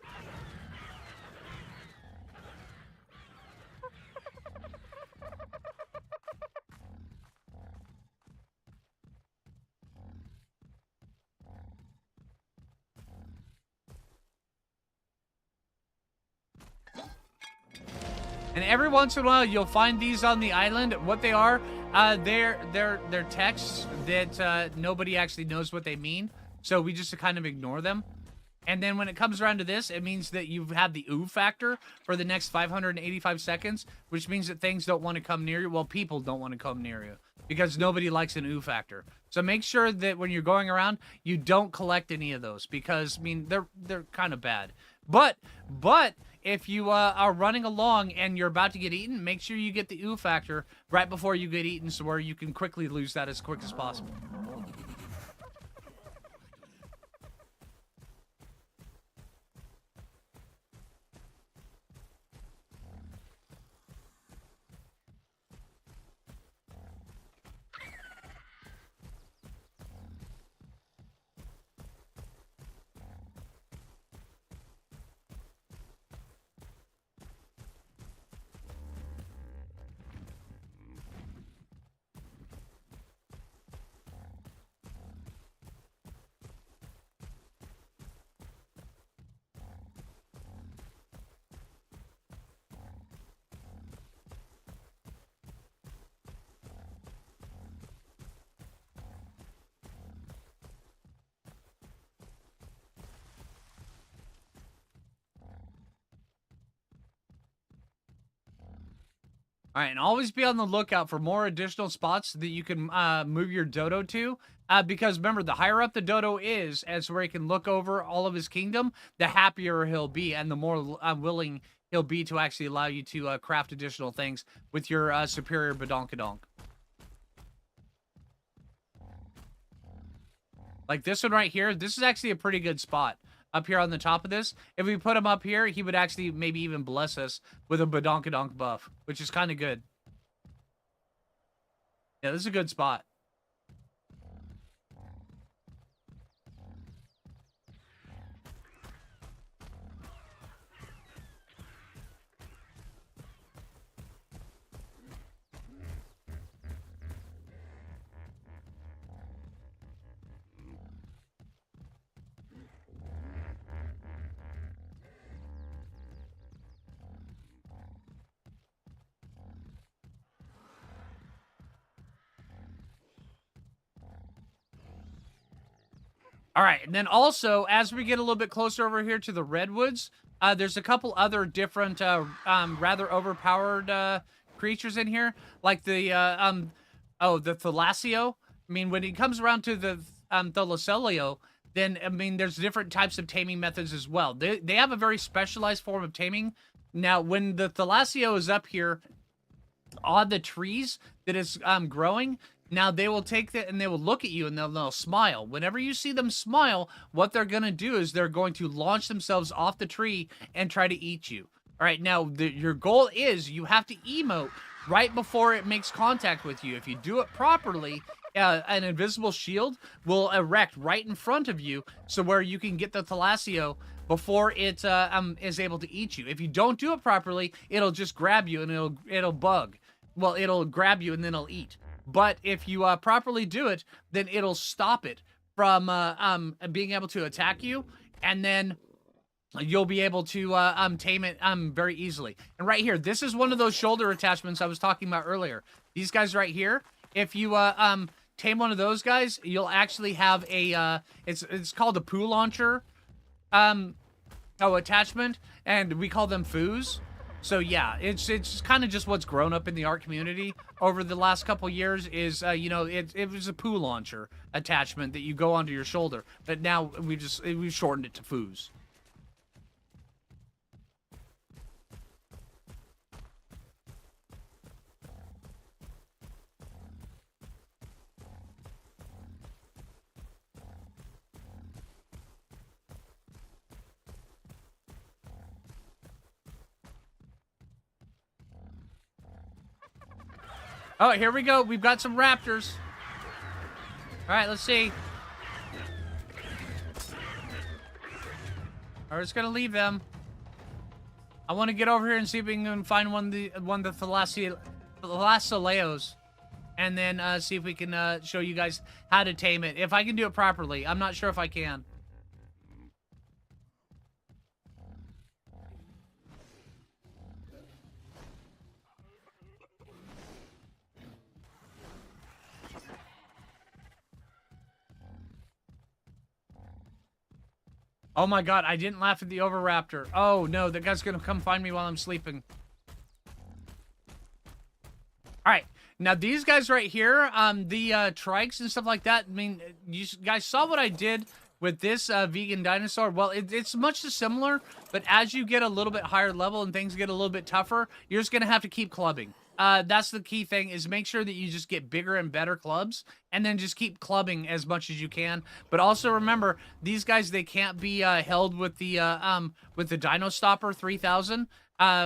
And every once in a while, you'll find these on the island. What they are, they're texts that nobody actually knows what they mean. So we just kind of ignore them. And then when it comes around to this, it means that you've had the ooh factor for the next 585 seconds, which means that things don't want to come near you. Well, people don't want to come near you because nobody likes an ooh factor. So make sure that when you're going around, you don't collect any of those because, I mean, they're kind of bad. But if you are running along and you're about to get eaten, make sure you get the ooh factor right before you get eaten so where you can quickly lose that as quick as possible. All right, and always be on the lookout for more additional spots that you can move your dodo to. Because remember, the higher up the dodo is, as where he can look over all of his kingdom, the happier he'll be, and the more willing he'll be to actually allow you to craft additional things with your superior badonkadonk. Like this one right here, this is actually a pretty good spot. Up here on the top of this, if we put him up here, he would actually maybe even bless us with a badonkadonk buff, which is kind of good. Yeah, this is a good spot. All right, and then also, as we get a little bit closer over here to the redwoods, there's a couple other different, rather overpowered creatures in here, like the the Thalasio. I mean, when it comes around to the Thalacelio, then I mean, there's different types of taming methods as well. They have a very specialized form of taming. Now, when the Thalasio is up here on the trees that is growing, now they will take that and they will look at you and they'll smile. Whenever you see them smile, what they're going to do is they're going to launch themselves off the tree and try to eat you. All right, now your goal is you have to emote right before it makes contact with you. If you do it properly, an invisible shield will erect right in front of you, so where you can get the Thalasio before it is able to eat you. If you don't do it properly, it'll just grab you and it'll bug. Well, it'll grab you and then it'll eat. But if you properly do it, then it'll stop it from being able to attack you, and then you'll be able to tame it very easily. And right here, this is one of those shoulder attachments I was talking about earlier. These guys right here, if you tame one of those guys, you'll actually have a it's called a poo launcher attachment, and we call them foos. So yeah, it's kind of just what's grown up in the art community over the last couple years is, you know, it was a poo launcher attachment that you go onto your shoulder, but now we've shortened it to foos. Oh, here we go. We've got some raptors. All right, let's see. We're just gonna leave them. I want to get over here and see if we can find one of the Thalassileos, and then see if we can show you guys how to tame it. If I can do it properly, I'm not sure if I can. Oh my god, I didn't laugh at the Raptor. Oh no, that guy's gonna come find me while I'm sleeping. Alright, now these guys right here, the trikes and stuff like that, I mean, you guys saw what I did with this vegan dinosaur. Well, it's much similar, but as you get a little bit higher level and things get a little bit tougher, you're just gonna have to keep clubbing. That's the key thing, is make sure that you just get bigger and better clubs, and then just keep clubbing as much as you can. But also remember, these guys, they can't be held with the Dino Stopper 3000.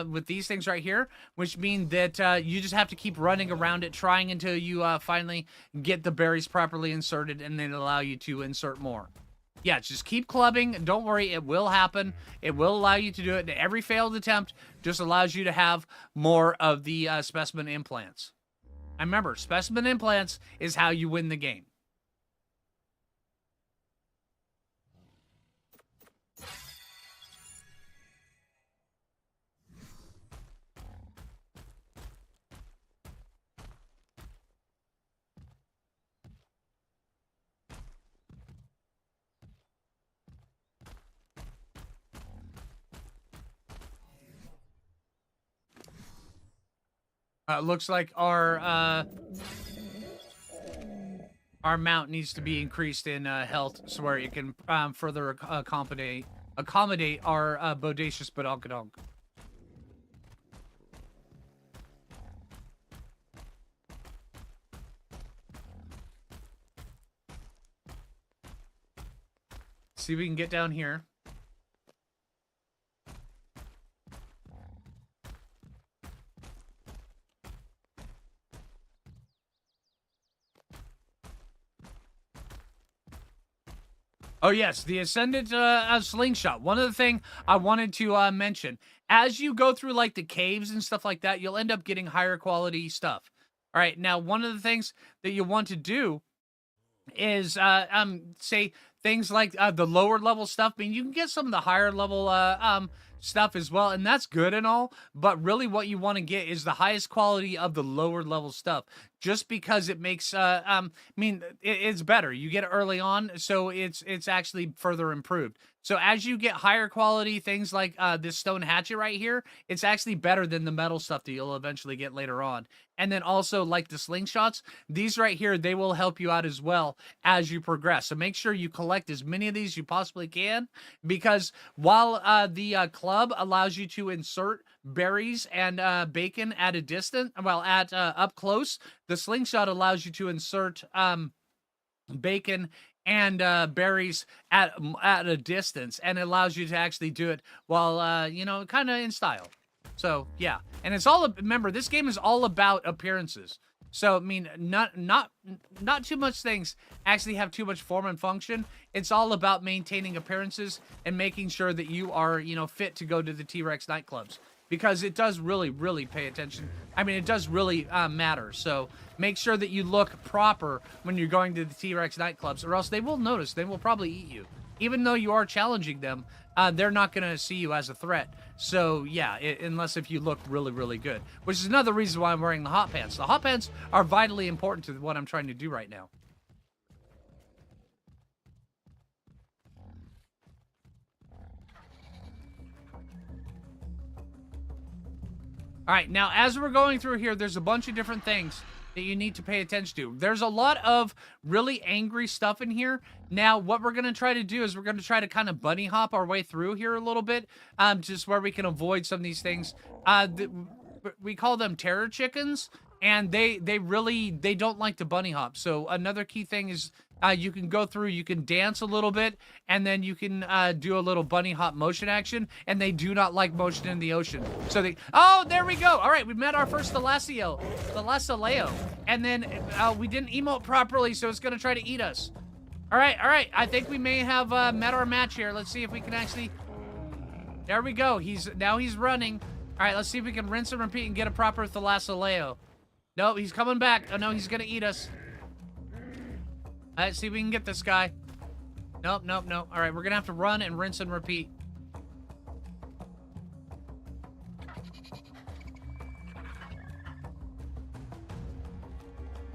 With these things right here, which mean that you just have to keep running around it, trying until you finally get the berries properly inserted, and then allow you to insert more. Yeah, just keep clubbing. Don't worry, it will happen. It will allow you to do it. Every failed attempt just allows you to have more of the specimen implants. And remember, specimen implants is how you win the game. Looks like our mount needs to be increased in health, so where it can further accommodate our bodacious badonkadonk. See if we can get down here. Oh yes, the Ascendant slingshot. One of the thing I wanted to mention, as you go through like the caves and stuff like that, you'll end up getting higher quality stuff. All right, now one of the things that you want to do is say things like the lower level stuff. I mean, you can get some of the higher level stuff as well, and that's good and all, but really what you want to get is the highest quality of the lower level stuff, just because it makes I mean, it's better. You get it early on, so it's actually further improved. So as you get higher quality things like this stone hatchet right here, it's actually better than the metal stuff that you'll eventually get later on. And then also like the slingshots, these right here, they will help you out as well as you progress. So make sure you collect as many of these you possibly can, because while the club allows you to insert berries and bacon at a distance, well, at up close, the slingshot allows you to insert bacon and berries at a distance, and it allows you to actually do it while you know, kind of in style. So yeah, and it's all, remember, this game is all about appearances. So I mean, not too much things actually have too much form and function. It's all about maintaining appearances and making sure that you are, you know, fit to go to the T-Rex nightclubs, because it does really pay attention. I mean, it does really matter. So make sure that you look proper when you're going to the T-Rex nightclubs, or else they will notice. They will probably eat you. Even though you are challenging them, they're not going to see you as a threat. So yeah, unless if you look really good, which is another reason why I'm wearing the hot pants. The hot pants are vitally important to what I'm trying to do right now. All right, now as we're going through here, there's a bunch of different things that you need to pay attention to. There's a lot of really angry stuff in here. Now, what we're going to try to do is we're going to try to kind of bunny hop our way through here a little bit, just where we can avoid some of these things. We call them terror chickens, and they don't like to bunny hop. So another key thing is you can go through, you can dance a little bit, and then you can do a little bunny hop motion action, and they do not like motion in the ocean. So they, oh, there we go. All right, we met our first Thalassaleo, and then we didn't emote properly, so it's gonna try to eat us. All right, I think we may have met our match here. Let's see if we can actually, there we go. Now he's running. All right, let's see if we can rinse and repeat and get a proper Thalassaleo. No, he's coming back. Oh no, he's gonna eat us. All right, see if we can get this guy. Nope. All right, we're gonna have to run and rinse and repeat.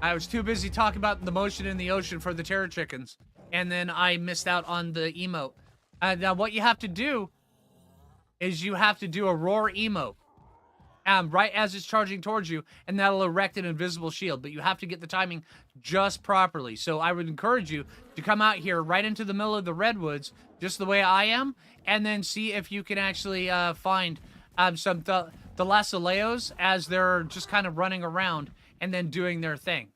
I was too busy talking about the motion in the ocean for the terror chickens, and then I missed out on the emote. Now what you have to do is you have to do a roar emote. Right as it's charging towards you, and that'll erect an invisible shield. But you have to get the timing just properly. So I would encourage you to come out here right into the middle of the redwoods, just the way I am, and then see if you can actually find some Thalassaleos as they're just kind of running around and then doing their thing.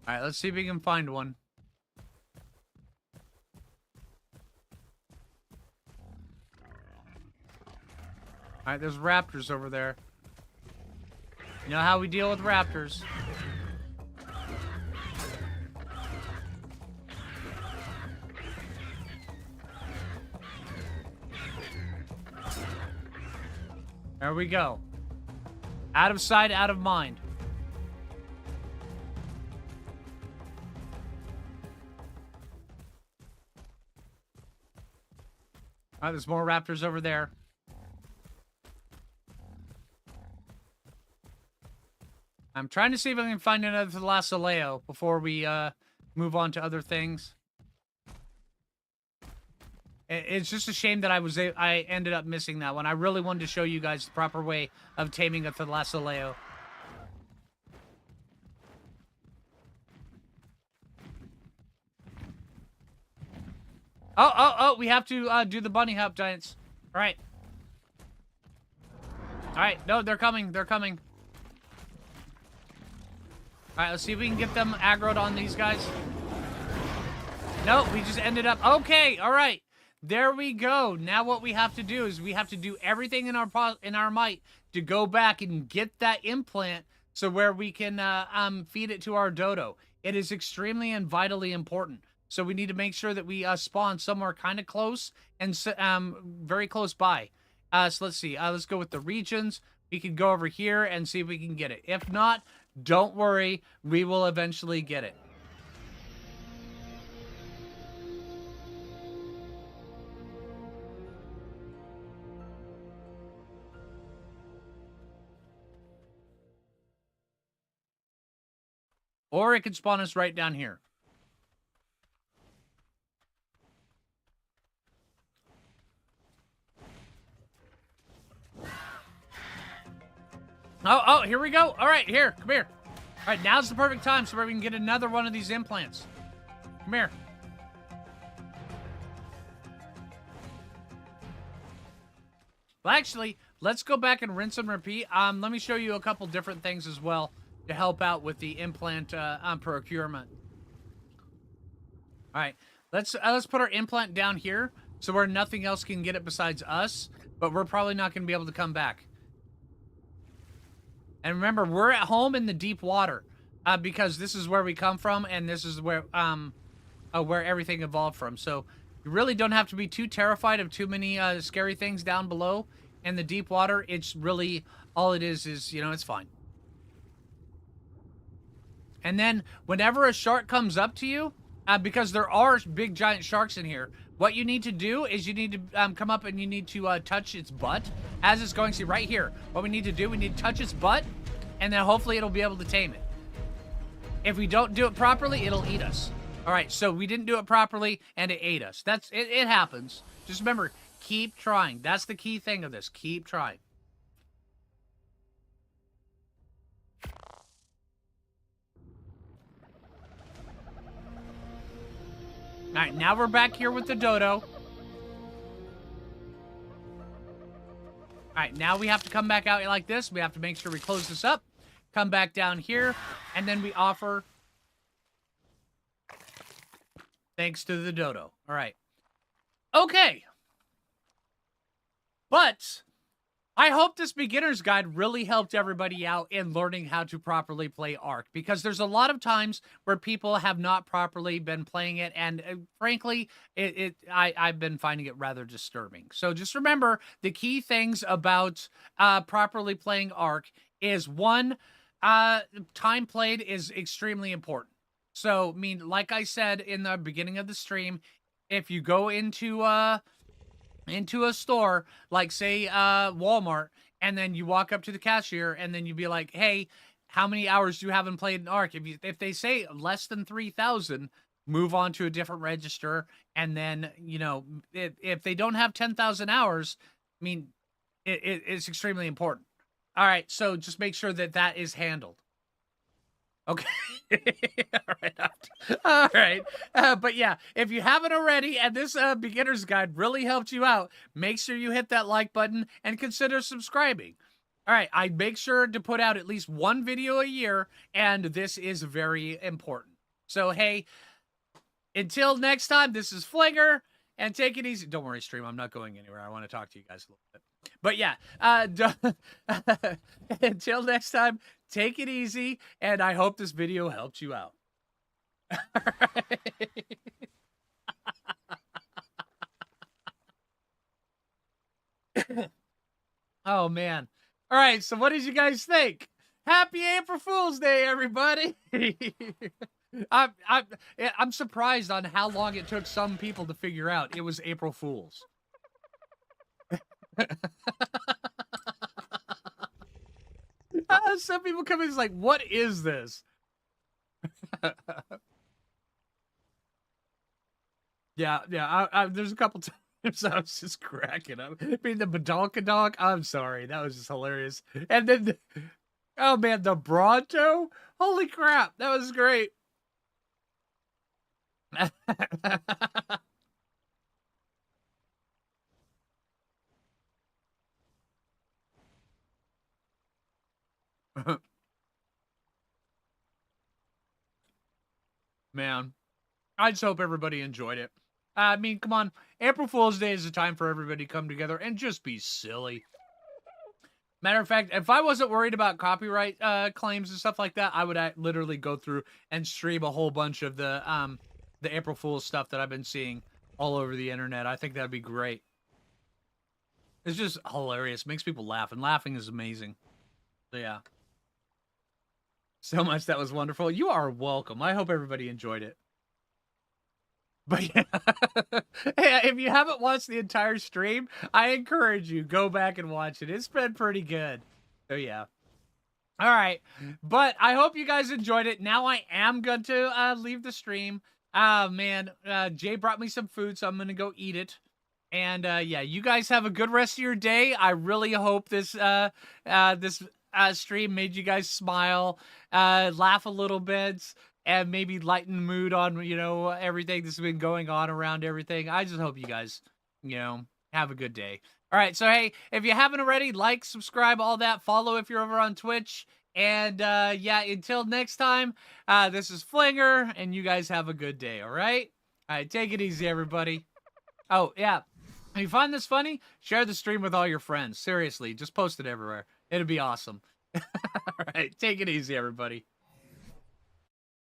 All right, let's see if we can find one. All right, there's raptors over there. You know how we deal with raptors. There we go. Out of sight, out of mind. All right, there's more raptors over there. I'm trying to see if I can find another Thalassaleo before we move on to other things. It's just a shame that I ended up missing that one. I really wanted to show you guys the proper way of taming a Thalassaleo. Oh, we have to do the bunny hop giants. All right. All right, no, they're coming. They're coming. All right, let's see if we can get them aggroed on these guys. No, we just ended up... Okay, all right. There we go. Now what we have to do is we have to do everything in our might to go back and get that implant so where we can feed it to our dodo. It is extremely and vitally important. So we need to make sure that we spawn somewhere kind of close and very close by. So let's see. Let's go with the regions. We can go over here and see if we can get it. If not, don't worry. We will eventually get it. Or it could spawn us right down here. Oh, here we go. All right, here, come here. All right, now's the perfect time so we can get another one of these implants. Come here. Well, actually, let's go back and rinse and repeat. Let me show you a couple different things as well to help out with the implant procurement. All right, let's put our implant down here so where nothing else can get it besides us, but we're probably not going to be able to come back. And remember, we're at home in the deep water because this is where we come from, and this is where everything evolved from. So you really don't have to be too terrified of too many scary things down below in the deep water. It's really, all it is, you know, it's fine. And then whenever a shark comes up to you, because there are big giant sharks in here, what you need to do is you need to come up and you need to touch its butt as it's going. See, right here, what we need to do, we need to touch its butt, and then hopefully it'll be able to tame it. If we don't do it properly, it'll eat us. All right, so we didn't do it properly, and it ate us. That's it. It happens. Just remember, keep trying. That's the key thing of this. Keep trying. All right, now we're back here with the dodo. All right, now we have to come back out like this. We have to make sure we close this up, come back down here, and then we offer thanks to the dodo. All right. Okay. But I hope this beginner's guide really helped everybody out in learning how to properly play Ark, because there's a lot of times where people have not properly been playing it, and frankly, I've been finding it rather disturbing. So just remember the key things about properly playing Ark is one, time played is extremely important. So, I mean, like I said in the beginning of the stream, if you go into a store, like say Walmart, and then you walk up to the cashier and then you be like, hey, how many hours do you haven't played in Ark? If they say less than 3,000, move on to a different register. And then, you know, if they don't have 10,000 hours, I mean, it's extremely important. All right, so just make sure that that is handled. Okay. All right. All right. But yeah, if you haven't already, and this beginner's guide really helped you out, make sure you hit that like button and consider subscribing. All right. I make sure to put out at least one video a year, and this is very important. So, hey, until next time, this is Phlinger, and take it easy. Don't worry, stream. I'm not going anywhere. I want to talk to you guys a little bit. But yeah, until next time, take it easy, and I hope this video helped you out. Oh, man. All right, so what did you guys think? Happy April Fool's Day, everybody! I'm surprised on how long it took some people to figure out it was April Fool's. Some people come in, it's like, what is this? Yeah, there's a couple times I was just cracking up. I mean, the Badalkadonk, I'm sorry, that was just hilarious. And then, oh man, the Bronto? Holy crap, that was great. Man, I just hope everybody enjoyed it. I mean, come on. April Fool's Day is a time for everybody to come together and just be silly. Matter of fact, if I wasn't worried about copyright claims and stuff like that, I would literally go through and stream a whole bunch of the April Fool's stuff that I've been seeing all over the internet. I think that'd be great. It's just hilarious. Makes people laugh, and laughing is amazing. So yeah. So much. That was wonderful. You are welcome. I hope everybody enjoyed it. But yeah, hey, if you haven't watched the entire stream, I encourage you, go back and watch it. It's been pretty good. So yeah. All right. But I hope you guys enjoyed it. Now I am going to leave the stream. Man, Jay brought me some food, so I'm going to go eat it. And yeah, you guys have a good rest of your day. I really hope this stream made you guys smile, laugh a little bit, and maybe lighten the mood on, you know, everything that's been going on around everything. I just hope you guys, you know, have a good day. All right, so hey, if you haven't already, like, subscribe, all that, follow if you're over on Twitch. And yeah, until next time, this is Phlinger, and you guys have a good day, all right? All right, take it easy, everybody. Oh, yeah. If you find this funny, share the stream with all your friends. Seriously, just post it everywhere. It'd be awesome. All right, take it easy, everybody.